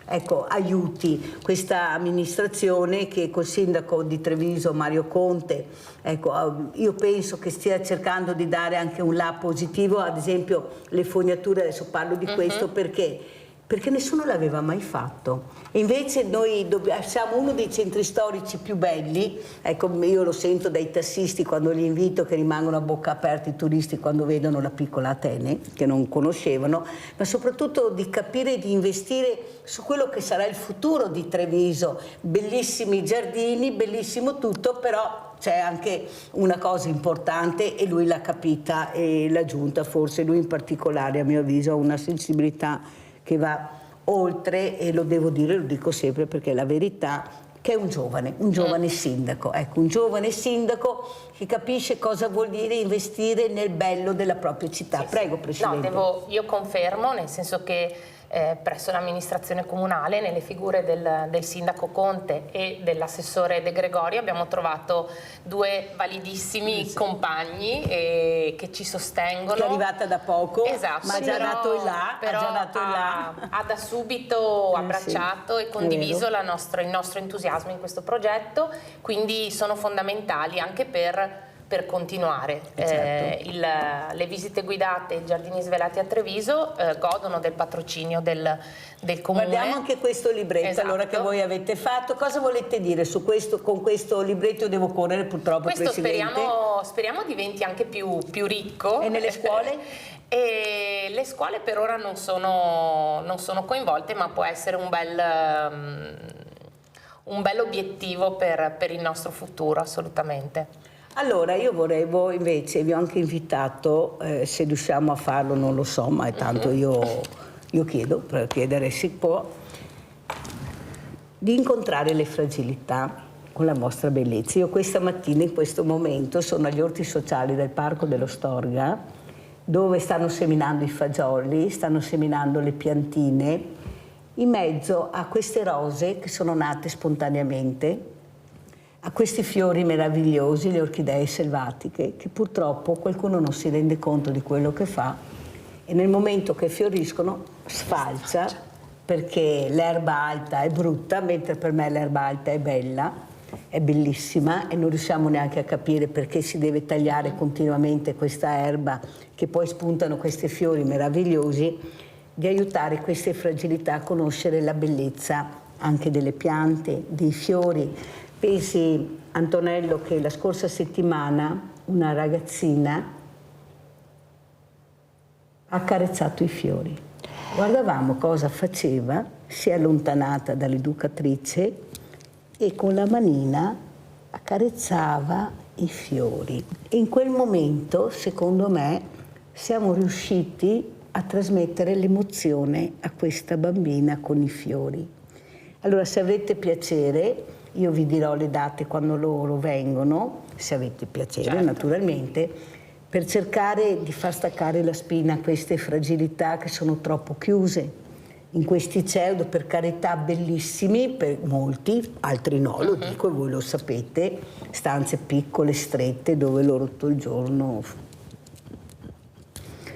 aiuti questa amministrazione che col sindaco di Treviso Mario Conte, io penso che stia cercando di dare anche un là positivo, ad esempio le fognature, adesso parlo di questo perché nessuno l'aveva mai fatto. E invece noi siamo uno dei centri storici più belli, io lo sento dai tassisti quando li invito, che rimangono a bocca aperta i turisti quando vedono la piccola Atene, che non conoscevano, ma soprattutto di capire e di investire su quello che sarà il futuro di Treviso. Bellissimi giardini, bellissimo tutto, però c'è anche una cosa importante e lui l'ha capita, e la Giunta, forse lui in particolare a mio avviso, ha una sensibilità che va oltre, e lo devo dire, lo dico sempre perché è la verità, che è un giovane sindaco, un giovane sindaco che capisce cosa vuol dire investire nel bello della propria città. Prego, Presidente. No, io confermo, nel senso che presso l'amministrazione comunale, nelle figure del sindaco Conte e dell'assessore De Gregori. Abbiamo trovato due validissimi compagni che ci sostengono. Che è arrivata da poco, esatto, ma ha già dato il là. Ha da subito abbracciato e condiviso il nostro entusiasmo in questo progetto, quindi sono fondamentali anche per continuare. Le visite guidate, i giardini svelati a Treviso godono del patrocinio del comune. Guardiamo anche questo libretto allora che voi avete fatto. Cosa volete dire su questo? Con questo libretto io devo correre purtroppo, questo Presidente. Speriamo diventi anche più ricco. E nelle scuole? E le scuole per ora non sono coinvolte, ma può essere un bel obiettivo per il nostro futuro, assolutamente. Allora, io volevo invece, vi ho anche invitato, se riusciamo a farlo non lo so, ma tanto io chiedo, per chiedere si può, di incontrare le fragilità con la vostra bellezza. Io questa mattina, in questo momento, sono agli orti sociali del Parco dello Storga, dove stanno seminando i fagioli, stanno seminando le piantine, in mezzo a queste rose che sono nate spontaneamente, a questi fiori meravigliosi, le orchidee selvatiche, che purtroppo qualcuno non si rende conto di quello che fa e nel momento che fioriscono sfalcia, perché l'erba alta è brutta, mentre per me l'erba alta è bella, è bellissima, e non riusciamo neanche a capire perché si deve tagliare continuamente questa erba, che poi spuntano questi fiori meravigliosi, di aiutare queste fragilità a conoscere la bellezza anche delle piante, dei fiori. Pensi, Antonello, che la scorsa settimana una ragazzina ha accarezzato i fiori. Guardavamo cosa faceva, si è allontanata dall'educatrice e con la manina accarezzava i fiori. E in quel momento, secondo me, siamo riusciti a trasmettere l'emozione a questa bambina con i fiori. Allora, se avrete piacere, io vi dirò le date quando loro vengono, se avete piacere, naturalmente, per cercare di far staccare la spina a queste fragilità che sono troppo chiuse in questi pseudo, per carità, bellissimi per molti, altri no, lo dico e voi lo sapete, stanze piccole, strette, dove loro tutto il giorno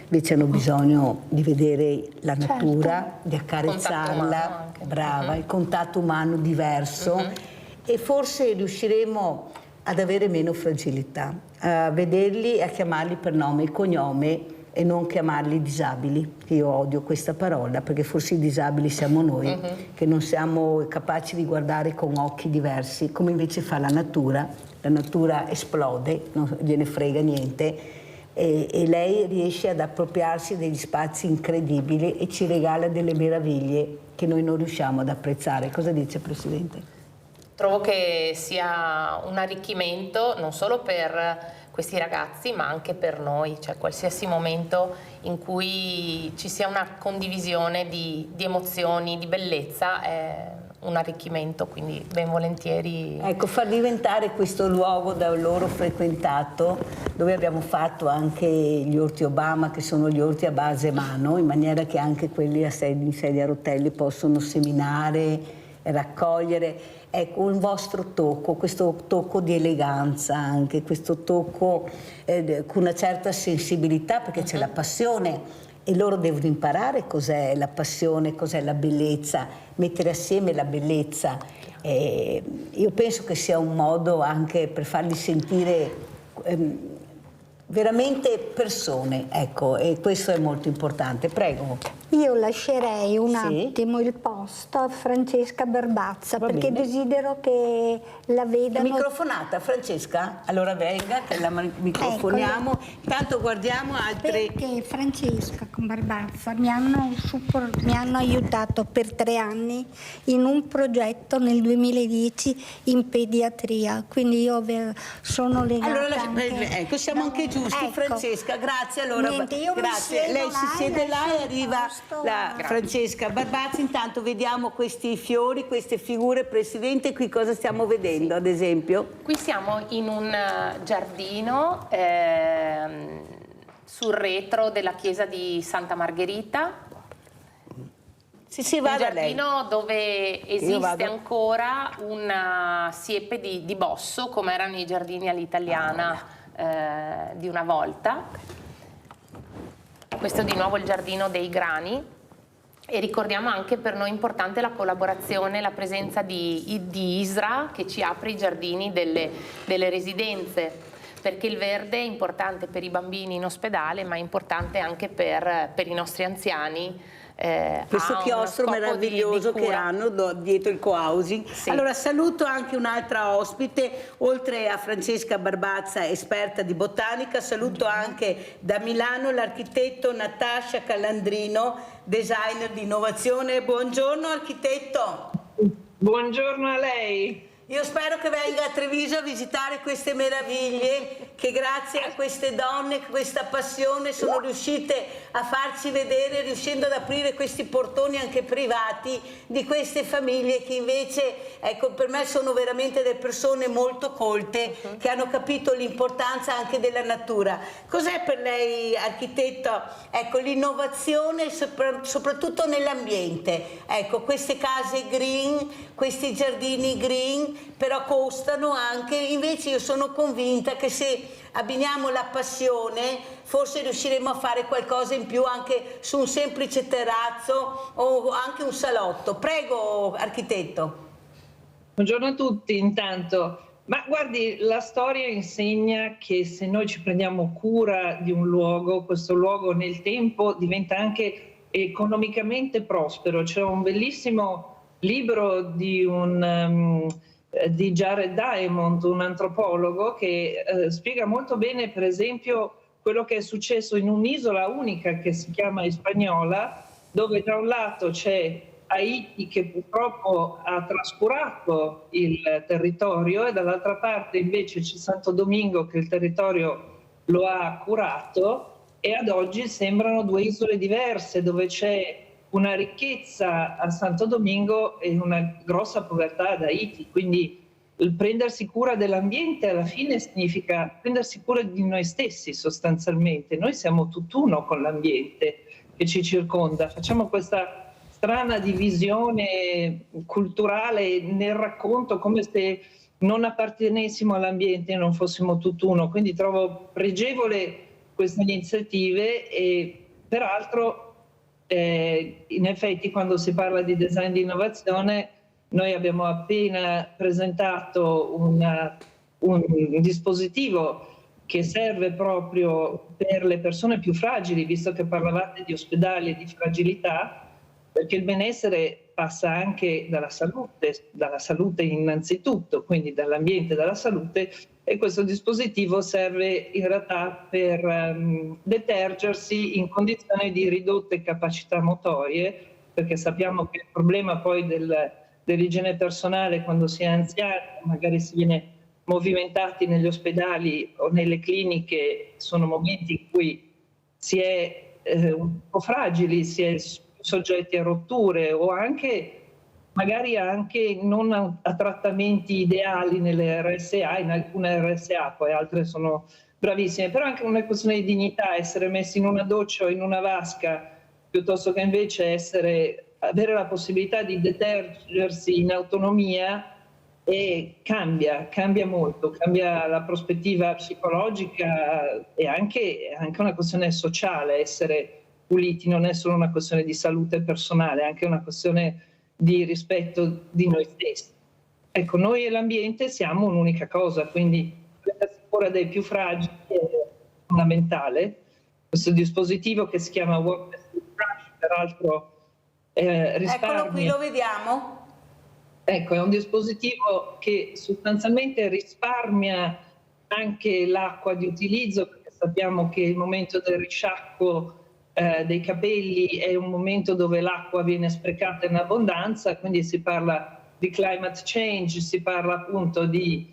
invece hanno bisogno di vedere la natura, di accarezzarla, brava, il contatto umano diverso. E forse riusciremo ad avere meno fragilità, a vederli e a chiamarli per nome e cognome e non chiamarli disabili. Io odio questa parola perché forse i disabili siamo noi, che non siamo capaci di guardare con occhi diversi, come invece fa la natura. La natura esplode, non gliene frega niente, e lei riesce ad appropriarsi degli spazi incredibili e ci regala delle meraviglie che noi non riusciamo ad apprezzare. Cosa dice, Presidente? Trovo che sia un arricchimento non solo per questi ragazzi ma anche per noi, cioè qualsiasi momento in cui ci sia una condivisione di emozioni, di bellezza è un arricchimento, quindi ben volentieri. Ecco, far diventare questo luogo da loro frequentato, dove abbiamo fatto anche gli orti Obama, che sono gli orti a base mano, in maniera che anche quelli in sedia a rotelle possono seminare, raccogliere. Ecco, un vostro tocco, questo tocco di eleganza anche, questo tocco con una certa sensibilità, perché c'è la passione e loro devono imparare cos'è la passione, cos'è la bellezza, mettere assieme la bellezza. Io penso che sia un modo anche per farli sentire veramente persone, ecco, e questo è molto importante. Prego. Io lascerei un attimo il posto a Francesca Barbazza, perché desidero che la vedano. È microfonata, Francesca? Allora venga, che la microfoniamo. Ecco. Intanto guardiamo altre. Perché Francesca con Barbazza mi hanno aiutato per 3 anni in un progetto nel 2010 in pediatria, quindi io sono legata. Allora, ecco, siamo anche giusti, ecco. Francesca, grazie. Allora, grazie. Lei si siede là e arriva la Francesca Barbazzi. Intanto vediamo questi fiori, queste figure. Presidente, qui cosa stiamo vedendo, ad esempio? Qui siamo in un giardino sul retro della chiesa di Santa Margherita. Sì, un giardino dove esiste ancora una siepe di bosso, come erano i giardini all'italiana di una volta. Questo è di nuovo il giardino dei grani. E ricordiamo anche per noi importante la collaborazione, la presenza di ISRA, che ci apre i giardini delle residenze, perché il verde è importante per i bambini in ospedale, ma è importante anche per i nostri anziani. Questo chiostro meraviglioso che hanno dietro il co-housing. Sì. Allora saluto anche un'altra ospite, oltre a Francesca Barbazza, esperta di botanica, saluto anche da Milano l'architetto Natascia Calandrino, designer di innovazione. Buongiorno architetto. Buongiorno a lei. Io spero che venga a Treviso a visitare queste meraviglie che grazie a queste donne, questa passione sono riuscite a farci vedere, riuscendo ad aprire questi portoni anche privati di queste famiglie che invece, ecco, per me sono veramente delle persone molto colte che hanno capito l'importanza anche della natura. Cos'è per lei, architetto, ecco, l'innovazione soprattutto nell'ambiente? Ecco, queste case green, questi giardini green, però costano anche, invece io sono convinta che se abbiniamo la passione forse riusciremo a fare qualcosa in più anche su un semplice terrazzo o anche un salotto. Prego architetto. Buongiorno a tutti intanto. Ma guardi, la storia insegna che se noi ci prendiamo cura di un luogo, questo luogo nel tempo diventa anche economicamente prospero. C'è un bellissimo libro di Jared Diamond, un antropologo, che spiega molto bene, per esempio, quello che è successo in un'isola unica che si chiama Hispaniola, dove da un lato c'è Haiti che purtroppo ha trascurato il territorio e dall'altra parte invece c'è Santo Domingo che il territorio lo ha curato, e ad oggi sembrano due isole diverse dove c'è una ricchezza a Santo Domingo e una grossa povertà ad Haiti. Quindi il prendersi cura dell'ambiente alla fine significa prendersi cura di noi stessi sostanzialmente. Noi siamo tutt'uno con l'ambiente che ci circonda. Facciamo questa strana divisione culturale nel racconto come se non appartenessimo all'ambiente e non fossimo tutt'uno. Quindi trovo pregevole queste iniziative e peraltro in effetti quando si parla di design di innovazione noi abbiamo appena presentato un dispositivo che serve proprio per le persone più fragili, visto che parlavate di ospedali e di fragilità, perché il benessere passa anche dalla salute innanzitutto, quindi dall'ambiente e dalla salute, e questo dispositivo serve in realtà per detergersi in condizioni di ridotte capacità motorie, perché sappiamo che il problema poi dell'igiene personale quando si è anziani, magari si viene movimentati negli ospedali o nelle cliniche, sono momenti in cui si è un po' fragili, si è soggetti a rotture o anche magari anche non a trattamenti ideali nelle RSA, in alcune RSA, poi altre sono bravissime, però anche una questione di dignità, essere messi in una doccia o in una vasca, piuttosto che invece avere la possibilità di detergersi in autonomia, e cambia molto, cambia la prospettiva psicologica e anche una questione sociale. Essere puliti non è solo una questione di salute personale, è anche una questione di rispetto di noi stessi. Ecco, noi e l'ambiente siamo un'unica cosa, quindi prendersi cura dei più fragili è fondamentale. Questo dispositivo che si chiama Work Brush, peraltro risparmia. Eccolo qui, lo vediamo? Ecco, è un dispositivo che sostanzialmente risparmia anche l'acqua di utilizzo, perché sappiamo che il momento del risciacquo dei capelli è un momento dove l'acqua viene sprecata in abbondanza, quindi si parla di climate change, si parla appunto di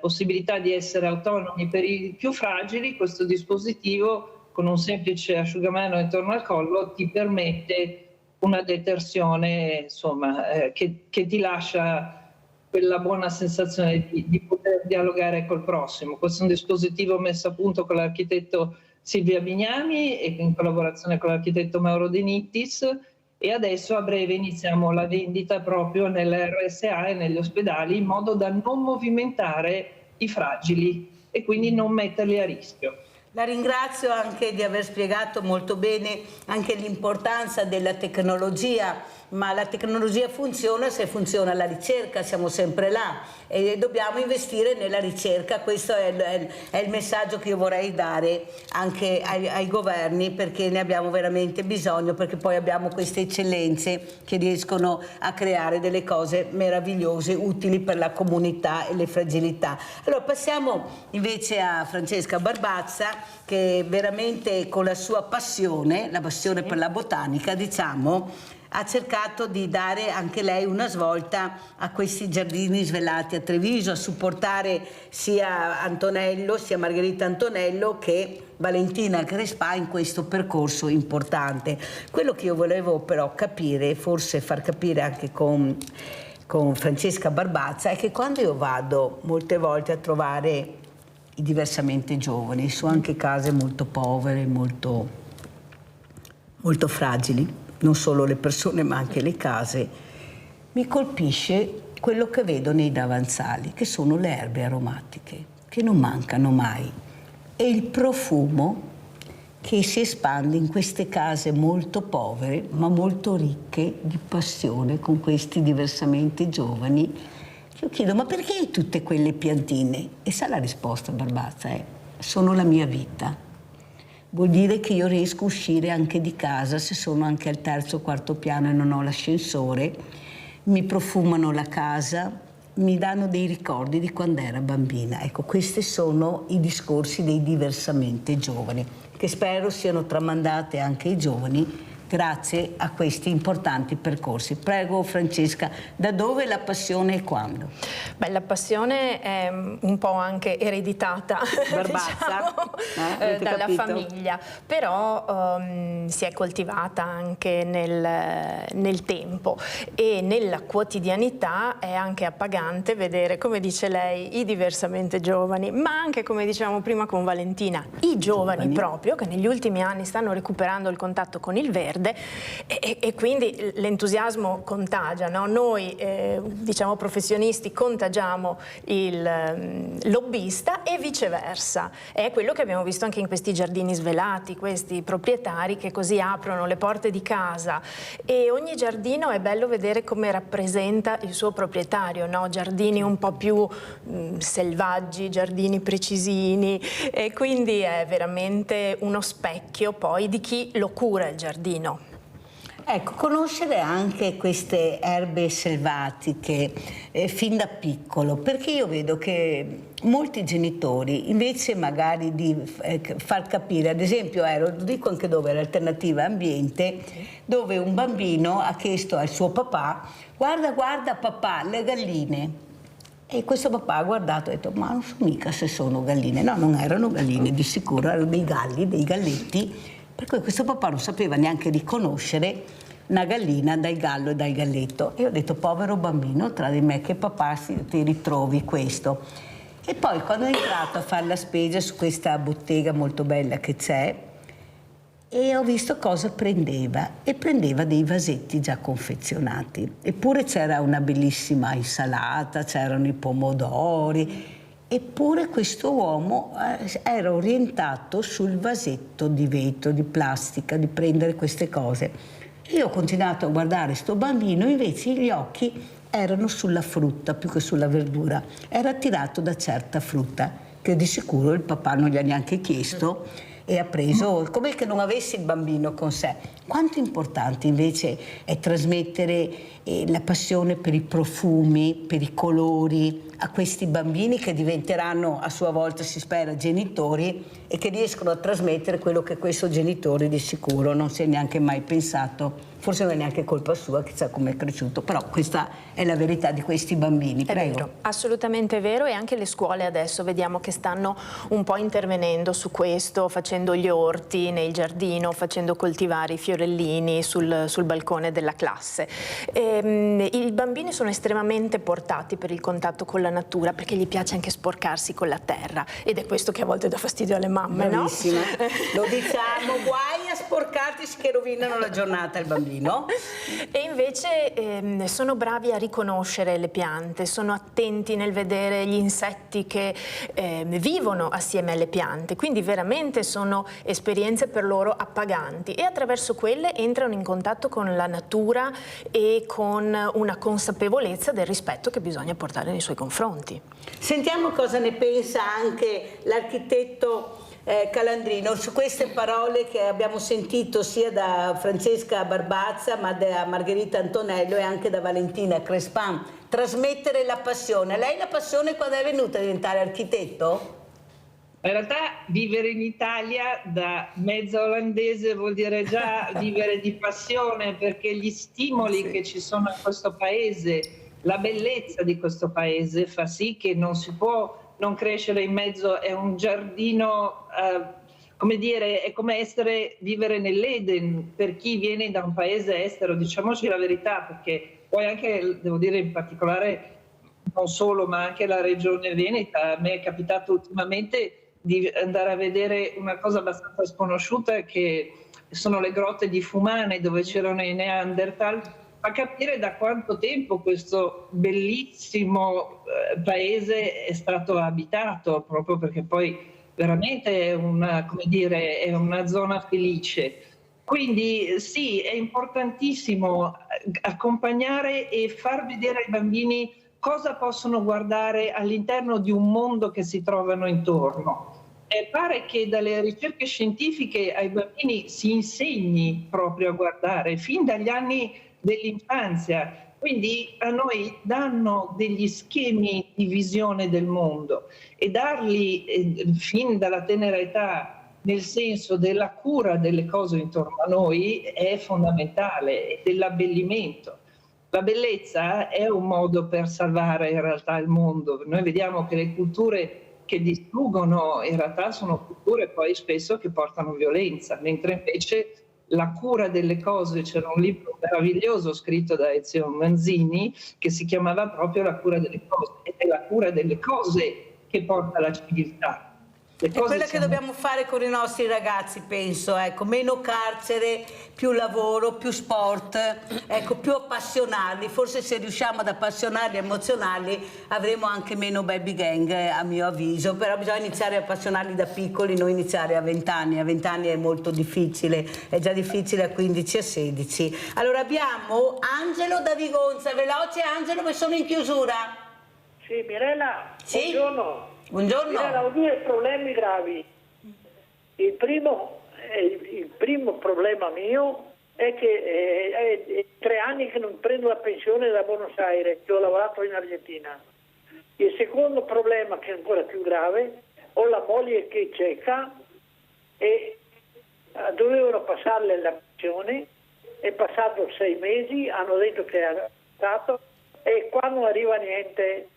possibilità di essere autonomi per i più fragili. Questo dispositivo con un semplice asciugamano intorno al collo ti permette una detersione, insomma, che ti lascia quella buona sensazione di poter dialogare col prossimo. Questo è un dispositivo messo a punto con l'architetto Silvia Bignami e in collaborazione con l'architetto Mauro De Nittis, e adesso a breve iniziamo la vendita proprio nell'RSA e negli ospedali, in modo da non movimentare i fragili e quindi non metterli a rischio. La ringrazio anche di aver spiegato molto bene anche l'importanza della tecnologia, ma la tecnologia funziona se funziona la ricerca, siamo sempre là e dobbiamo investire nella ricerca. Questo è il messaggio che io vorrei dare anche ai governi, perché ne abbiamo veramente bisogno, perché poi abbiamo queste eccellenze che riescono a creare delle cose meravigliose, utili per la comunità e le fragilità. Allora passiamo invece a Francesca Barbazza, che veramente con la sua passione, la passione per la botanica, diciamo, ha cercato di dare anche lei una svolta a questi giardini svelati a Treviso, a supportare sia Antonello, sia Margherita Antonello che Valentina Crespà in questo percorso importante. Quello che io volevo però capire, forse far capire anche con Francesca Barbazza, è che quando io vado molte volte a trovare i diversamente giovani, su anche case molto povere, molto fragili, non solo le persone ma anche le case, mi colpisce quello che vedo nei davanzali, che sono le erbe aromatiche, che non mancano mai, e il profumo che si espande in queste case molto povere ma molto ricche di passione con questi diversamente giovani. Io chiedo, ma perché tutte quelle piantine? E sa la risposta, Barbazza, sono la mia vita. Vuol dire che io riesco a uscire anche di casa se sono anche al terzo o quarto piano e non ho l'ascensore, mi profumano la casa, mi danno dei ricordi di quando era bambina. Ecco, questi sono i discorsi dei diversamente giovani, che spero siano tramandate anche ai giovani grazie a questi importanti percorsi. Prego Francesca, da dove la passione e quando? Beh, la passione è un po' anche ereditata diciamo, dalla famiglia, però si è coltivata anche nel tempo e nella quotidianità è anche appagante vedere, come dice lei, i diversamente giovani, ma anche, come dicevamo prima con Valentina, i giovani proprio, che negli ultimi anni stanno recuperando il contatto con il verde e quindi l'entusiasmo contagia, no? Noi diciamo professionisti contagiamo il lobbista e viceversa. È quello che abbiamo visto anche in questi giardini svelati, questi proprietari che così aprono le porte di casa, e ogni giardino è bello vedere come rappresenta il suo proprietario, no? Giardini un po' più selvaggi, giardini precisini, e quindi è veramente uno specchio poi di chi lo cura il giardino. Ecco, conoscere anche queste erbe selvatiche fin da piccolo, perché io vedo che molti genitori, invece magari di far capire, ad esempio lo dico anche dove era Alternativa Ambiente, dove un bambino ha chiesto al suo papà: guarda papà, le galline. E questo papà ha guardato e ha detto: ma non so mica se sono galline. No, non erano galline, di sicuro erano dei galli, dei galletti. Per cui questo papà non sapeva neanche riconoscere una gallina dal gallo e dal galletto. E ho detto: povero bambino, tra di me e che papà ti ritrovi questo. E poi quando è entrato a fare la spesa su questa bottega molto bella che c'è, e ho visto cosa prendeva, e prendeva dei vasetti già confezionati. Eppure c'era una bellissima insalata, c'erano i pomodori. Eppure questo uomo era orientato sul vasetto di vetro, di plastica, di prendere queste cose. Io ho continuato a guardare sto bambino, invece gli occhi erano sulla frutta più che sulla verdura. Era attirato da certa frutta, che di sicuro il papà non gli ha neanche chiesto, e ha preso, come che non avesse il bambino con sé. Quanto importante invece è trasmettere la passione per i profumi, per i colori a questi bambini che diventeranno a sua volta, si spera, genitori, e che riescono a trasmettere quello che questo genitore di sicuro non si è neanche mai pensato. Forse non è neanche colpa sua, chissà come è cresciuto, però questa è la verità di questi bambini. Prego. È vero, assolutamente vero, e anche le scuole adesso vediamo che stanno un po' intervenendo su questo, facendo gli orti nel giardino, facendo coltivare i fiorellini sul balcone della classe. I bambini sono estremamente portati per il contatto con la natura, perché gli piace anche sporcarsi con la terra, ed è questo che a volte dà fastidio alle mamme. Bravissima. No? Lo diciamo, guai a sporcarti che rovinano la giornata al bambino. E invece sono bravi a riconoscere le piante, sono attenti nel vedere gli insetti che vivono assieme alle piante, quindi veramente sono esperienze per loro appaganti e attraverso quelle entrano in contatto con la natura e con una consapevolezza del rispetto che bisogna portare nei suoi confronti. Sentiamo cosa ne pensa anche l'architetto Calandrino su queste parole che abbiamo sentito sia da Francesca Barbazza ma da Margherita Antonello e anche da Valentina Crespan. Trasmettere la passione. Lei la passione quando è venuta a diventare architetto? In realtà vivere in Italia da mezza olandese vuol dire già vivere di passione, perché gli stimoli che ci sono in questo paese, la bellezza di questo paese fa sì che non si può non crescere in mezzo, è un giardino, come dire, è come vivere nell'Eden per chi viene da un paese estero, diciamoci la verità, perché poi anche, devo dire in particolare, non solo, ma anche la regione Veneta, a me è capitato ultimamente di andare a vedere una cosa abbastanza sconosciuta che sono le grotte di Fumane dove c'erano i Neanderthal, fa capire da quanto tempo questo bellissimo paese è stato abitato, proprio perché poi veramente è una, come dire, è una zona felice. Quindi sì, è importantissimo accompagnare e far vedere ai bambini cosa possono guardare all'interno di un mondo che si trovano intorno. E pare che dalle ricerche scientifiche ai bambini si insegni proprio a guardare fin dagli anni dell'infanzia, quindi a noi danno degli schemi di visione del mondo e darli fin dalla tenera età nel senso della cura delle cose intorno a noi è fondamentale, e dell'abbellimento. La bellezza è un modo per salvare in realtà il mondo. Noi vediamo che le culture che distruggono in realtà sono culture poi spesso che portano violenza, mentre invece la cura delle cose, c'era un libro meraviglioso scritto da Ezio Manzini che si chiamava proprio La cura delle cose, ed è la cura delle cose che porta alla civiltà. È quella che dobbiamo fare con i nostri ragazzi, penso, ecco, meno carcere, più lavoro, più sport, ecco, più appassionarli. Forse se riusciamo ad appassionarli e emozionarli avremo anche meno baby gang, a mio avviso, però bisogna iniziare a appassionarli da piccoli, non iniziare a 20 anni. A 20 anni è molto difficile, è già difficile a 15 e 16. Allora abbiamo Angelo da Vigonza, veloce Angelo, che sono in chiusura. Sì, Mirella, sì? Buongiorno. Buongiorno. Mirella, ho due problemi gravi. Il primo problema mio è che è 3 anni che non prendo la pensione da Buenos Aires, che ho lavorato in Argentina. Il secondo problema, che è ancora più grave, ho la moglie che è cieca e dovevano passarle la pensione, è passato 6 mesi, hanno detto che è stato, e qua non arriva niente.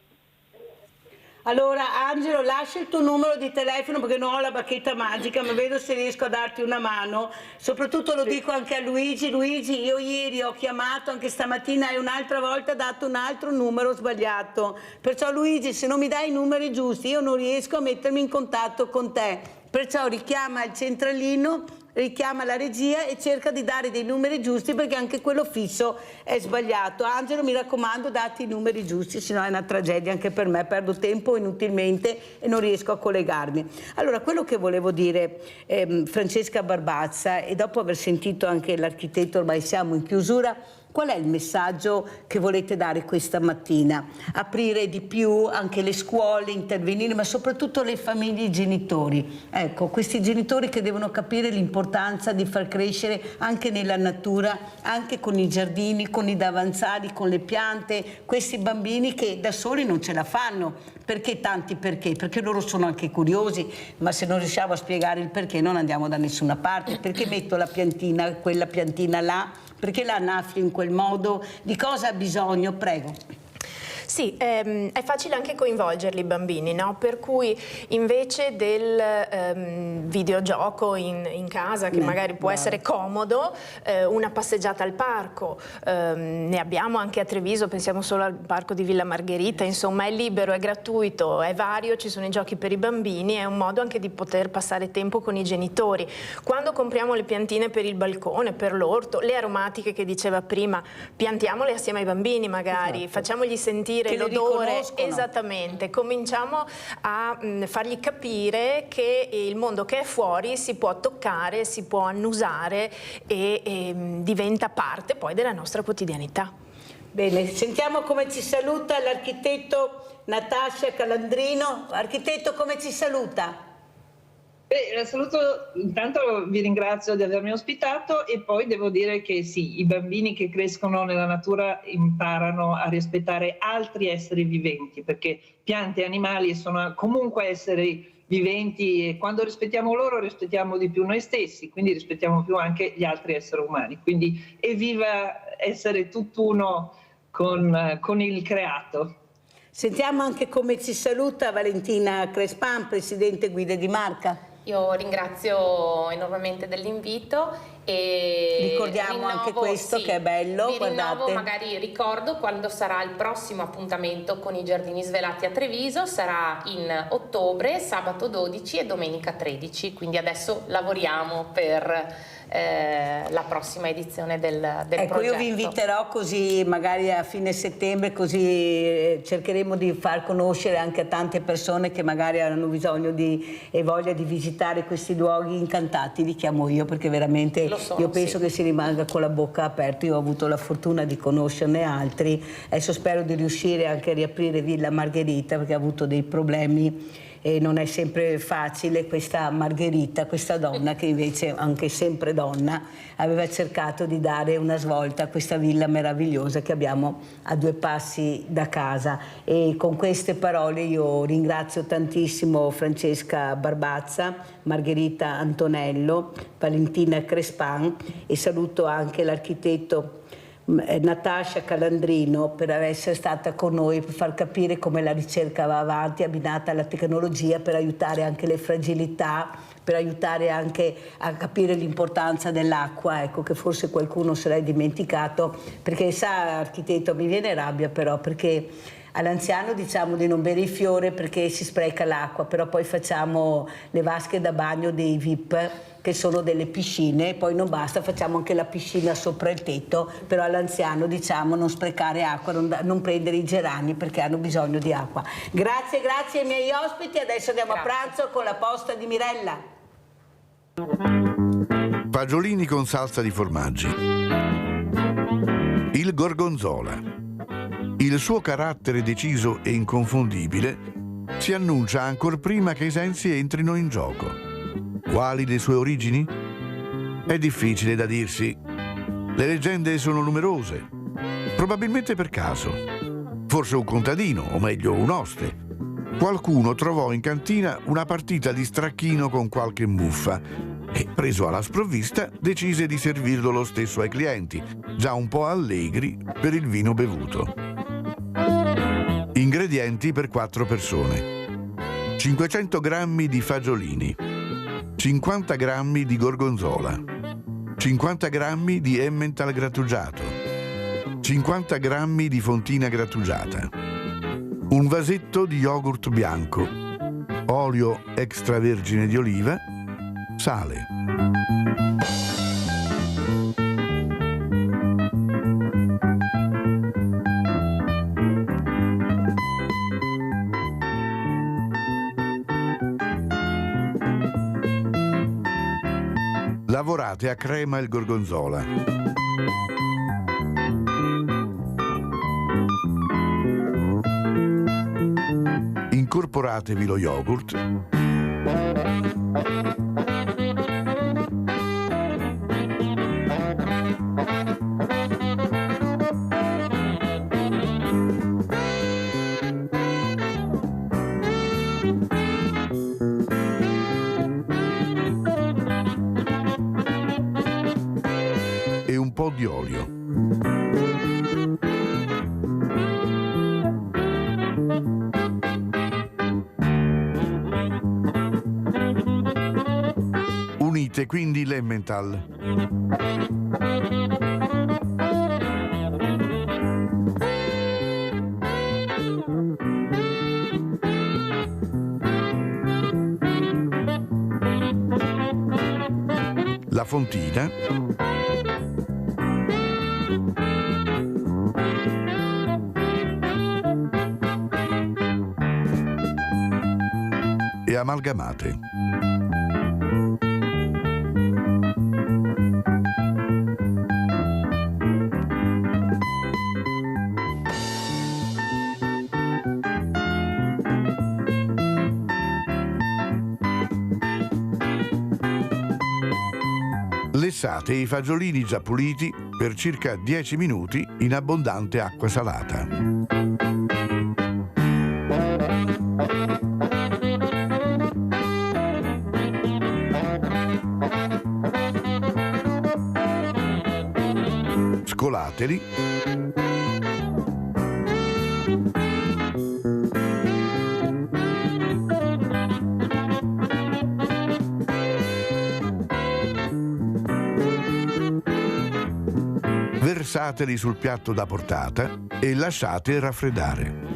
Allora Angelo, lascia il tuo numero di telefono perché non ho la bacchetta magica, ma vedo se riesco a darti una mano. Soprattutto lo dico anche a Luigi. Luigi, io ieri ho chiamato anche stamattina e un'altra volta dato un altro numero sbagliato. Perciò Luigi, se non mi dai i numeri giusti io non riesco a mettermi in contatto con te. Perciò richiama il centralino, richiama la regia e cerca di dare dei numeri giusti, perché anche quello fisso è sbagliato. Angelo, mi raccomando, dati i numeri giusti, sennò è una tragedia anche per me, perdo tempo inutilmente e non riesco a collegarmi. Allora, quello che volevo dire, Francesca Barbazza, e dopo aver sentito anche l'architetto, ormai siamo in chiusura, qual è il messaggio che volete dare questa mattina? Aprire di più anche le scuole, intervenire, ma soprattutto le famiglie e i genitori. Ecco, questi genitori che devono capire l'importanza di far crescere anche nella natura, anche con i giardini, con i davanzali, con le piante, questi bambini che da soli non ce la fanno. Perché tanti perché? Perché loro sono anche curiosi, ma se non riusciamo a spiegare il perché non andiamo da nessuna parte. Perché metto la piantina, quella piantina là? Perché la annaffio in quel modo? Di cosa ha bisogno? Prego. Sì, è facile anche coinvolgerli i bambini, no? Per cui invece del videogioco in casa, che magari può essere comodo, una passeggiata al parco, ne abbiamo anche a Treviso, pensiamo solo al parco di Villa Margherita, insomma è libero, è gratuito, è vario, ci sono i giochi per i bambini, è un modo anche di poter passare tempo con i genitori. Quando compriamo le piantine per il balcone, per l'orto, le aromatiche che diceva prima, piantiamole assieme ai bambini magari, facciamogli sentire l'odore, esattamente, cominciamo a fargli capire che il mondo che è fuori si può toccare, si può annusare e diventa parte poi della nostra quotidianità. Bene, sentiamo come ci saluta l'architetto Natascia Calandrino. Architetto, come ci saluta? La saluto, intanto vi ringrazio di avermi ospitato e poi devo dire che sì, i bambini che crescono nella natura imparano a rispettare altri esseri viventi, perché piante e animali sono comunque esseri viventi e quando rispettiamo loro rispettiamo di più noi stessi, quindi rispettiamo più anche gli altri esseri umani. Quindi evviva essere tutt'uno con il creato. Sentiamo anche come ci saluta Valentina Crespan, Presidente Guide di Marca. Io ringrazio enormemente dell'invito e ricordiamo anche questo, sì, che è bello. Guardate. Magari ricordo quando sarà il prossimo appuntamento con i Giardini Svelati a Treviso, sarà in ottobre, sabato 12 e domenica 13, quindi adesso lavoriamo per la prossima edizione del progetto. Io vi inviterò così magari a fine settembre, così cercheremo di far conoscere anche a tante persone che magari hanno bisogno e voglia di visitare questi luoghi incantati, li chiamo io, perché veramente io penso che si rimanga con la bocca aperta. Io ho avuto la fortuna di conoscerne altri, adesso spero di riuscire anche a riaprire Villa Margherita, perché ha avuto dei problemi e non è sempre facile. Questa Margherita, questa donna che invece anche sempre donna, aveva cercato di dare una svolta a questa villa meravigliosa che abbiamo a 2 passi da casa. E con queste parole io ringrazio tantissimo Francesca Barbazza, Margherita Antonello, Valentina Crespan e saluto anche l'architetto Natascia Calandrino per essere stata con noi, per far capire come la ricerca va avanti abbinata alla tecnologia, per aiutare anche le fragilità, per aiutare anche a capire l'importanza dell'acqua, ecco, che forse qualcuno se l'è dimenticato, perché sa, architetto, mi viene rabbia però, perché all'anziano diciamo di non bere il fiore perché si spreca l'acqua, però poi facciamo le vasche da bagno dei VIP, che sono delle piscine, poi non basta, facciamo anche la piscina sopra il tetto, però all'anziano diciamo non sprecare acqua, non prendere i gerani perché hanno bisogno di acqua. Grazie ai miei ospiti, adesso andiamo a pranzo con la posta di Mirella. Fagiolini con salsa di formaggi. Il gorgonzola. Il suo carattere deciso e inconfondibile si annuncia ancor prima che i sensi entrino in gioco. Quali le sue origini? È difficile da dirsi. Le leggende sono numerose, probabilmente per caso. Forse un contadino, o meglio un oste. Qualcuno trovò in cantina una partita di stracchino con qualche muffa e, preso alla sprovvista, decise di servirlo lo stesso ai clienti, già un po' allegri per il vino bevuto. Ingredienti per 4 persone: 500 grammi di fagiolini, 50 grammi di gorgonzola, 50 grammi di Emmental grattugiato, 50 grammi di fontina grattugiata, un vasetto di yogurt bianco, olio extravergine di oliva, sale. Lavorate a crema il gorgonzola. Incorporatevi lo yogurt. Di olio. Servite quindi l'Emmental. La fontina. E amalgamate. Lessate i fagiolini già puliti per circa 10 minuti in abbondante acqua salata. Scolateli. Versateli sul piatto da portata e lasciate raffreddare.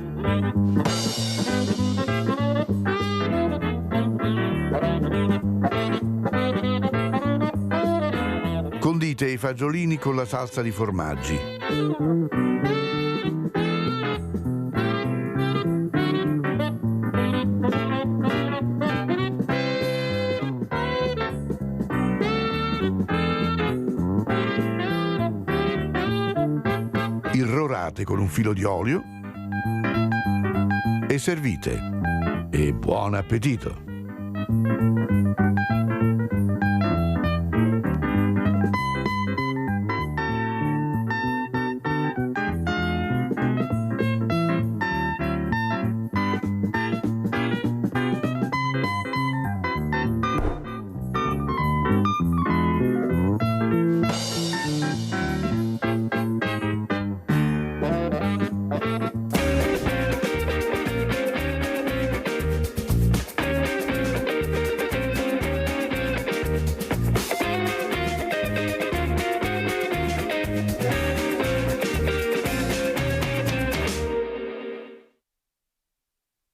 Condite i fagiolini con la salsa di formaggi. Irrorate con un filo di olio e servite. E buon appetito!